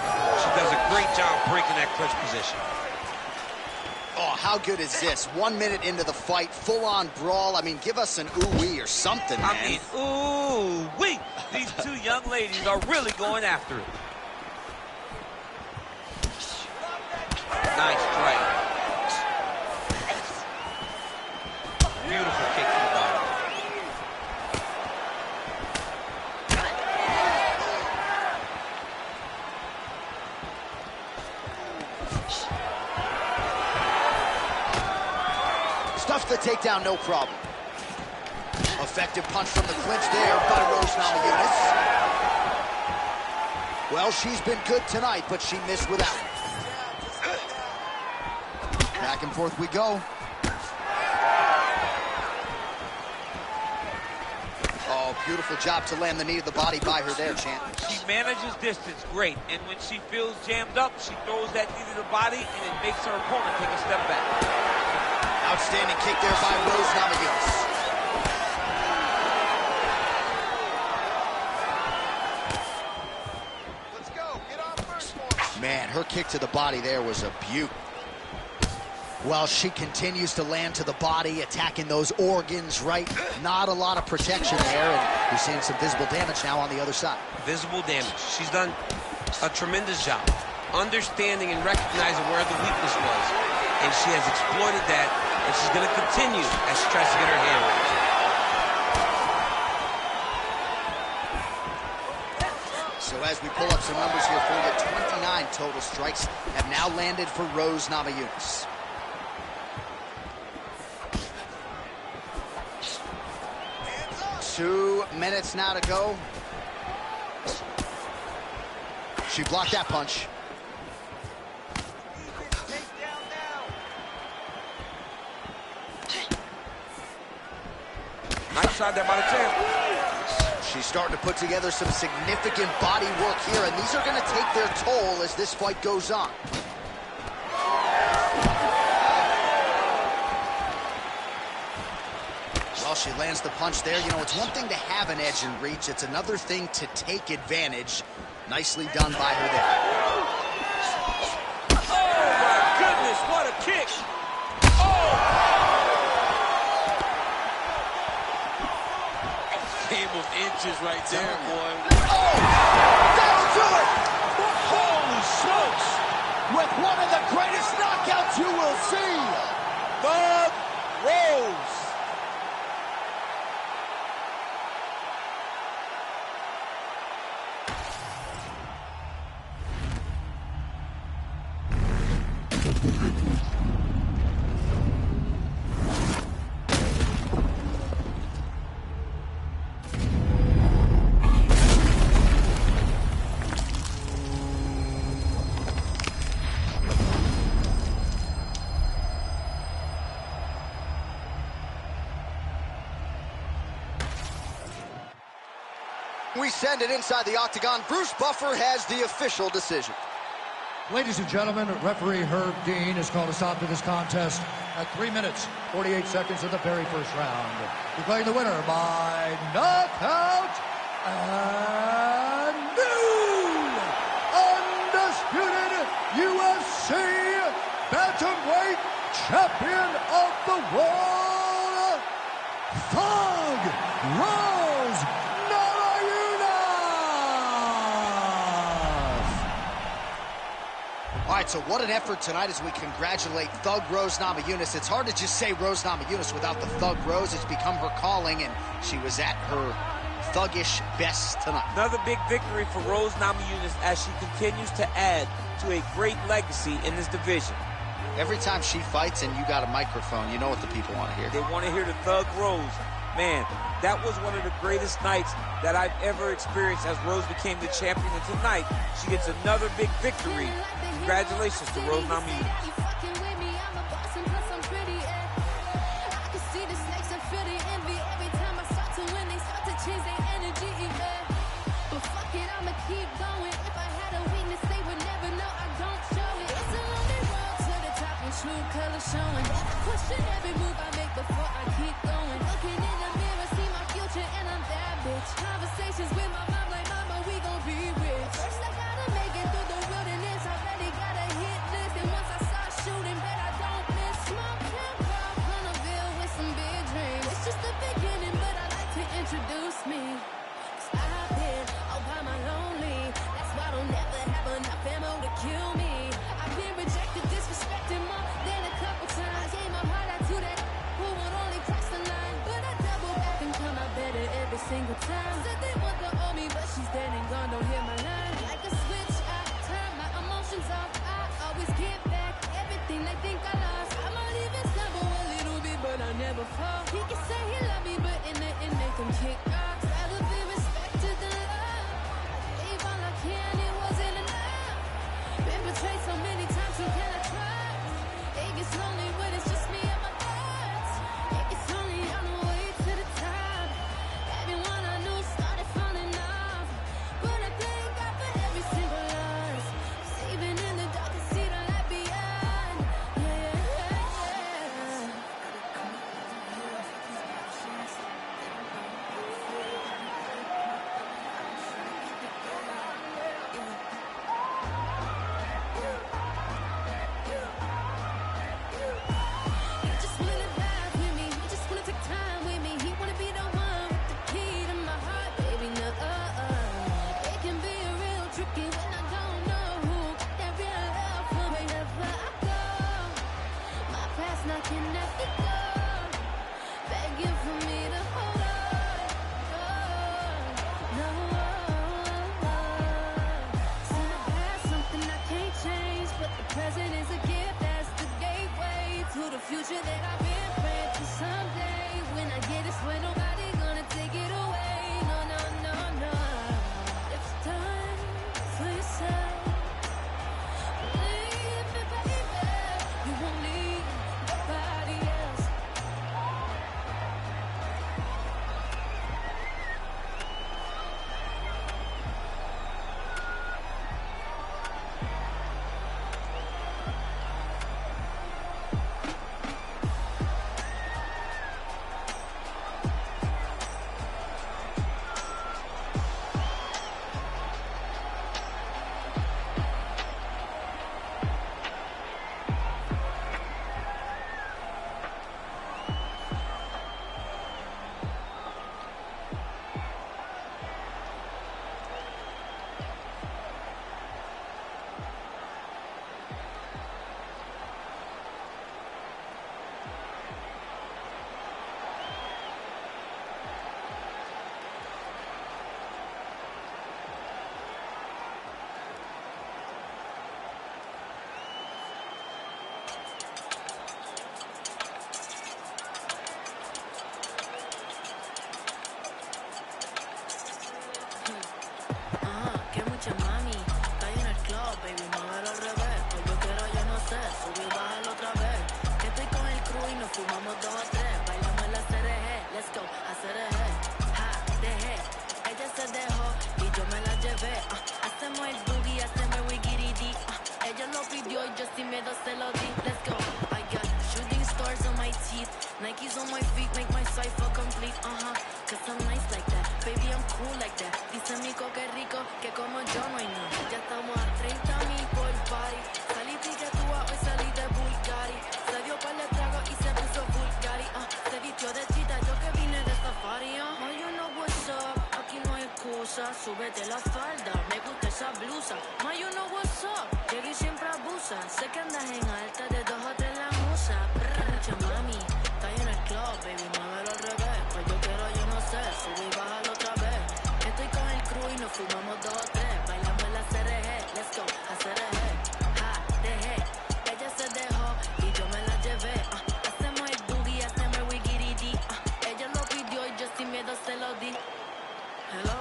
She does a great job breaking that clutch position. Oh, how good is this? 1 minute into the fight, full-on brawl. I mean, give us an ooh-wee or something, man. I mean, ooh-wee. These two young ladies are really going after it. Nice strike. Beautiful kick to the body. takedown, no problem. Effective punch from the clinch there by Rose Namajunas. Well, she's been good tonight, but she missed without it. Back and forth we go. Oh, beautiful job to land the knee to the body by her there, champ. She manages distance great, and when she feels jammed up, she throws that knee to the body, and it makes her opponent take a step back. Outstanding kick there by Rose Namajunas. Let's go. Get on first for me. Man, her kick to the body there was a beaut. Well, she continues to land to the body, attacking those organs, right? Not a lot of protection there, and you're seeing some visible damage now on the other side. Visible damage. She's done a tremendous job understanding and recognizing where the weakness was, and she has exploited that, and she's going to continue as she tries to get her hand raised. So as we pull up some numbers here for you, 29 total strikes have now landed for Rose Namajunas. Two minutes now to go. She blocked that punch. Nice shot there by the champ. She's starting to put together some significant body work here, and these are going to take their toll as this fight goes on. Well, she lands the punch there. You know, it's one thing to have an edge and reach. It's another thing to take advantage. Nicely done by her there. Oh, my goodness, what a kick. Oh! Game of inches right there, boy. Oh! That'll do it! Holy smokes! With one of the greatest knockouts you will see. Thug Rose. We send it inside the octagon. Bruce Buffer has the official decision. Ladies and gentlemen, referee Herb Dean has called a stop to this contest at 3 minutes, 48 seconds of the very first round. Declaring the winner by knockout and new undisputed UFC bantamweight champion of the world, Thug Rose. All right, so what an effort tonight as we congratulate Thug Rose Namajunas. It's hard to just say Rose Namajunas without the Thug Rose. It's become her calling, and she was at her thuggish best tonight. Another big victory for Rose Namajunas as she continues to add to a great legacy in this division. Every time she fights and you got a microphone, you know what the people want to hear. They want to hear the Thug Rose. Man, that was one of the greatest nights that I've ever experienced as Rose became the champion. And tonight, she gets another big victory. Congratulations to Rose Namajunas. Showing. Question every move I make before I keep going. Looking in the mirror, see my future, and I'm that bitch. Conversations with my mom like, mama, we gon' be rich. First I gotta make it through the wilderness. Already got a hit list, and once I start shooting, bet I don't miss. Small town girl, Hunterville with some big dreams. It's just the beginning, but I like to introduce me. 'Cause I've been all by my lonely. That's why I don't never have enough ammo to kill me. I've been rejected, disrespected more than a couple times. Gave my heart out to that who would only cross the line, but I double back and come out better every single time. Said they want to owe me, but she's dead and gone. Don't hear my line. Like a switch, I turn my emotions off. I always get back everything they think I lost. I might even stumble a little bit, but I never way before. He can say he love me, but in the end make him kick rocks. Rather be respected than love. I gave all I can, it wasn't enough. Been betrayed so many times, who can I trust? It gets lonely when it's just me and my thoughts. It gets lonely on the way to the top. Everyone I knew started falling off, but I thank God for every single loss. 'Cause even in the dark, I see the light beyond. Yeah, yeah, yeah. He just wanna ride with me. He just wanna take time with me. He wanna be the one with the key to my heart, baby. No, it can be real tricky when I don't know who got that real love for me. Wherever I go, my past knocking at the door, begging for me to hold on. No, see the past something I can't change, but the present is a gift. That's the gateway to the future that I've been praying for someday. When I get it, swear nobody gonna take it away. No, no, no, no. It's time for yourself. Believe me, baby, you won't need nobody else. Que mucha mami, está ahí en el club, baby, muévelo al revés. Pues yo quiero, yo no sé, subir, bájalo otra vez. Que estoy con el crew y nos fumamos 2 o 3. Bailamos en la CRG, let's go, a CRG. Ja, dejé, ella se dejó y yo me la llevé. Hacemos el boogie, hacemos el wigiridi. Ella lo pidió y yo sin miedo se lo di. Let's go, I got shooting stars on my teeth, Nikes on my feet, make my cipher complete. Cause I'm nice like that, baby, I'm cool like that. Dice Mico que rico, que como yo no hay nada. Ya estamos a 30,000 por party. Salí tiquetúa, hoy salí de Bulgari. Se dio par de tragos y se puso Bulgari. Se vistió de chita, yo que vine de safari. Oh, you know what's up, aquí no hay excusa. Súbete la falda, me gusta esa blusa. Ma, you know what's up, Jerry siempre abusa. Sé que andas en alta, de 2 o 3 la musa. Mucha mami, está ahí en el club, baby, muévelo al revés. Pues yo quiero, yo no sé, subir y bájalo otra vez. Estoy con el crew y nos fumamos 2 o 3. Bailamos en la CRG, let's go, a CRG. Ja, dejé, ella se dejó y yo me la llevé. Hacemos el boogie, hacemos el wigiridi. Ella lo pidió y yo sin miedo se lo di. Hello,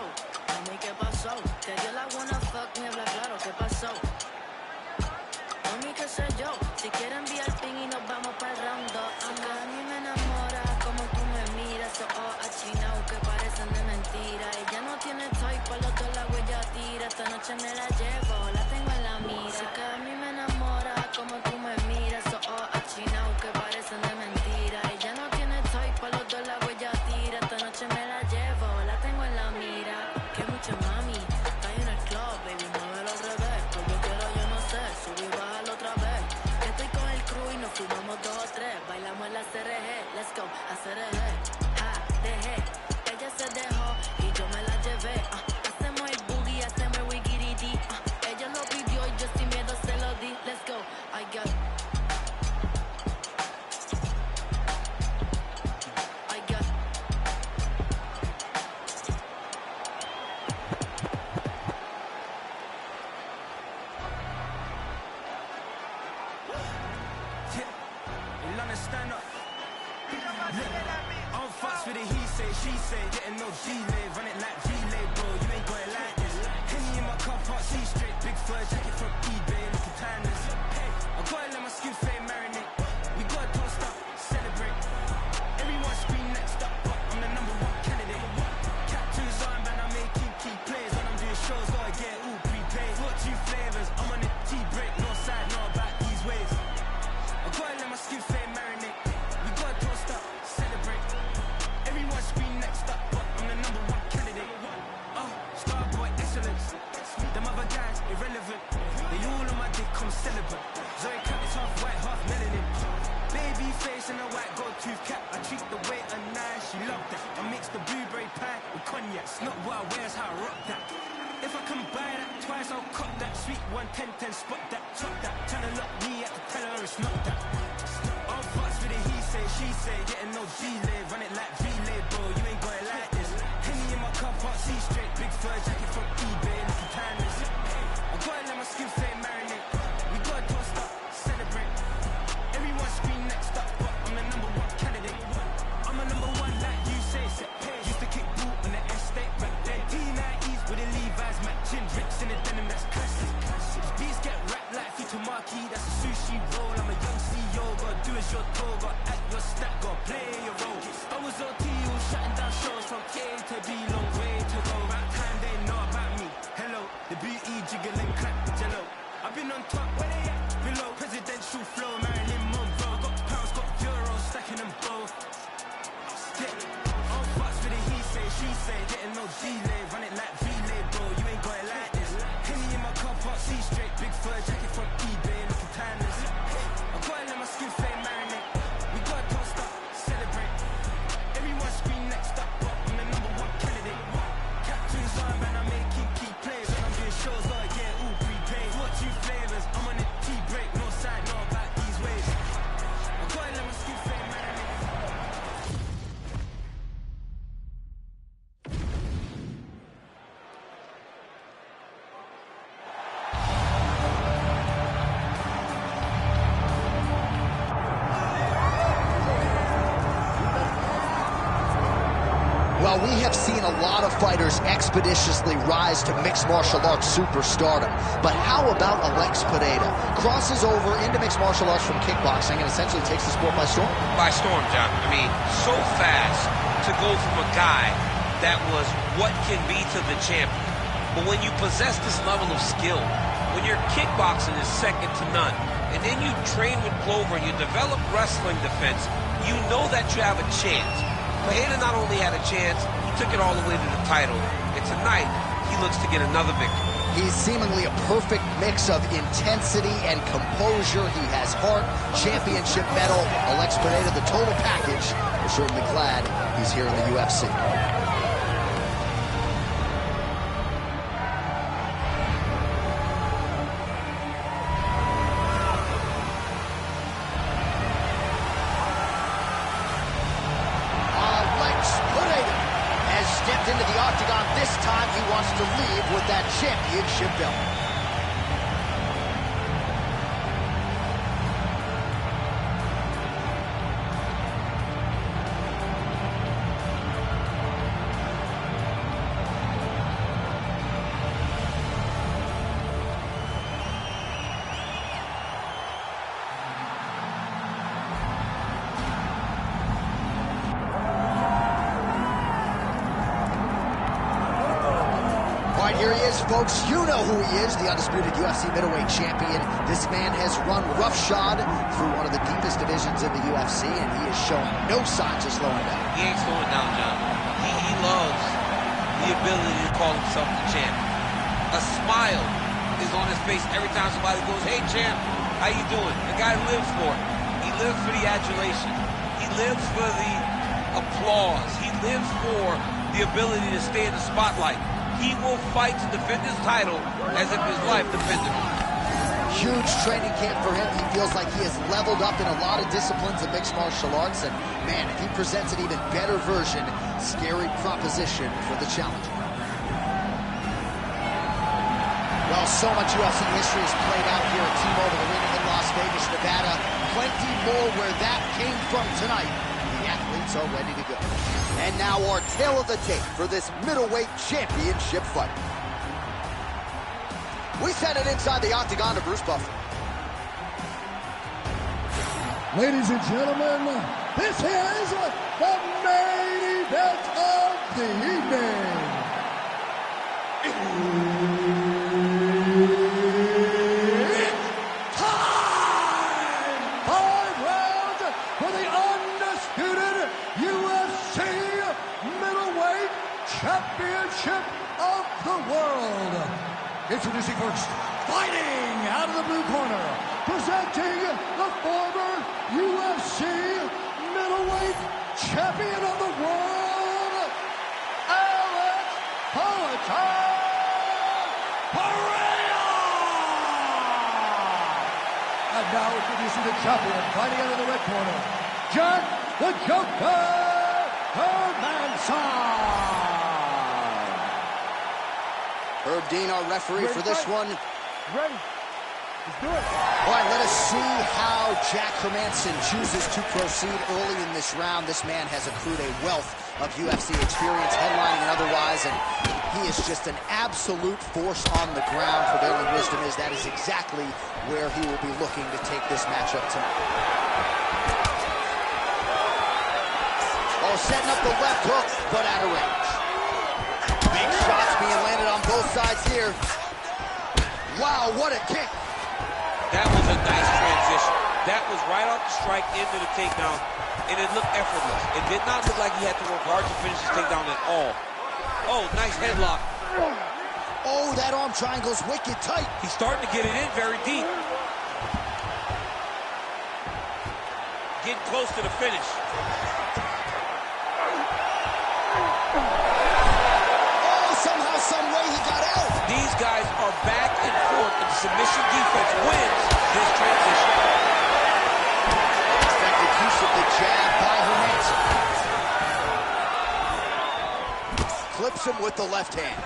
mami, ¿qué pasó? Te dio la wanna fuck, me habla claro, ¿qué pasó? Mami, qué sé yo, si quiere enviar delay, run it like relay, bro. You ain't got it like this. Henny in my car park, see straight, big fur jacket from eBay, looking timeless. Hey, I gotta let my skin fade marinate. We gotta toast up, celebrate. Everyone scream next up, but I'm the #1 candidate. Captain's arm, man, I'm making key plays. When I'm doing shows, gotta get all prepaid. Got 2 flavors, I'm on the tea break. No side, no about these ways. I gotta let my skin fade marinate. We gotta toast up, celebrate. Everyone scream next up, but I'm the #1 candidate. Starboy excellence. Them other guys irrelevant. They all on my dick, come celebrate. Zoe Cat is half white, half melanin. Baby face and a white gold tooth cap. I treat the waiter nice, she love that. I mix the blueberry pie with cognac. It's not what I wear, it's how I rock that. If I can buy that twice, I'll cut that. Sweet 110, spot that, chop that. Tryna look me at the teller, it's not that. All fucks with it, he say, she say. Getting no delay, run it like relay, bro. You ain't got it like this. Henny in my car park, see straight. Big fur jacket from eBay, looking timeless. I gotta let my skin fade marinate. We gotta toast up, celebrate. Everyone scream next up, but I'm the #1 candidate. I'm a #1 like you say. Used to kick boot on the estate back then. T90s with the Levi's matching. Rips in the denim, that's classic. Beats get wrapped like Futamaki, that's a sushi roll. I'm a young CEO, gotta do as you're told. Gotta act your stack, gotta play your role. I was OT, was shutting down shows from K to B, long way to go. Right time, they know about me. Hello, the beauty jiggling, clap, jello. I've been on top, where they at? Below, presidential flow, Marilyn Monroe. Got pounds, got euros, stacking them both. All fucks with it, he say, she say. Getting no delay, run it like relay, bro. You ain't got it like this. Henny in my car park, see straight. Big fur jacket from eBay, looking timeless. I gotta let my skin fade marinate. We gotta toast up, celebrate. Everyone scream next up, but I'm the #1 candidate. Captain's arm, man, I'm making key plays. When I'm doing shows, gotta get all prepaid. Got 2 flavors, I'm on the tea break. No side, no about these ways. I gotta let my skin fade marinate. Well, we have seen a lot of fighters expeditiously rise to mixed martial arts superstardom. But how about Alex Perreira? Crosses over into mixed martial arts from kickboxing and essentially takes the sport by storm? By storm, John. I mean, so fast to go from a guy that was what can be to the champion. But when you possess this level of skill, when your kickboxing is second to none, and then you train with Clover and you develop wrestling defense, you know that you have a chance. Perreira not only had a chance, he took it all the way to the title. And tonight, he looks to get another victory. He's seemingly a perfect mix of intensity and composure. He has heart, championship medal. Alex Perreira, the total package. We're certainly glad he's here in the UFC. Into the octagon. This time he wants to leave with that championship belt. Here he is, folks. You know who he is, the undisputed UFC middleweight champion. This man has run roughshod through one of the deepest divisions in the UFC, and he has shown no signs of slowing down. He ain't slowing down, John. He loves the ability to call himself the champ. A smile is on his face every time somebody goes, "Hey, champ, how you doing?" The guy lives for it. He lives for the adulation. He lives for the applause. He lives for the ability to stay in the spotlight. He will fight to defend his title as if his life depended on it. Huge training camp for him. He feels like he has leveled up in a lot of disciplines of mixed martial arts. And, man, if he presents an even better version, scary proposition for the challenger. Well, so much UFC history has played out here at T-Mobile Arena in Las Vegas, Nevada. Plenty more where that came from tonight. The athletes are ready to go. And now our tail of the tape for this middleweight championship fight. We send it inside the octagon to Bruce Buffer. Ladies and gentlemen, this is the main event of the evening. It's time! 5 rounds for the undisputed UFC middleweight championship of the world. Introducing first, fighting out of the blue corner, presenting the former UFC middleweight champion of the world, Alex Perreira! And now introducing the champion, fighting out of the red corner, Jack the Joker Hermanson! Herb Dean, our referee for this one. Ready. Let's do it. All right, let us see how Jack Hermanson chooses to proceed early in this round. This man has accrued a wealth of UFC experience, headlining and otherwise, and he is just an absolute force on the ground. Prevailing wisdom is that is exactly where he will be looking to take this matchup tonight. Oh, setting up the left hook, but out of range. Big shots being landed on both sides here. Wow, what a kick. That was a nice transition. That was right off the strike into the takedown, and it looked effortless. It did not look like he had to work hard to finish his takedown at all. Oh, nice headlock. Oh, that arm triangle's wicked tight. He's starting to get it in very deep. Getting close to the finish. Somehow, some way he got out. These guys are back and forth, and the submission defense wins this transition. Effective use of the jab by Hermanson. Clips him with the left hand.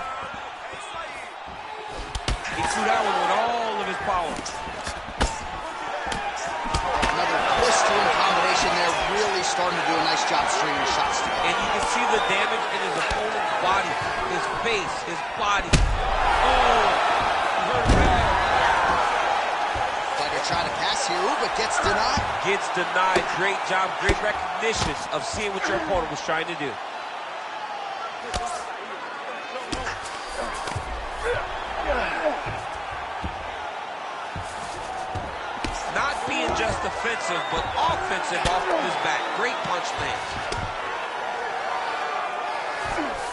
He threw that one with all of his power. Another blistering combination there, really starting to do a nice job stringing shots together. And you can see the damage in his opponent's body, his face, his body. Oh, he hurt him bad. Fighter trying to pass here, but gets denied. Gets denied. Great job, great recognition of seeing what your opponent was trying to do. Not being just defensive, but offensive off of his back. Great punch lands.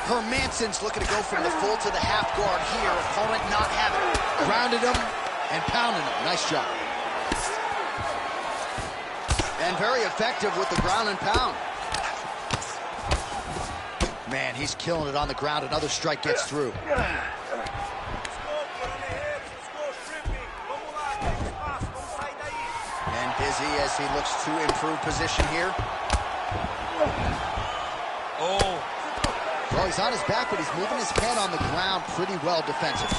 Hermanson's looking to go from the full to the half guard here. Opponent not having it. Grounded him and pounding him. Nice job. And very effective with the ground and pound. Man, he's killing it on the ground. Another strike gets through. And busy as he looks to improve position here. Oh. Well, he's on his back, but he's moving his head on the ground pretty well defensively.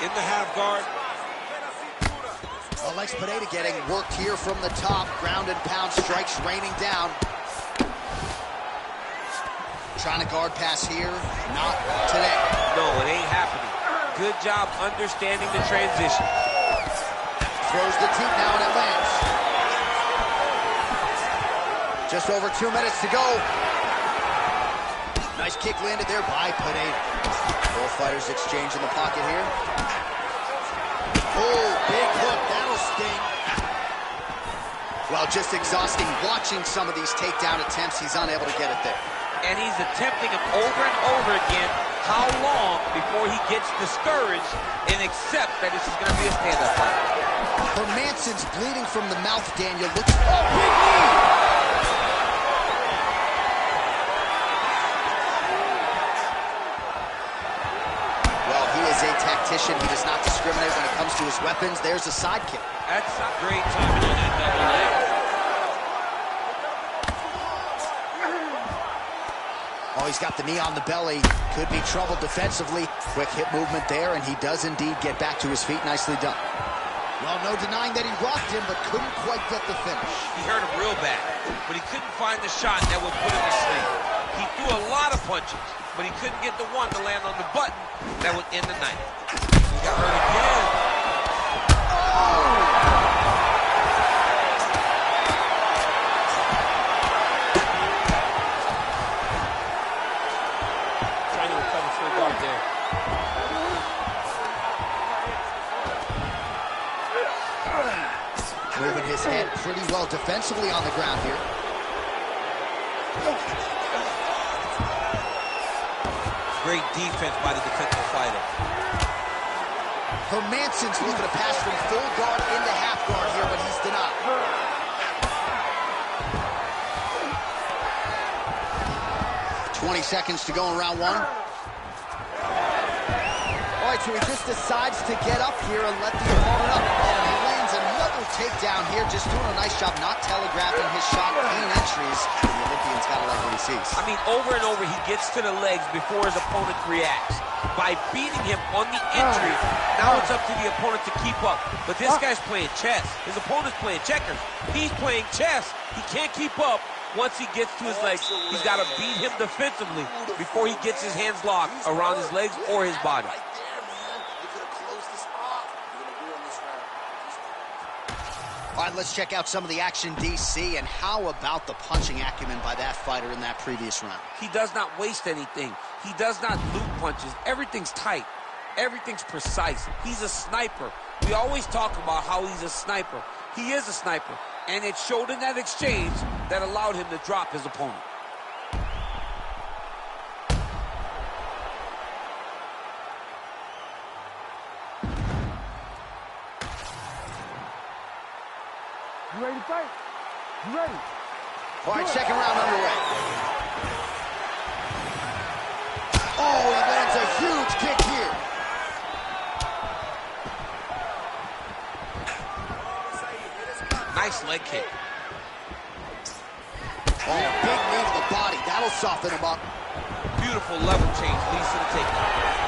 In the half guard. Alex Perreira getting worked here from the top. Ground and pound strikes raining down. Trying to guard pass here. Not today. No, it ain't happening. Good job understanding the transition. Throws the teep now and it lands. Just over 2 minutes to go. Nice kick landed there by Perreira. Both fighters exchange in the pocket here. Oh, big hook. That'll sting. Well, just exhausting watching some of these takedown attempts. He's unable to get it there. And he's attempting them over and over again. How long before he gets discouraged and accept that this is going to be a stand-up fight? Hermanson's bleeding from the mouth, Daniel. Looks big knee. A tactician. He does not discriminate when it comes to his weapons. There's a side kick. That's a great timing on that double leg. Oh, he's got the knee on the belly. Could be trouble defensively. Quick hip movement there, and he does indeed get back to his feet. Nicely done. Well, no denying that he rocked him, but couldn't quite get the finish. He hurt him real bad, but he couldn't find the shot that would put him to sleep. He threw a lot of punches, but he couldn't get the one to land on the button that would end the night. He got hurt again. Trying to recover full guard there. Moving his head pretty well defensively on the ground here. Great defense by the defensive fighter. Hermanson's looking to pass from full guard into half guard here, but he's denied. 20 seconds to go in round one. All right, so he just decides to get up here and let the opponent up. And he lands another takedown here, just doing a nice job not telegraphing his shot, clean entries. The Olympian's got to like what he sees. I mean, over and over, he gets to the legs before his opponent reacts. By beating him on the entry, now it's up to the opponent to keep up. But this guy's playing chess. His opponent's playing checkers. He's playing chess. He can't keep up. Once he gets to his legs, he's got to beat him defensively before he gets his hands locked around his legs or his body. All right, let's check out some of the action, DC, and how about the punching acumen by that fighter in that previous round? He does not waste anything. He does not loop punches. Everything's tight. Everything's precise. He's a sniper. We always talk about how he's a sniper. He is a sniper, and it showed in that exchange that allowed him to drop his opponent. You ready to fight? You ready? All right, second round underway. Oh, he lands a huge kick here. Nice leg kick. Oh, big knee to the body. That'll soften him up. Beautiful level change leads to the takedown.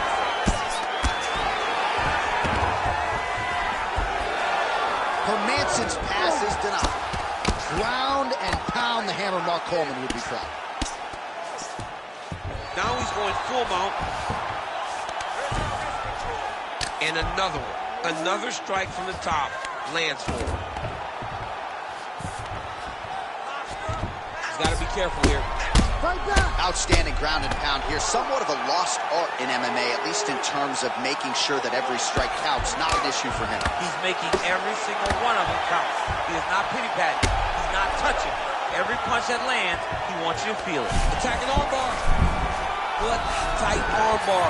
Hermanson's pass is denied. Ground and pound, the hammer Mark Coleman would be proud. Now he's going full mount. And another one. Another strike from the top lands for him. He's got to be careful here. Outstanding ground and pound here. Somewhat of a lost art in MMA, at least in terms of making sure that every strike counts. Not an issue for him. He's making every single one of them count. He is not pity-patting. He's not touching. Every punch that lands, he wants you to feel it. Attacking armbar. Good, tight armbar.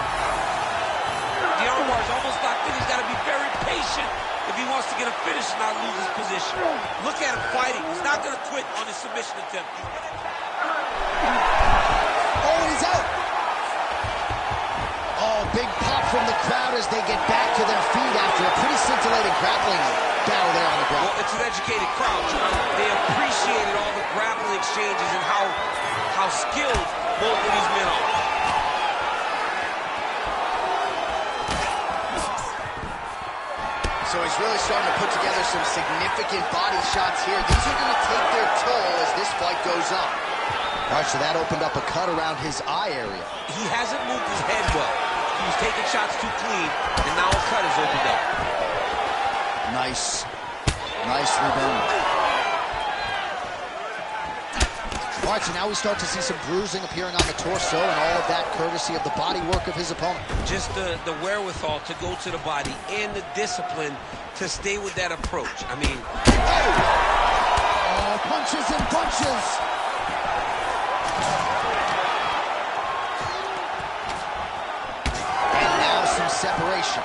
The armbar is almost locked in. He's got to be very patient if he wants to get a finish and not lose his position. Look at him fighting. He's not going to quit on his submission attempt. Oh, he's out. Oh, big pop from the crowd as they get back to their feet after a pretty scintillating grappling battle there on the ground. Well, it's an educated crowd, John. They appreciated all the grappling exchanges and how skilled both of these men are. So he's really starting to put together some significant body shots here. These are going to take their toll as this fight goes on. All right, so that opened up a cut around his eye area. He hasn't moved his head well. He was taking shots too clean, and now a cut is opened up. Nicely done. All right, so now we start to see some bruising appearing on the torso, and all of that courtesy of the body work of his opponent. Just the wherewithal to go to the body and the discipline to stay with that approach. I mean... Oh, punches and punches! And now some separation.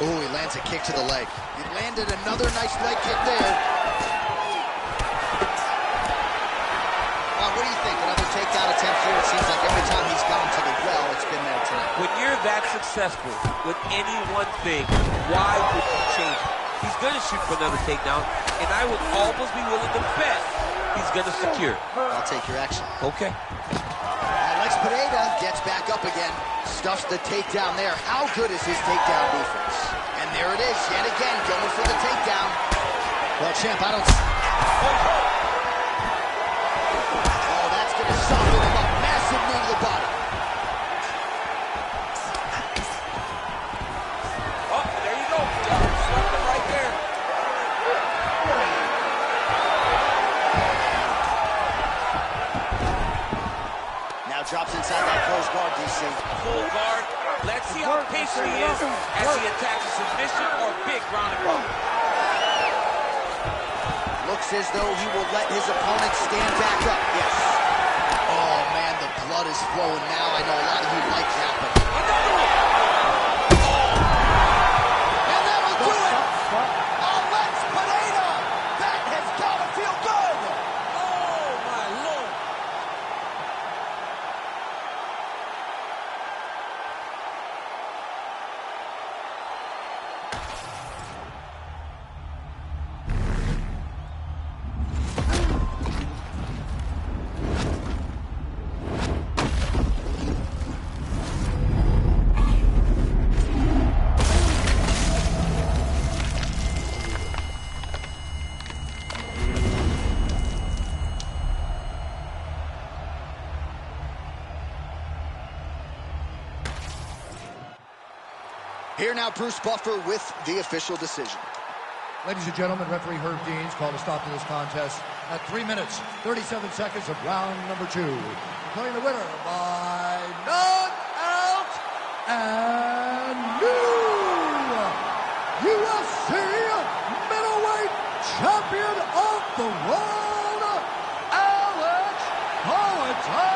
Oh, he lands a kick to the leg. He landed another nice leg kick there. What do you think? Another takedown attempt here. It seems like every time he's gone to the well, it's been there tonight. When you're that successful with any one thing, why would you change it? He's going to shoot for another takedown, and I would almost be willing to bet he's going to secure. I'll take your action. Okay. Perreira gets back up again. Stuffs the takedown there. How good is his takedown defense? And And there it is, yet again, going for the takedown. Well, champ, I don't... Oh, that's going to soften him up. Massive knee to the body. Oh, there you go. Swept him right there. Now drops inside that closed guard, DC. Full guard. Let's see how patient he is as he attacks a submission or big ground and pound. Looks as though he will let his opponent stand back up. Yes. Oh, man, the blood is flowing now. I know a lot of you like that, but... And that'll do it! Alex Perreira! That has got to feel good! Oh, my Lord. Here now, Bruce Buffer with the official decision. Ladies and gentlemen, referee Herb Deans called a stop to this contest at 3 minutes, 37 seconds of round number 2. Declaring the winner by knockout and new UFC middleweight champion of the world, Alex Perreira.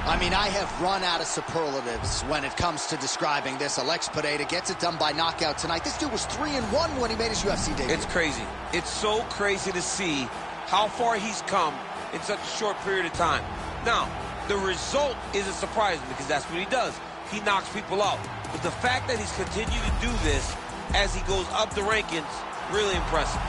I mean, I have run out of superlatives when it comes to describing this. Alex Perreira gets it done by knockout tonight. This dude was 3-1 when he made his UFC debut. It's crazy. It's so crazy to see how far he's come in such a short period of time. Now, the result isn't surprising because that's what he does. He knocks people out. But the fact that he's continued to do this as he goes up the rankings, really impressive.